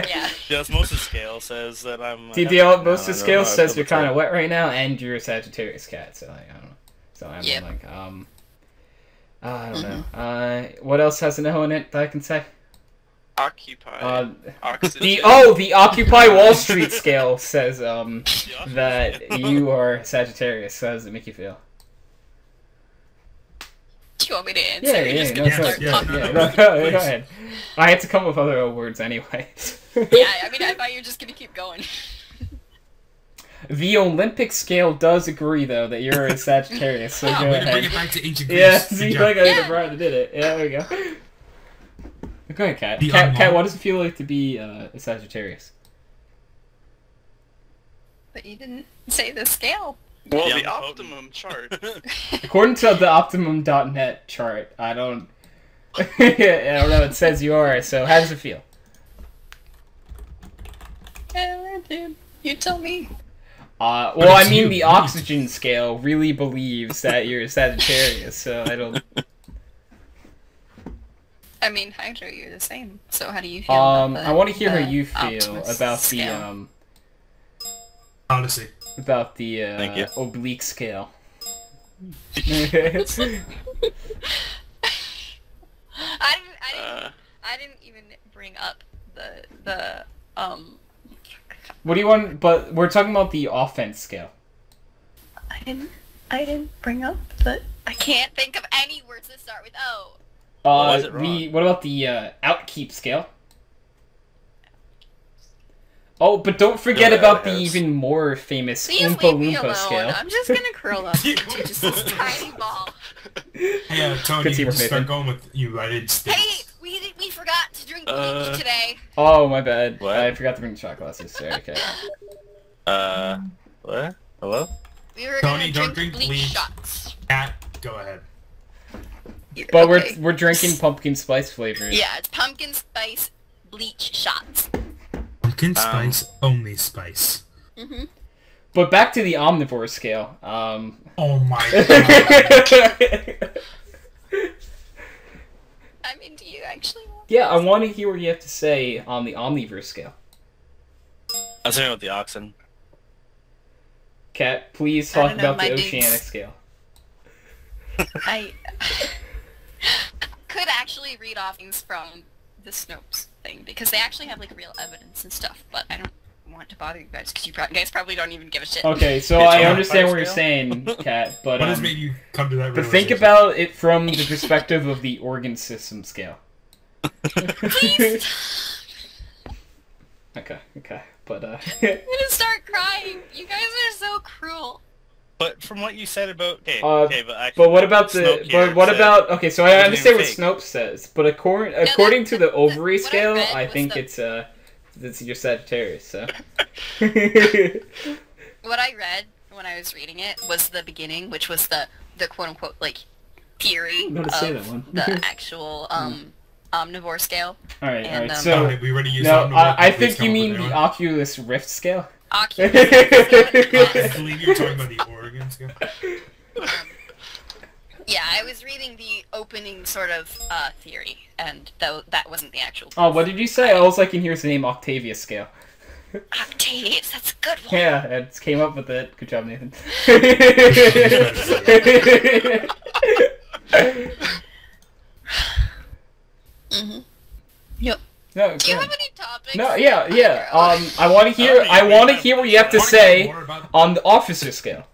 Yeah. The osmosis scale says that I'm... The osmosis scale says you're kind of of wet right now, and you're a Sagittarius cat. So I don't know. So I'm Yep. like I don't know. What else has an O in it that I can say? Occupy. Oxygen. The Occupy Wall Street scale says that you are Sagittarius. So how does it make you feel? Do you want me to answer? Yeah, or yeah, just no, gonna sorry, start yeah, talking? yeah, no, no, please. go ahead. I had to come up with other words anyway. Yeah, I mean, I thought you were just gonna keep going. The Olympic scale does agree though that you're a Sagittarius. So Wow, go way to bring ahead. it back to ancient Greece. Yeah, Good see, job. like I Yeah. Brian did it. Yeah, there we go. Go ahead, Kat. The Kat, unmarked- what does it feel like to be a Sagittarius? But you didn't say the scale. Well, Yeah, the I'm optimum chart. According to the Optimum.net chart, I don't know. It says you are. So how does it feel? Dude, you tell me. Well, I it's mean, you. the oxygen scale really believes that you're a Sagittarius. So I don't. I mean, Hydro, you're the same. So how do you feel? I want to hear how you feel Optimus about scale? Odyssey. Thank you. oblique scale. I didn't even bring up the What do you want? But we're talking about the offense scale. I didn't bring up the. I can't think of any words that start with O. Why is it wrong? What about the outkeep scale? Oh, but don't forget Yeah, about it the has. even more famous Please Oompa leave me Loompa alone. scale. I'm just gonna curl up into just this tiny ball. Yeah, Tony, Good you teamwork, just start Nathan. going with United States. Hey, we forgot to drink bleach today. Oh, my bad. What? I forgot to bring the shot glasses. Sorry, okay. What? Hello? We were Tony, gonna don't drink drink bleach bleach. shots. Cat, go ahead. But Okay. we're drinking pumpkin spice flavors. Yeah, it's pumpkin spice bleach shots. Pumpkin spice, only spice. Mm-hmm. But back to the omnivore scale. Oh my god. I mean, do you actually want Yeah, I want to hear what you have to say on the omnivore scale. I'm saying with the oxen. Kat, please I talk don't know, about the my dudes. oceanic scale. I could actually read off things from the Snopes thing, because they actually have, like, real evidence and stuff, but I don't want to bother you guys, because you guys probably don't even give a shit. Okay, so It's I on understand fire what you're scale? saying, Kat, but What has made you come to that but think realization? about it from the perspective of the organ system scale. Please! Okay, but I'm gonna start crying. You guys are so cruel. But from what you said about Uh, but actually, but what about Snoke the here but what said- about okay? So I wasn't understand what even fake. Snopes says, but according to the ovary what I scale, read I was think the- it's your Sagittarius. So What I read when I was reading it was the beginning, which was the quote unquote like theory I'm gonna of say that one. the actual omnivore scale. all right. And, So Oh, we already used no, omnivore. I Please think come you up mean with the a new one. Oculus Rift scale. Oculus. I believe you're talking about the Oregon scale. Yeah, I was reading the opening sort of theory, and that wasn't the actual. Oh, what did you say? All I can hear is the name Octavia scale. Octavius, that's a good one. Yeah, it came up with it. Good job, Nathan. Mhm. Yep. No, Do you go have ahead. any topics? No, yeah. Girl. I want to hear. I want to hear what you have to Wanna hear say more about- on the officer scale.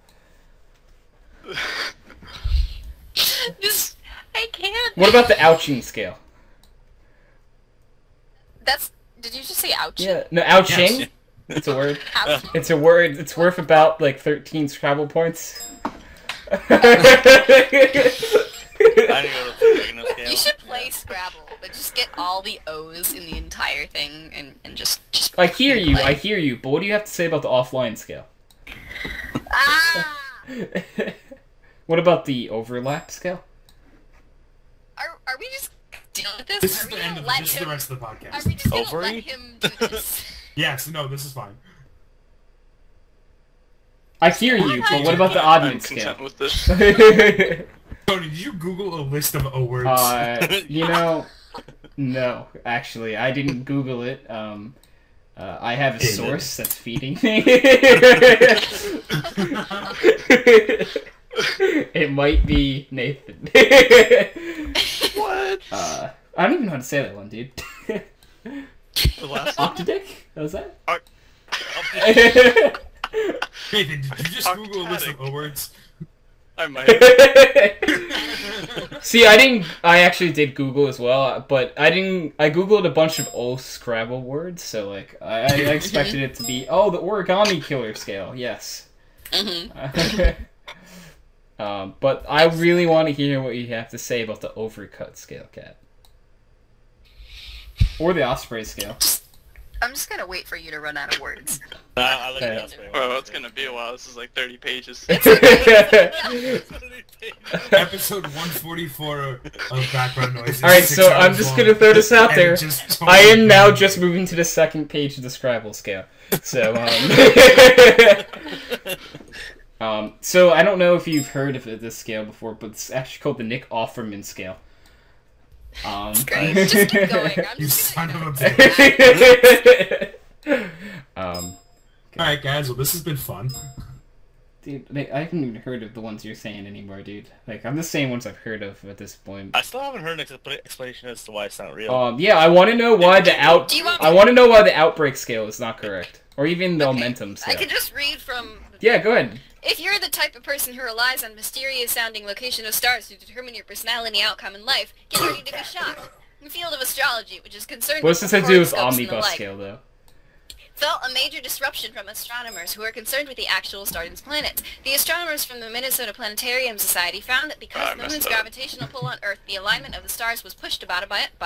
Just, I can't. What about the ouching scale? That's. Did you just say ouch? Yeah, no, ouching. Yes. It's a word. Ouch. It's a word. It's worth about like 13 Scrabble points. I didn't go to the Oregano scale. You should play Scrabble, but just get all the O's in the entire thing and just. I hear you. play. I hear you. But what do you have to say about the offline scale? Ah! What about the overlap scale? Are we just dealing with this? This is Are the we end gonna of let this is the him? rest of the Are podcast. we just gonna Ovary? let him do this? Yes, no, this is fine. I hear you, but what about the I'm oddment scale? content with this. Tony, did you Google a list of O words? You know, no, actually, I didn't Google it. I have a David. source that's feeding me. It might be Nathan. What? I don't even know how to say that one, dude. The last one? Octadick? That was that? Nathan, did you just Google a list of O words? I might. See, I actually did Google as well, but I Googled a bunch of old Scrabble words, so like I expected it to be the origami killer scale, yes. Mm-hmm. But I really want to hear what you have to say about the overcut scale, Kat, or the osprey scale. I'm just gonna wait for you to run out of words. I like Okay. the osprey one. Well, it's gonna be a while. This is like 30 pages. Episode 144 of background noise. All right, so I'm just gonna throw this out there. I am now just moving to the second page of the Scrabble scale. So, so I don't know if you've heard of this scale before, but it's actually called the Nick Offerman scale. Great, just keep going. I'm You just son gonna, of a bitch. um, Alright, guys, well, this has been fun. dude, I haven't even heard of the ones you're saying anymore, dude. Like, I'm just saying ones I've heard of at this point. I still haven't heard an explanation as to why it's not real. Yeah, I want to know why the Do you want I me- want to know why the outbreak scale is not correct, or even the Okay, momentum I scale. can just read from. Yeah, go ahead. If you're the type of person who relies on mysterious-sounding location of stars to determine your personality outcome in life, get ready to be shocked. In the field of astrology, which is concerned What's with this to do with horoscopes and the omnibus like, scale, though? felt a major disruption from astronomers who are concerned with the actual stars and planets. The astronomers from the Minnesota Planetarium Society found that because of the moon's gravitational pull on Earth, the alignment of the stars was pushed by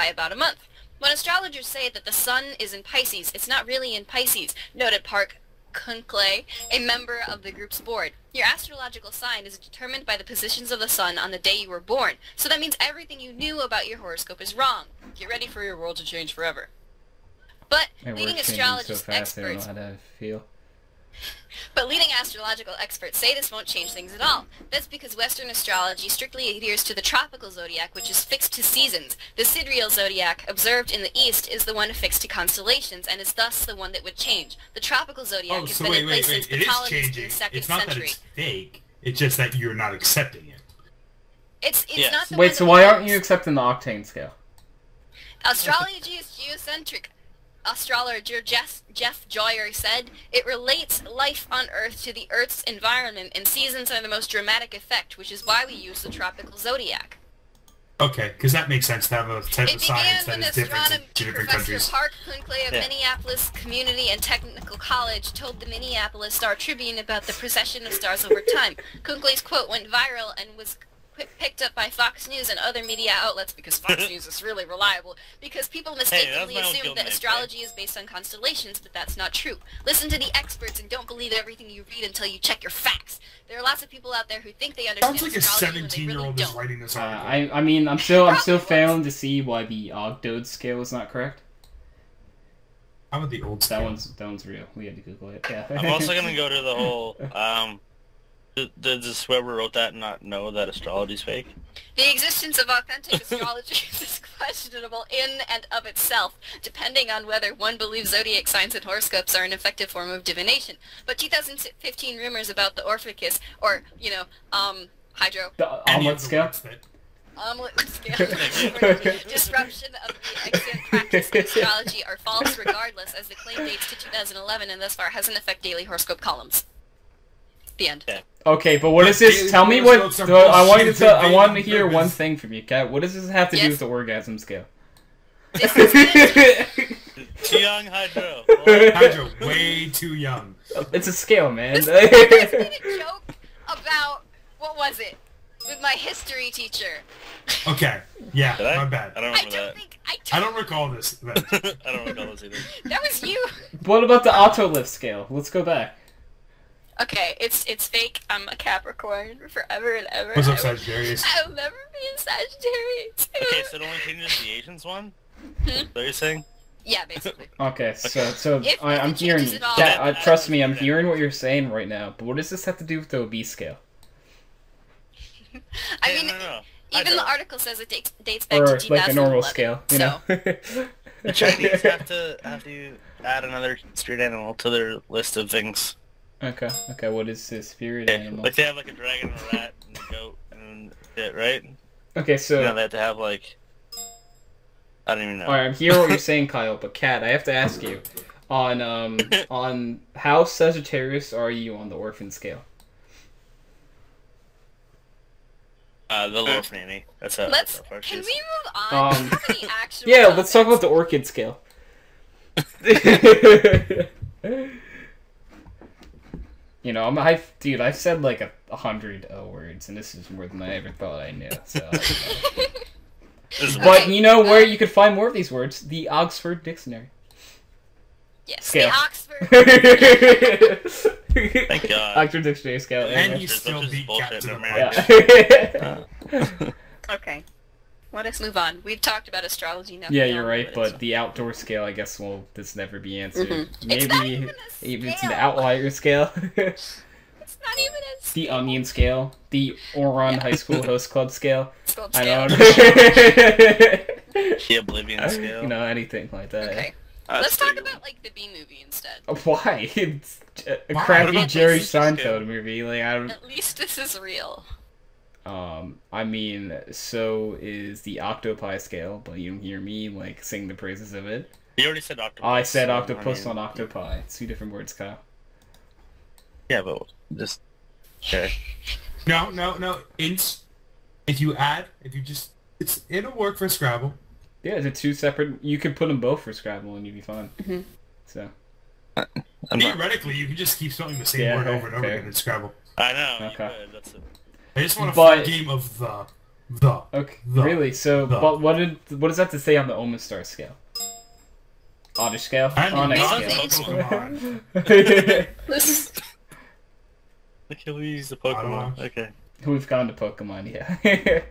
about a month. When astrologers say that the sun is in Pisces, it's not really in Pisces, noted Park Kunkley, a member of the group's board. Your astrological sign is determined by the positions of the sun on the day you were born, so that means everything you knew about your horoscope is wrong. Get ready for your world to change forever. But leading astrological experts say this won't change things at all. That's because Western astrology strictly adheres to the tropical zodiac, which is fixed to seasons. The sidereal zodiac, observed in the East, is the one fixed to constellations, and is thus the one that would change. The tropical zodiac has been in place since the colonists in the 2nd century. It's not that it's fake. It's just that you're not accepting it. It's not the Wait, so why aren't you accepting the octane scale? Astrology is geocentric. Astrologer Jeff Joyer said, "It relates life on Earth to the Earth's environment, and seasons are the most dramatic effect, which is why we use the tropical zodiac." Okay, because that makes sense to have a type of science that is different in different countries. Professor Park Kunkley of Minneapolis Community and Technical College told the Minneapolis Star-Tribune about the precession of stars over time. Kunkley's quote went viral and was picked up by Fox News and other media outlets because Fox News is really reliable, because people mistakenly assume that astrology is based on constellations, but that's not true. Listen to the experts and don't believe everything you read until you check your facts. There are lots of people out there who think they understand Sounds like astrology a when they really 17-year-old don't. is writing this article. I mean, I'm still failing to see why the Ogdode scale is not correct. How about the old scale? That one's real. We had to Google it. Yeah. I'm also gonna go to the whole. Does whoever wrote that not know that astrology's fake? The existence of authentic astrology is questionable in and of itself, depending on whether one believes zodiac signs and horoscopes are an effective form of divination. But 2015 rumors about the Orpheus, or, hydro... The omelet scale? Omelet scale. Disruption of the extant practice of astrology are false regardless, as the claim dates to 2011 and thus far hasn't affected daily horoscope columns. The end. Yeah. Okay, but what is this? Tell me what. I wanted to hear one thing from you, Kat. What does this have to do with the orgasm scale? This is it. Too young, Hydro. Hydro, way too young. It's a scale, man. This made a joke about, what was it? With my history teacher. Okay, yeah, my bad. I don't remember that. I don't recall this. I don't recall this either. That was you. What about the autolift scale? Let's go back. Okay, it's fake. I'm a Capricorn forever and ever. What's up, Sagittarius? I'll never be a Sagittarius. Okay, so it only changes the Asians one? Is that what you're saying? Yeah, basically. Okay, so If I'm it hearing. changes at all- Kat, trust me, I'm hearing what you're saying right now. But what does this have to do with the obese scale? I mean, no. even the article says it dates back Or to 2011. like a normal scale, you know? The Chinese have to add another street animal to their list of things. Okay, what is this spirit Okay, animal? like they have like a dragon and a rat and a goat and shit, right? Okay, so... You know, they have to have like... I don't even know. Alright, I'm hearing what you're saying, Kyle, but Kat, I have to ask you. On how Sagittarius are you on the orphan scale? The little nanny. That's how Can we move on? How many actual Yeah, let's talk about the orchid scale. You know, I've said like 100 words, and this is more than I ever thought I knew. So, but you know where you could find more of these words? The Oxford Dictionary. Yes, Scale. the Oxford. Thank God. Oxford Dictionary scale. And you There's still such beat bullshit Cat to the in punch. Yeah. Okay, let us move on. We've talked about astrology now. Yeah, you're right, but the outdoor scale, I guess, will this never be answered. It's not Maybe even a it's an scale. outlier scale. It's not even a scale. The onion scale, the Oron High School Host Club scale. It's called I scale. don't The Oblivion scale. You know, anything like that. Okay. That's Let's talk pretty about like the B movie instead. Why? It's a Why? crappy What about Jerry the scale? Seinfeld movie. Like I don't. At least this is real. I mean, so is the octopi scale, but you don't hear me like sing the praises of it. You already said octopus. I said so, octopus I mean, on octopi. It's two different words, Kyle. Yeah, but just okay. No. It'll work for Scrabble. Yeah, they're two separate. You could put them both for Scrabble and you'd be fine. Mhm. So, I'm not, Theoretically, you can just keep spelling the same word over and over fair. again in Scrabble. I know. Okay. You could, that's it. I just want a But- full game of the. Okay, The- really? So, the- but what does that to say on the Omen Star scale? Oddish scale? And Onyx not scale. Pokemon. This is Can we use the I don't Pokemon? know. Okay. We've gone to Pokemon, yeah.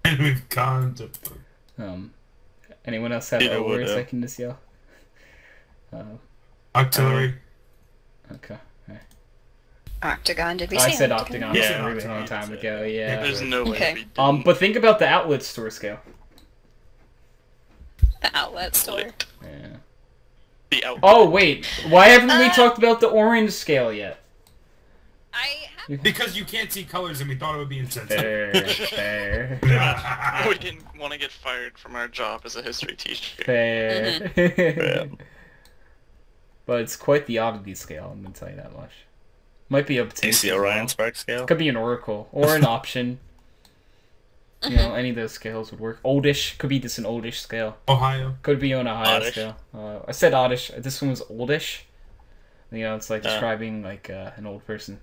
And we've gone to. Anyone else have Either L would, words yeah. I can just yell? Octillery. Okay. Octagon. Did we I say said Octagon? Octagon Yeah, a really long Octagon. time ago, yeah. There's no way Okay. we didn't. But think about the outlet store scale. The outlet store. Yeah. The out. Oh, wait. Why haven't we talked about the orange scale yet? I have Because you can't see colors and we thought it would be insensitive. Fair. We didn't want to get fired from our job as a history teacher. Fair. Yeah. But it's quite the oddity scale, I'm gonna tell you that much. Might be obtuse. AC as Orion well. Spark Scale? Could be an oracle or an option. You know, any of those scales would work. Oldish could be just an oldish scale. Ohio. Could be on a higher Oddish. scale. I said oddish. This one was oldish. You know, it's like Uh. describing like an old person.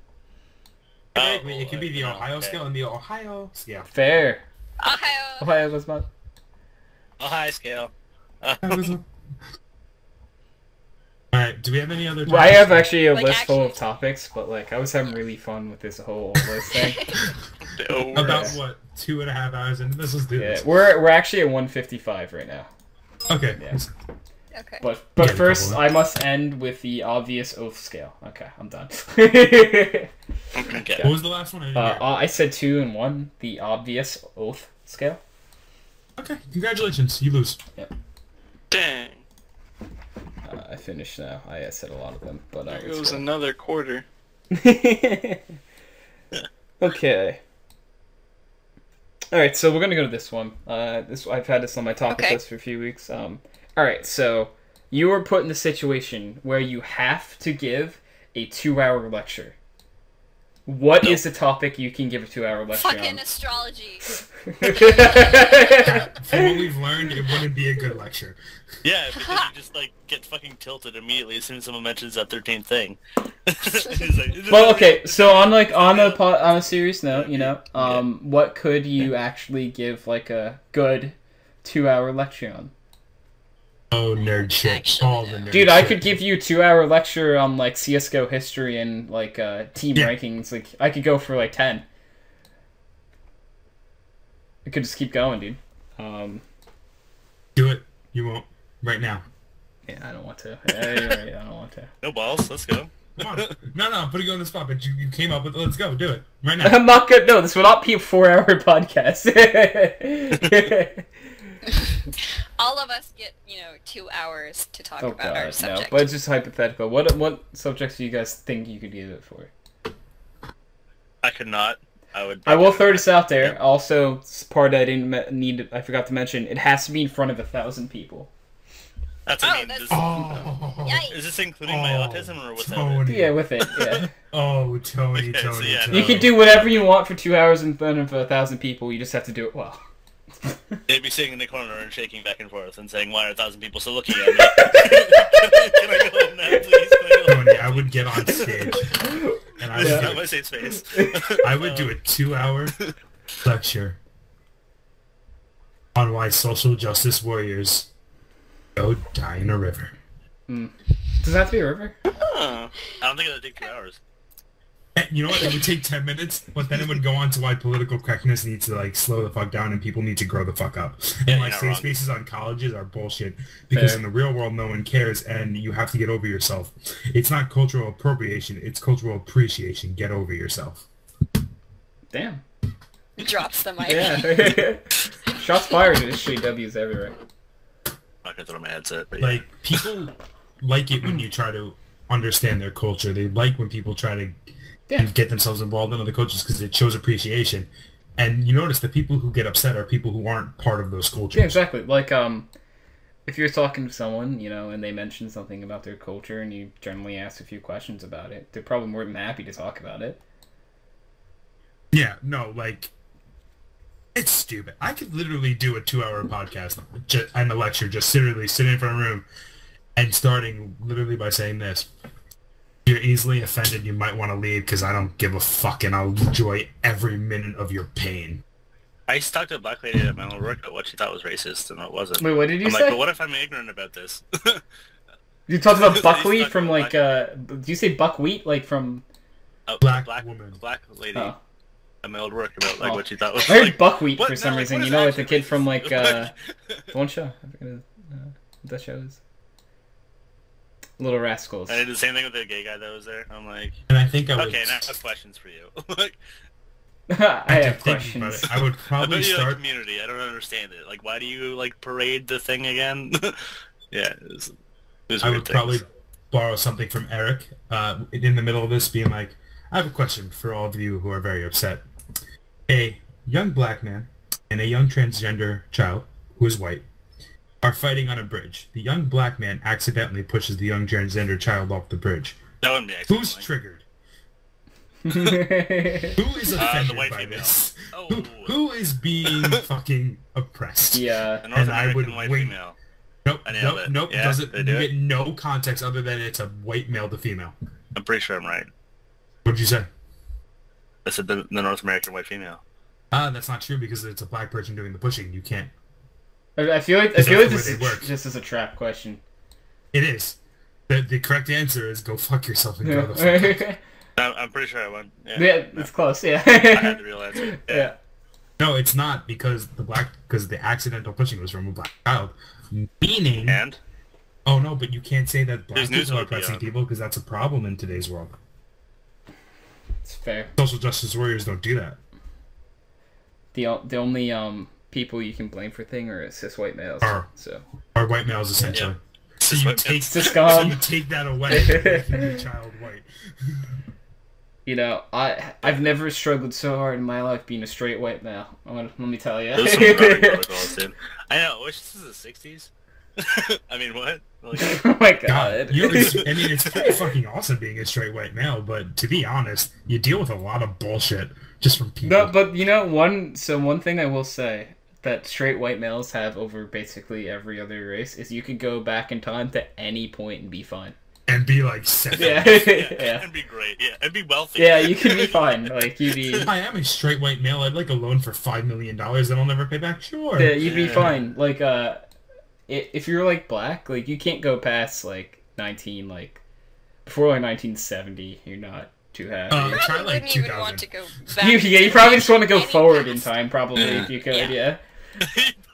Theoretically, it could be the Oh, Ohio okay. scale and the Ohio. Yeah. Fair. Ohio. Ohio was my. Oh, high scale. Alright, do we have any other Well, I have actually a Like, list full of actually- topics, but like I was having really fun with this whole list thing. The O word. About what? 2.5 hours into this? Let's do Yeah, this. we're actually at 155 right now. Okay. Yeah. Okay. But Yeah, a first, couple I must end with the obvious oath scale. Okay, I'm done. Okay. What was the last one? I didn't hear. I said 2 and 1. The obvious oath scale. Okay, congratulations. You lose. Dang. I finished now. I said a lot of them, but There it's goes cool. another quarter. Okay. All right, so we're gonna go to this one. This I've had this on my topic Okay. list for a few weeks. All right, so you are put in the situation where you have to give a 2-hour lecture. What is the topic you can give a 2-hour lecture Fucking on? astrology. From what we've learned, it wouldn't be a good lecture. Yeah, because you just like get fucking tilted immediately as soon as someone mentions that 13th thing. He's like, Well, okay, so on a serious note, you know, what could you actually give like a good 2-hour lecture on? Oh, nerd shit. Actually, All the no. nerd Dude, I shit. could give you a 2-hour lecture on like CS:GO history and like team Yeah. rankings. Like I could go for like 10. I could just keep going, dude. Do it. You won't. Right now. Yeah, I don't want to. Yeah, you're right. I don't want to. no balls, let's go. Come on. No, I'm putting you on the spot, but you came up with let's go. Do it. Right now. I'm not good. No, this will not be a 4-hour podcast. All of us get, 2 hours to talk Oh about god, our no. subject. But it's just hypothetical. What subjects do you guys think you could give it for? I could not. I would. I will throw this out there. Also, it's part I I forgot to mention. It has to be in front of 1,000 people. That's Oh, I mean, that's- Oh. Yikes. is this including my autism or without Tony. Yeah, with it. Yeah. Oh, Tony, Yeah, so Tony, yeah, Tony. You can do whatever you want for 2 hours in front of 1,000 people. You just have to do it well. it? They'd be sitting in the corner and shaking back and forth and saying, "Why are 1,000 people still looking at me? Can I go home now, please? Can I go home Tony, now, I would please?" get on stage and I This would, is not do, my safe space. I would do a 2-hour lecture on why social justice warriors go die in a river. Does that have to be a river? Huh. I don't think it'll take 2 hours. And you know what? It would take 10 minutes, but then it would go on to why political correctness needs to like slow the fuck down and people need to grow the fuck up. Yeah, And why you're not safe wrong. spaces on colleges are bullshit because Fair. in the real world no one cares and you have to get over yourself. It's not cultural appropriation, it's cultural appreciation. Get over yourself. Damn. Drops the mic. Yeah. Shots fired at HJWs everywhere. I'm not gonna throw my headset, but yeah. Like people like it when you try to understand their culture. They like when people try to Yeah. get themselves involved in other cultures because it shows appreciation. And you notice the people who get upset are people who aren't part of those cultures. Yeah, exactly. Like, if you're talking to someone, and they mention something about their culture and you generally ask a few questions about it, they're probably more than happy to talk about it. Yeah, no, like, it's stupid. I could literally do a 2-hour podcast and a lecture, just literally sit in front of a room and starting literally by saying this. If you're easily offended, you might want to leave because I don't give a fuck and I'll enjoy every minute of your pain. I used to talk to a black lady at my old work about what she thought was racist and what wasn't. Wait, what did you I'm say? like, but what if I'm ignorant about this? You talked about buckwheat Talk from about like did you say buckwheat like from A Black black woman. Black lady Oh. at my old work about like Oh. what she thought was I heard like, buckwheat what? for some No, like, reason. what You is know, like the actually kid from like racist? one show. I forget what that show is. Little Rascals. I did the same thing with the gay guy that was there. I'm like, And I think I would... okay, now I have questions for you. Like, I have After thinking about questions. it, I would I probably bet you like start... community. I don't understand it. Like, why do you like parade the thing again? Yeah, it was I weird would probably things. borrow something from Eric in the middle of this, being like, I have a question for all of you who are very upset. A young black man and a young transgender child, who is white, are fighting on a bridge. The young black man accidentally pushes the young transgender child off the bridge. That wouldn't be Who's accidentally. triggered? Who is offended white by female. this? Oh. Who is being fucking oppressed? Yeah. The North And I would American white wait. female. Nope, I nailed nope, it. nope. Yeah, Doesn't they you do it? get no context other than it's a white male to female. I'm pretty sure I'm right. What'd you say? I said the North American white female. That's not true because it's a black person doing the pushing. You can't. I feel like Is that the this way is they work? this is a trap question. It is. The correct answer is go fuck yourself and go the fuck up. Yeah, I'm pretty sure I won. Yeah, it's close. Yeah. I had the real answer. Yeah. Yeah. No, it's not because the accidental pushing was from a black child. Meaning. And Oh no, but you can't say that black There's news people are about oppressing Beyond. people because that's a problem in today's world. It's fair. Social justice warriors don't do that. The only people you can blame for thing are cis white males. Are. So Or white males essentially. So Cis you white take males. Cis so gone. you take that away, making your child white. you know, I've never struggled so hard in my life being a straight white male. Let me tell you. Those are some guarding protocols, dude. I know. Which this is the '60s. I mean, what? Like, Oh my God, god. I mean, it's pretty fucking awesome being a straight white male, but to be honest, you deal with a lot of bullshit just from people. No, but you know, one thing I will say that straight white males have over basically every other race is you could go back in time to any point and be fine. And be like, seven. Yeah. yeah, and be great. Yeah, and be wealthy. Yeah, you could be fine. Like you'd be I am a straight white male. I'd like a loan for $5 million that I'll never pay back. Sure. yeah, you'd be Yeah. fine. Like if you're like black, like you can't go past like 19 like before like 1970, you're not too happy. Try Probably like wouldn't even 2000. want to go back. You probably just want to go any forward in past. time, probably, if you could, yeah.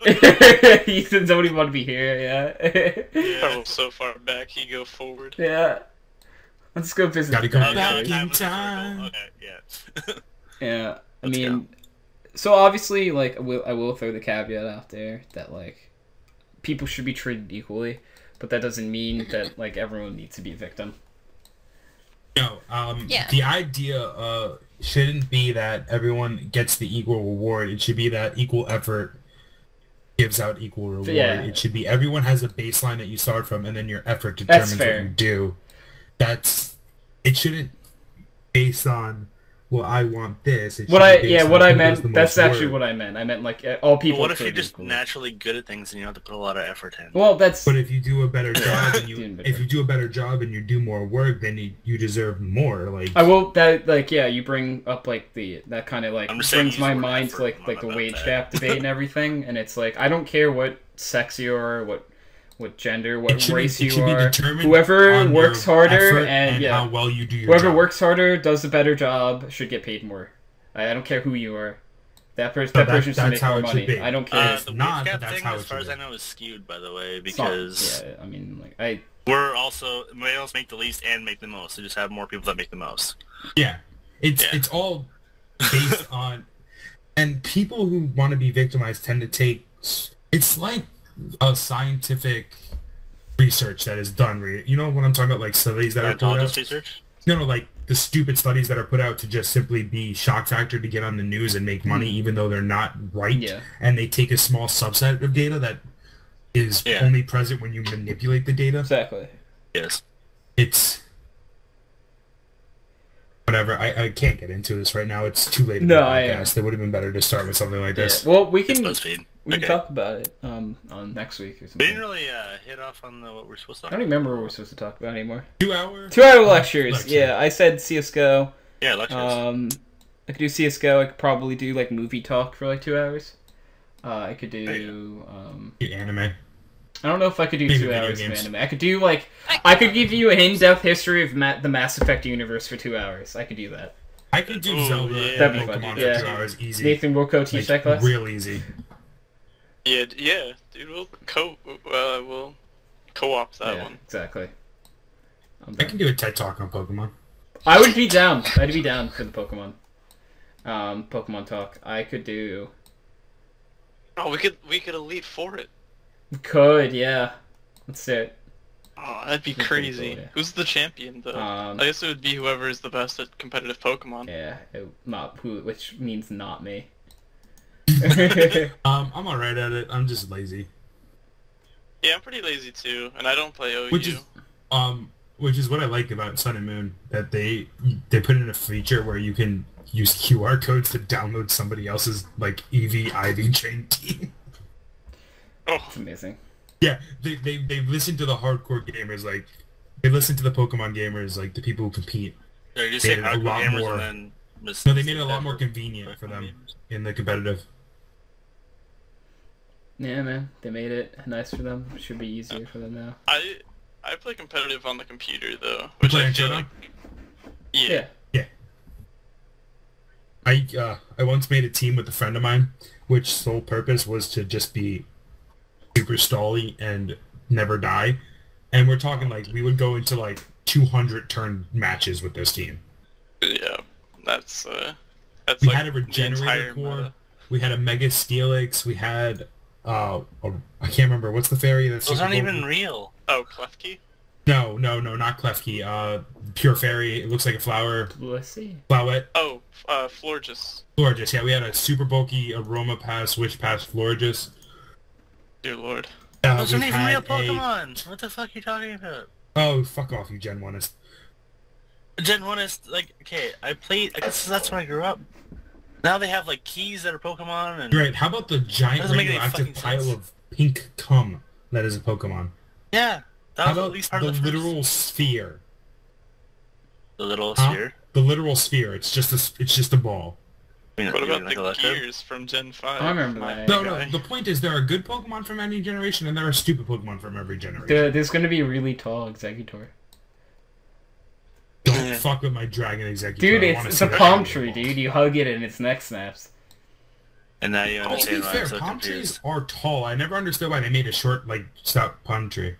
Yeah. You said nobody want to be here, yeah. Travel so far back, you go forward. Yeah. Let's go visit. Gotta the go Okay, dinosaurs. back time in was a circle. time. Okay, yeah. Yeah, I Let's mean, so obviously, like, I will throw the caveat out there that, like, people should be treated equally, but that doesn't mean that, like, everyone needs to be a victim. No, Yeah. the idea shouldn't be that everyone gets the equal reward. It should be that equal effort gives out equal reward. Yeah. It should be everyone has a baseline that you start from, and then your effort determines what fair. you do. It shouldn't be based on, well, I want this. It should be based on What I who does the meant, that's most actually work. what I meant. I meant, like, all people But what if could you're just equally. naturally good at things and you don't have to put a lot of effort in? Well, that's... But if you do a better job and Doing you better. if you do a better job and you do more work, then you deserve more. Like I will that like yeah, you bring up like that kind of like I'm just saying brings use my the word mind to effort, like I'm the not wage about gap debate and everything, and it's like I don't care what sex you are, what gender, it what should race be, it you should be are. determined Whoever on works your harder effort and yeah, how well you do your whoever job. works harder does a better job should get paid more. I don't care who you are. That person should that's make how more it should money. be. I don't care. It's The not, wage but gap that's thing, how as it far should as I be. know, is skewed, by the way, It's not- because yeah, I mean like we're also males make the least and make the most. So just have more people that make the most. Yeah, Yeah. it's all based on, and people who want to be victimized tend to take. It's like a scientific research that is done. You know what I'm talking about? Like studies that are put Scientologist out. research? No, like the stupid studies that are put out to just simply be shock factor to get on the news and make money, even though they're not right. Yeah. And they take a small subset of data that is Yeah. only present when you manipulate the data. exactly. Yes. It's whatever. I can't get into this right now. It's too late in No, the I- podcast. It would have been better to start with something like Yeah. this. Well, we It's can BuzzFeed. We can Okay. talk about it on next week or We something. didn't really hit off on what we're supposed to I talk don't about. remember what we're supposed to talk about anymore. 2 hour. 2 hour lectures. Lecture. Yeah, I said CS:GO. Yeah, lectures. I could do CS:GO. I could probably do like movie talk for like 2 hours. I could do. Anime. I don't know if I could do Maybe 2 video hours games. of anime. I could do like I could give you an in-depth history of the Mass Effect universe for 2 hours. I could do that. I could do Ooh, Zelda yeah. and That'd be fun, Pokemon yeah. for 2 hours easy. Nathan, we'll co-teach that class. Real easy. Yeah, dude, we'll co-op that Yeah, one. exactly. I'm I down. can do a TED Talk on Pokemon. I would be down. I'd be down for the Pokemon. Pokemon talk. I could do. Oh, we could elite for it. Could, yeah. Let's do it. Oh, that'd be That's pretty crazy. cool, yeah. Who's the champion though? I guess it would be whoever is the best at competitive Pokemon. Yeah, not who, which means not me. I'm alright at it. I'm just lazy. Yeah, I'm pretty lazy too, and I don't play OU. Which is what I like about Sun and Moon, that they put in a feature where you can use QR codes to download somebody else's like EV/IV trained team. Oh, It's amazing. Yeah, they listen to the hardcore gamers, like they listen to the Pokemon gamers, like the people who compete. Did you they say did a hardcore lot gamers more- and then... No, they made it a lot more convenient for them in the competitive. Yeah, man, they made it nice for them. Should be easier for them now. I play competitive on the computer though, You which play I on feel Shadow? like. Yeah. I once made a team with a friend of mine, which sole purpose was to just be super stally and never die. And we're talking like we would go into like 200 turn matches with this team. Yeah, that's We like had a the regenerator entire core. meta. We had a Mega Steelix. We had I can't remember what's the fairy that's Those super aren't even bulky? real. Oh, Klefki? No, not Klefki. Pure fairy. It looks like a flower. Let's see. Flowette. Oh, Florges. Florges. Yeah, we had a super bulky Aroma Pass, Wish Pass, Florges. Dear lord. Those We aren't even had real a- Pokemon. What the fuck are you talking about? Oh, fuck off, you Gen 1ist. Gen 1 is, like, okay, I guess that's when I grew up. Now they have, like, keys that are Pokemon, and... Right, how about the giant Doesn't make any radioactive fucking pile sense. of pink cum that is a Pokemon? Yeah, that How was at about least part the of the first... literal sphere? The little Huh? sphere? The literal sphere. It's just a ball. I mean, What you mean about like the Electro? gears from Gen 5? I remember My that. No, guy. no. The point is, there are good Pokemon from any generation, and there are stupid Pokemon from every generation. There's gonna be a really tall Exeggutor. Don't fuck with my Dragon Executor. Dude, I wanna it's see a that palm shit tree, evolve. dude. You hug it and its neck snaps. And now you Oh, to be understand why fair, I'm so palm confused. trees are tall. I never understood why they made a short, like, stout palm tree.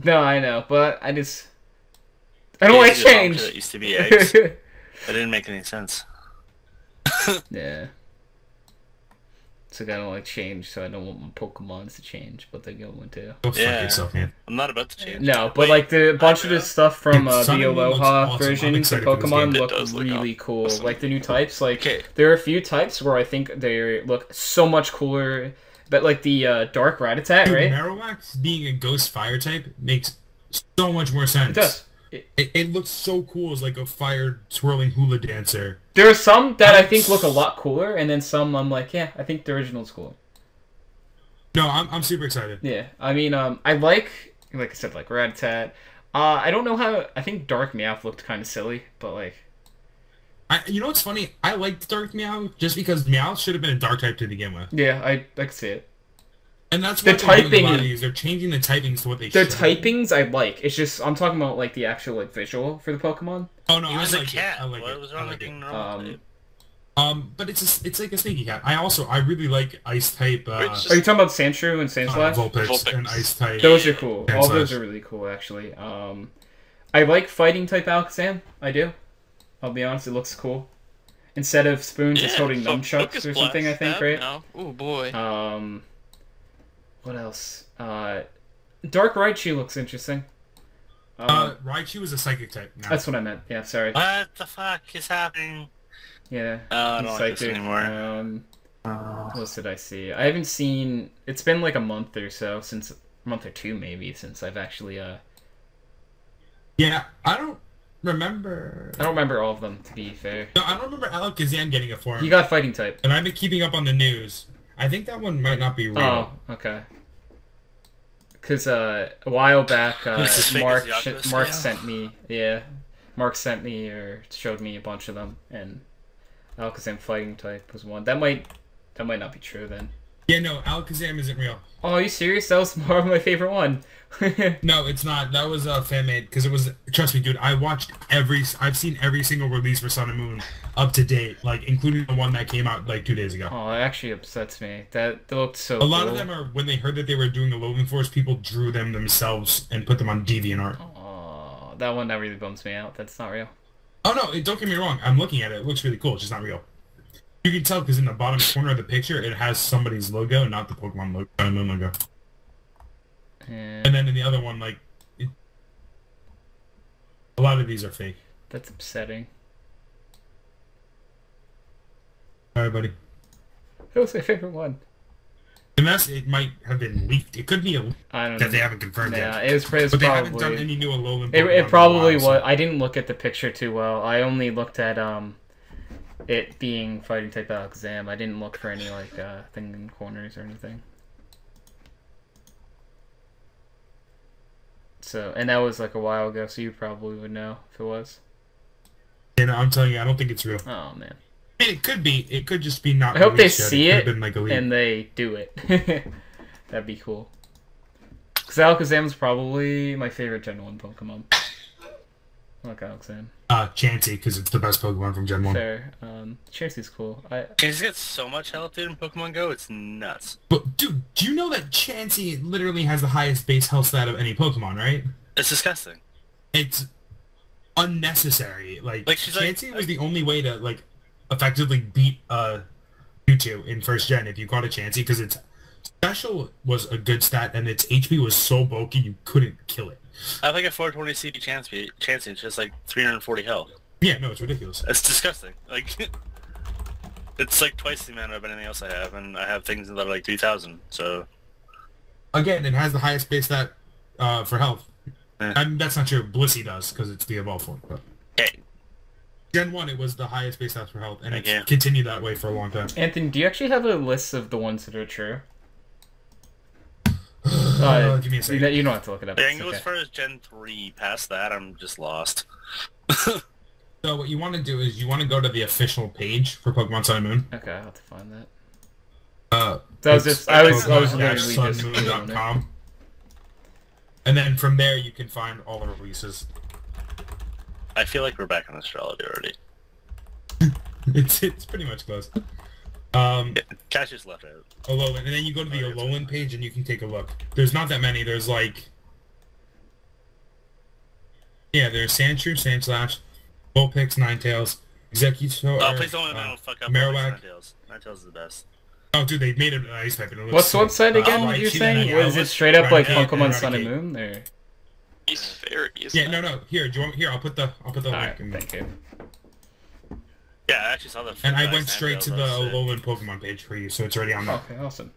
No, I know, but I don't Yeah, like the palm tree change. That used to be eggs. That didn't make any sense. Yeah. So I don't like change, so I don't want my Pokemons to change, but they're going to. Go fuck Yeah. yourself, man. I'm not about to change. No, but Wait, like the bunch of the Hydra? stuff from Dude, Sun the and Moon looks Aloha awesome. I'm versions of excited for this Pokemon game. It look does look really cool. awesome. Like the new types, like Okay. there are a few types where I think they look so much cooler. But like the Dark Rattata, Dude, right? Marowak being a ghost fire type makes so much more sense. It does. It looks so cool as like a fire swirling hula dancer. There are some that I think look a lot cooler, and then some I'm like, yeah, I think the original's cool. No, I'm super excited. Yeah, I mean, I like I said, like Rattata. I don't know how. I think Dark Meowth looked kind of silly, but like, You know what's funny? I liked Dark Meow just because Meow should have been a dark type to begin with. yeah, I can see it. And that's The what they're doing with a lot typing- of these. They're changing the typings to what they The should. typings I like. It's just I'm talking about like the actual like visual for the Pokemon. Oh no, He was I a like cat. it. I like What it. was I wrong like with it. being normal? But it's like a sneaky cat. I really like ice type. It's Are you talking about Sandshrew and Sandslash? Vulpix, Vulpix. and ice type. Those are cool. Sandslash. All those are really cool, actually. I like fighting type Alakazam. I do. I'll be honest, it looks cool. Instead of spoons, it's holding nunchucks Focus or something. I Blast think, that right? now. Oh boy. What else? Dark Raichu looks interesting. Raichu is a psychic type now. That's what I meant. Yeah, sorry. What the fuck is happening? Yeah. Oh, I don't like this Psychic. anymore. What else did I see? I haven't seen. It's been like a month or so since, a month or two maybe, since I've actually. Yeah, I don't remember. I don't remember all of them, to be fair. No, I don't remember Alakazam getting a form. He got fighting type. And I've been keeping up on the news. I think that one might not be real. Oh, okay. Because a while back, It's as fake Mark as Yakuza. Mark sent me, Mark sent me or showed me a bunch of them, and Alakazam fighting type was one. That might not be true then. Yeah, no, Alakazam isn't real. Oh, are you serious? That was more of my favorite one. No, it's not. That was fan made because it was. Trust me, dude. I've seen every single release for Sun and Moon up to date, like including the one that came out like 2 days ago. Oh, it actually upsets me. That looked so. A lot of them are when they heard that they were doing the Alolan Force, people drew them themselves and put them on DeviantArt. Oh, that one that really bums me out. That's not real. Oh no, don't get me wrong. I'm looking at it. It looks really cool. It's just not real. You can tell because in the bottom corner of the picture, it has somebody's logo, not the Pokemon logo, Sun and Moon logo. And then in the other one, like, a lot of these are fake. That's upsetting. Sorry, buddy. That was my favorite one. Unless it might have been leaked. It could be a leak I don't know. that they haven't confirmed Yeah, yet. it was But they haven't done probably. any new Alolan Pokemon It in a probably while, was. I didn't look at the picture too well. I only looked at it being fighting type Alakazam. I didn't look for any like thing in corners or anything. So, and that was like a while ago, so you probably would know if it was. And I'm telling you, I don't think it's real. Oh man. It could be. It could just be not. I hope they released yet. see It it could have been like a leak. and they do it. That'd be cool. Because Alakazam's probably my favorite Gen 1 Pokemon. I like Alakazam. Chansey, because it's the best Pokemon from Gen 1. Fair. Chansey's cool. He's got so much health, dude, in Pokemon Go, it's nuts. But, dude, do you know that Chansey literally has the highest base health stat of any Pokemon, right? It's disgusting. It's unnecessary. Like she's Chansey was the only way to, like, effectively beat, Mewtwo in first gen if you caught a Chansey, because its special was a good stat, and its HP was so bulky you couldn't kill it. I have like a 420 CD Chansey, it's just like 340 health. Yeah, no, it's ridiculous. It's disgusting. Like, it's like twice the amount of anything else I have, and I have things that are like 3,000, so... Again, it has the highest base stat for health. Yeah. I mean, that's not true. Blissey does, because it's the evolved form. But Okay. Gen 1, it was the highest base stats for health, and Okay. it's continued that way for a long time. Anthony, do you actually have a list of the ones that are true? Give me a second. You don't have to look it up. Yeah, I It's can go okay. as far as Gen 3. Past that, I'm just lost. So what you want to do is you want to go to the official page for Pokemon Sun and Moon. Okay, I'll have to find that. That was just- I was literally just sunmoon.com. And then from there you can find all the releases. I feel like we're back on astrology already. It's pretty much close. Cash just left out. Alolan, and then you go to the Alolan page and you can take a look. There's not that many. There's like... Yeah, there's Sandshrew, Sandslash, Vulpix, Ninetales, Executor, Oh, please don't fuck up. Marowak. Ninetales. Ninetales is the best. Oh, dude, they made it an ice type. And it looks What's the sick. website again? Raichu, You're saying? yeah, Was it straight up like Eradicate, Pokemon Sun and Eradicate. Moon? Or... He's fairies. Yeah, no. Here, do you want? Here, I'll put the Alright, link. thank you. Yeah, I actually saw the. And I nice went straight Ninetales, to the that was sick. Alolan Pokemon page for you, so it's already on there. Okay, awesome.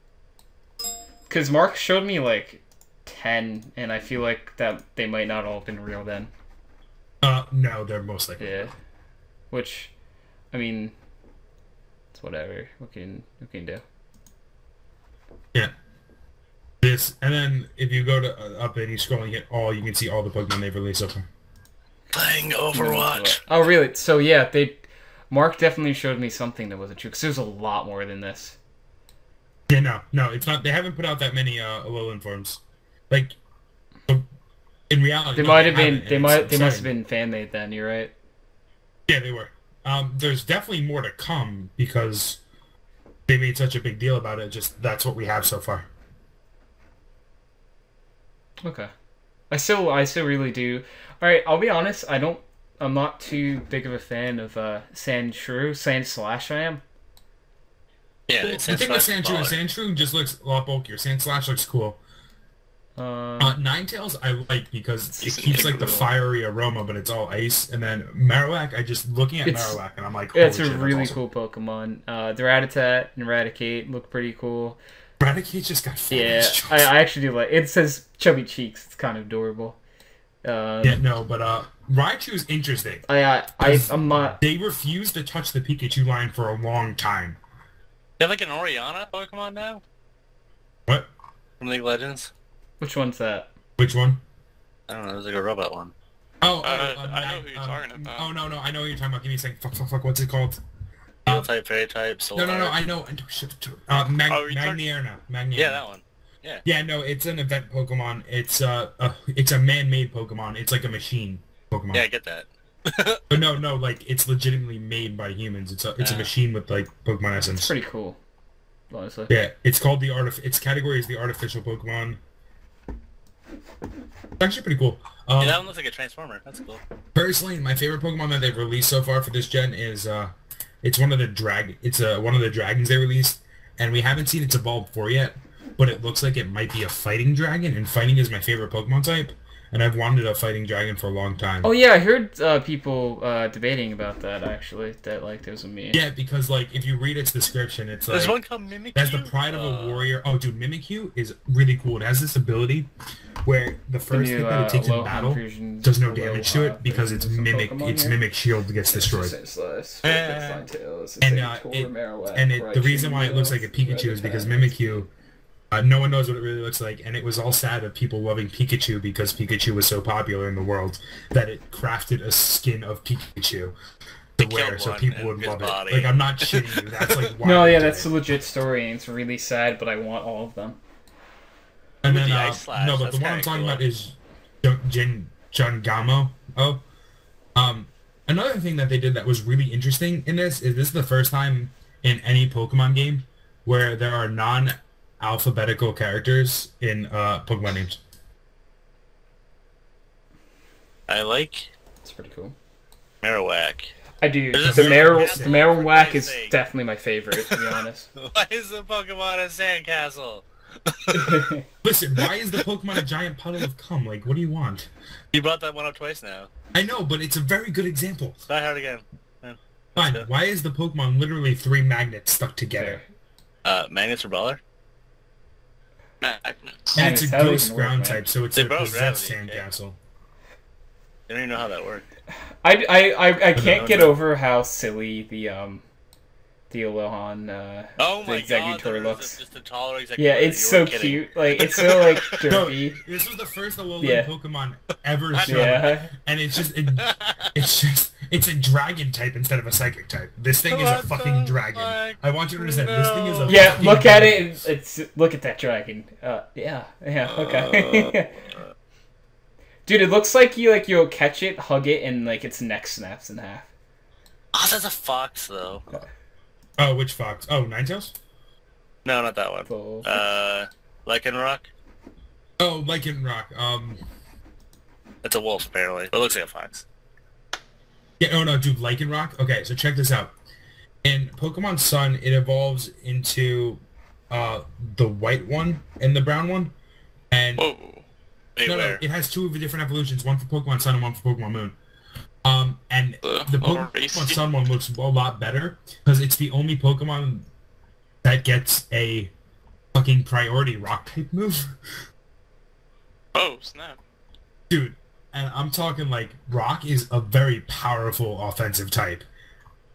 Because Mark showed me like 10, and I feel like that they might not all have been real then. No, they're most likely. Yeah. Which, I mean, it's whatever. What can do? Yeah. This, and then if you go to up and you scroll and hit all, you can see all the Pokemon they've released so far. Playing Overwatch. Oh, really? So yeah, Mark definitely showed me something that wasn't true. Because there's a lot more than this. Yeah, no, it's not. They haven't put out that many Alolan forms. Like, in reality, They might have been. haven't, They and might. it's They must have insane. been fan made then. You're right. Yeah, they were. There's definitely more to come because they made such a big deal about it. Just that's what we have so far. Okay. I still really do. All right, I'll be honest. I'm not too big of a fan of Sandslash. I am. Yeah, The thing with Sandshrew is Sandshrew just looks a lot bulkier. Sandslash looks cool. Ninetales I like because it keeps like the fiery aroma, but it's all ice. And then Marowak, I just looking at Marowak and I'm like, Yeah, it's holy a shit, really that's awesome. cool Pokemon. The Rattata and Eradicate look pretty cool. Eradicate just got Yeah, fat. I actually do like. It says chubby cheeks. It's kind of adorable. Yeah, no, but Raichu's interesting. I'm not. They refused to touch the Pikachu line for a long time. have like an Oriana Pokemon now What? from League of Legends. Which one's that? Which one? I don't know. There's like a robot one. Oh, I know who you're talking about. Oh, no, I know what you're talking about. Give me a second. Fuck, what's it called? Steel type, fairy type, soul. No, type. I know. Oh, you're Magnierna. Yeah, that one. Yeah, no, it's an event Pokemon. It's a man-made Pokemon. It's like a machine Pokemon. Yeah, I get that. But no, like it's legitimately made by humans. It's a machine with like Pokemon essence. It's pretty cool, honestly. Yeah, it's called its category is the artificial Pokemon. It's actually pretty cool. Yeah, that one looks like a Transformer. That's cool. Personally, my favorite Pokemon that they've released so far for this gen is it's one of the one of the dragons they released, and we haven't seen its evolved form yet, but it looks like it might be a fighting dragon, and fighting is my favorite Pokemon type, and I've wanted a fighting dragon for a long time. Oh yeah, I heard people debating about that actually. That like there was a meme. Yeah, because like if you read its description, it's like There's one called Mimikyu. that's the pride of a warrior. Oh, dude, Mimikyu is really cool. It has this ability where the first hit that it takes in battle does no damage to it because its mimic shield gets destroyed. And the reason why it looks like a Pikachu is because Mimikyu, no one knows what it really looks like, and it was all sad of people loving Pikachu because Pikachu was so popular in the world that it crafted a skin of Pikachu to wear so people would love it. Like, I'm not shitting you. That's like why no, yeah, that's a legit story, and it's really sad, but I want all of them. And then, the Ice Slash, no, but the one I'm talking about is Jungamo. Oh. Another thing that they did that was really interesting in this is the first time in any Pokemon game where there are non-alphabetical characters in Pokemon names. I like It's pretty cool. Marowak. I do. There's The a Marowak is sandcastle. definitely my favorite, to be honest. Why is the Pokemon a sandcastle? Listen, why is the Pokemon a giant puddle of cum? Like, what do you want? You brought that one up twice now. I know, but it's a very good example. Try hard again. Yeah. Fine, why is the Pokemon literally 3 magnets stuck together? Magnets or Baller? Magnets. And it's a Magnets, how do they ghost even work, ground man? type, so it's They a both possessed gravity, okay. sandcastle. I don't even know how that worked. I can't get over how silly the Alohan Oh the my god, executor there looks. is just a taller executor. Yeah, it's You so weren't kidding. cute. Like it's so like No, derpy. this was the first Alolan Yeah. Pokemon ever shown, Yeah. and it's a dragon type instead of a psychic type. This thing is a What fucking the dragon. fuck? I want you to understand. This thing is a Yeah, fucking look at it. And it's look at that dragon. Yeah, okay. Dude, it looks like you'll catch it, hug it, and like its neck snaps in half. Oh, that's a fox though. Oh, which fox? Oh, Ninetales? No, not that one. So, Lycanroc? Oh, Lycanroc. It's a wolf apparently, but it looks like a fox. Yeah, oh no, dude, Lycanroc? Okay, so check this out. In Pokemon Sun, it evolves into the white one and the brown one. And Whoa. Wait, no, where? it has 2 different evolutions, one for Pokemon Sun and one for Pokemon Moon. And the Or Pokemon Sun one looks a lot better because it's the only Pokemon that gets a fucking priority rock type move. Oh, snap. Dude, and I'm talking like rock is a very powerful offensive type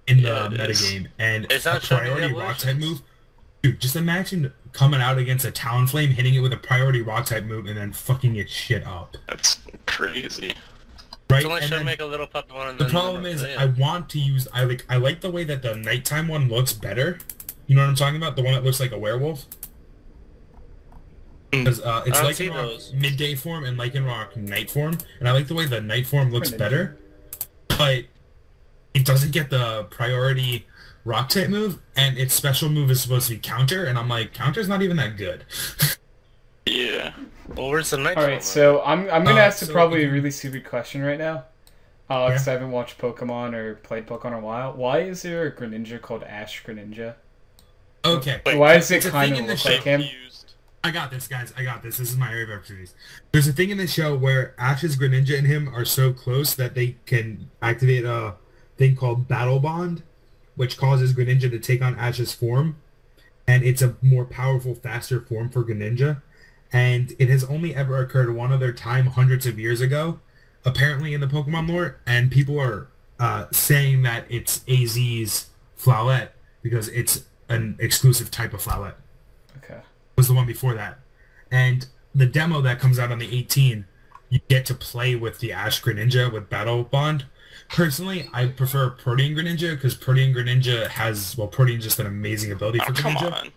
in the Yeah, it is. metagame, and It's a not showing the priority rock type evolutions. move. Dude, just imagine coming out against a Talonflame, hitting it with a priority rock type move, and then fucking it shit up. That's crazy. Right? Someone And should then make a little puppy one. And the then problem is, yeah. I want to use. I like the way that the nighttime one looks better. You know what I'm talking about? The one that looks like a werewolf. Because it's I don't see Lycanroc those. midday form and Lycanroc night form, and I like the way the night form looks better, but it doesn't get the priority rock type move, and its special move is supposed to be counter, and I'm like, counter's not even that good. Yeah. Well, where's the night? all right, so I'm gonna ask so probably if a really stupid question right now. Because I haven't watched Pokemon or played Pokemon in a while. Why is there a Greninja called Ash Greninja? Okay. Wait, Why does it it's a kind thing of in the look like him? Confused. I got this, guys. I got this. This is my area of opportunities. There's a thing in the show where Ash's Greninja and him are so close that they can activate a thing called Battle Bond, which causes Greninja to take on Ash's form, and it's a more powerful, faster form for Greninja. And it has only ever occurred one other time hundreds of years ago, apparently in the Pokemon lore, and people are saying that it's AZ's Flowette because its an exclusive type of flowlet. Okay. Was the one before that. And the demo that comes out on the 18, you get to play with the Ash Greninja with Battle Bond. Personally, I prefer Protean Greninja because Protean Greninja has, well, Protean's just an amazing ability for come Greninja. on.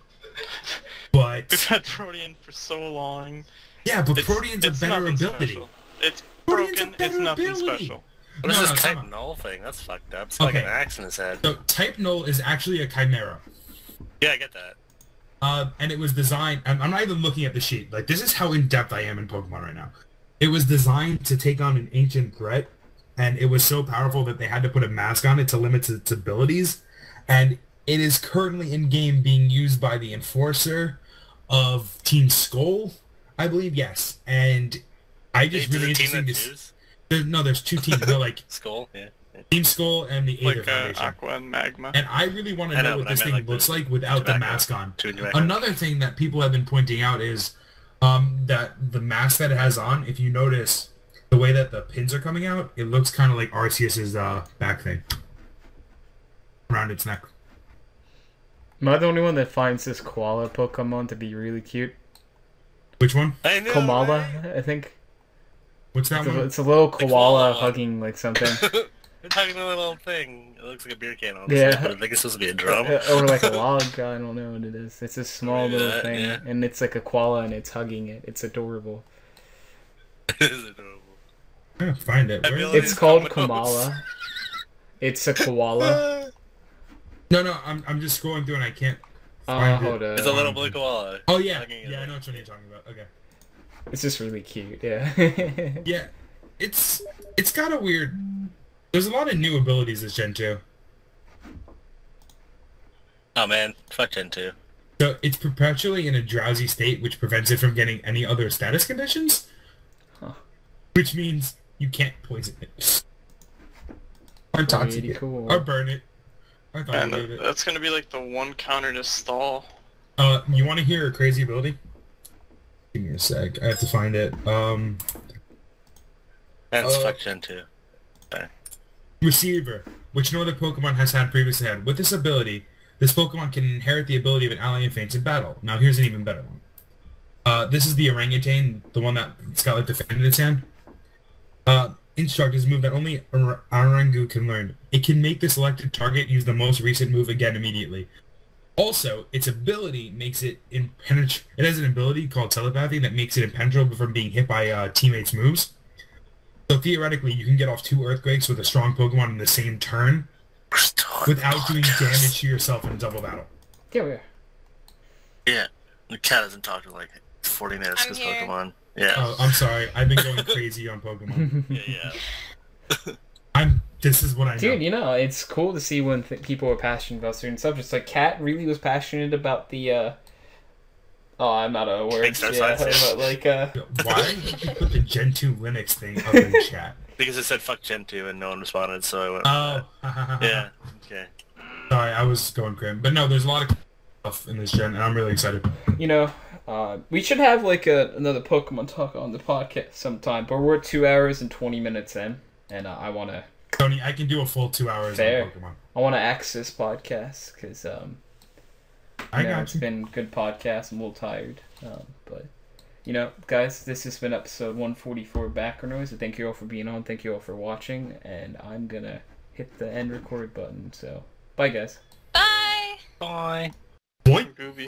But We've had Protean for so long. yeah, but Protean's a better nothing ability. special. It's Protean's a broken. better It's nothing ability. special. What is No, this no, type come on. null thing? That's fucked up. It's like Okay. an axe in his head. So Type Null is actually a Chimera. Yeah, I get that. And it was designed, I'm not even looking at the sheet. Like, this is how in-depth I am in Pokemon right now. It was designed to take on an ancient threat, and it was so powerful that they had to put a mask on it to limit its abilities. And it is currently in-game being used by the Enforcer of Team Skull, I believe, yes. And I just Does really the team interesting that to choose? there's two teams. They're like Skull? Yeah. Team Skull and the Aether Like Foundation. Aqua and Magma. And I really want to I know know, what but I this meant, thing like, looks the like without the tobacco. mask on. Chewing tobacco. Another thing that people have been pointing out is that the mask that it has on, if you notice the way that the pins are coming out, it looks kind of like Arceus's back thing around its neck. Am I the only one that finds this koala Pokemon to be really cute? Which one? I know, Komala, right? I think. What's that one? It's a little koala koala one. hugging like something. They're talking a little thing. It looks like a beer can, honestly. Yeah. But I think it's supposed to be a drum. Or like a log, I don't know what it is. It's a small Maybe little that, thing, yeah. and it's like a koala and it's hugging it. It's adorable. It is adorable. Yeah, find it. Where is Ability- it? It's called Dominoes. Komala. It's a koala. No, I'm just scrolling through and I can't find it. Hold on. It's a little blue koala. Oh yeah, Hugging it. yeah, I know which one you're talking about. Okay. It's just really cute, yeah. Yeah, it's got a weird. There's a lot of new abilities this Gen 2. Oh man, fuck Gen 2. So it's perpetually in a drowsy state, which prevents it from getting any other status conditions. Huh. Which means you can't poison it. Or toxic Pretty it. cool. Or burn it. I thought And you did it. that's gonna be like the one counter to stall. You want to hear a crazy ability? Give me a sec. I have to find it. That's fuck Gen 2. Receiver, which no other Pokemon has had previously had. With this ability, this Pokemon can inherit the ability of an ally and faints in battle. Now here's an even better one. This is the orangutan, the one that's got like the fan in its hand. Instruct is a move that only Orangu can learn. It can make the selected target use the most recent move again immediately. Also, its ability makes it impenetrable. It has an ability called telepathy that makes it impenetrable from being hit by teammates' moves. So theoretically, you can get off 2 Earthquakes with a strong Pokemon in the same turn without doing damage to yourself in a double battle. Here we are. Yeah, the cat hasn't talked in like 40 minutes I'm because here. Pokemon. Yeah. Oh, I'm sorry. I've been going crazy on Pokemon. Yeah. This is what I know. Dude, you know, it's cool to see when people are passionate about certain subjects. Like, Kat really was passionate about the, I'm out of words. Thanks, Yeah, that's but like, Why did you put the Gen 2 Linux thing up in chat? Because it said fuck Gen 2 and no one responded, so I went with Oh. that. Yeah. Okay. Sorry, I was going grim. But no, there's a lot of stuff in this gen, and I'm really excited. you know, we should have like another Pokemon talk on the podcast sometime. But we're 2 hours and 20 minutes in, and I wanna Tony, I can do a full 2 hours Fair. on Pokemon. axe this podcast because I you know, got it's you. been good podcast. I'm a little tired, but you know, guys, this has been episode 144 of Background Noise. Thank you all for being on. Thank you all for watching, and I'm gonna hit the end record button. So, bye, guys. Bye! Bye. Boy. Groovy.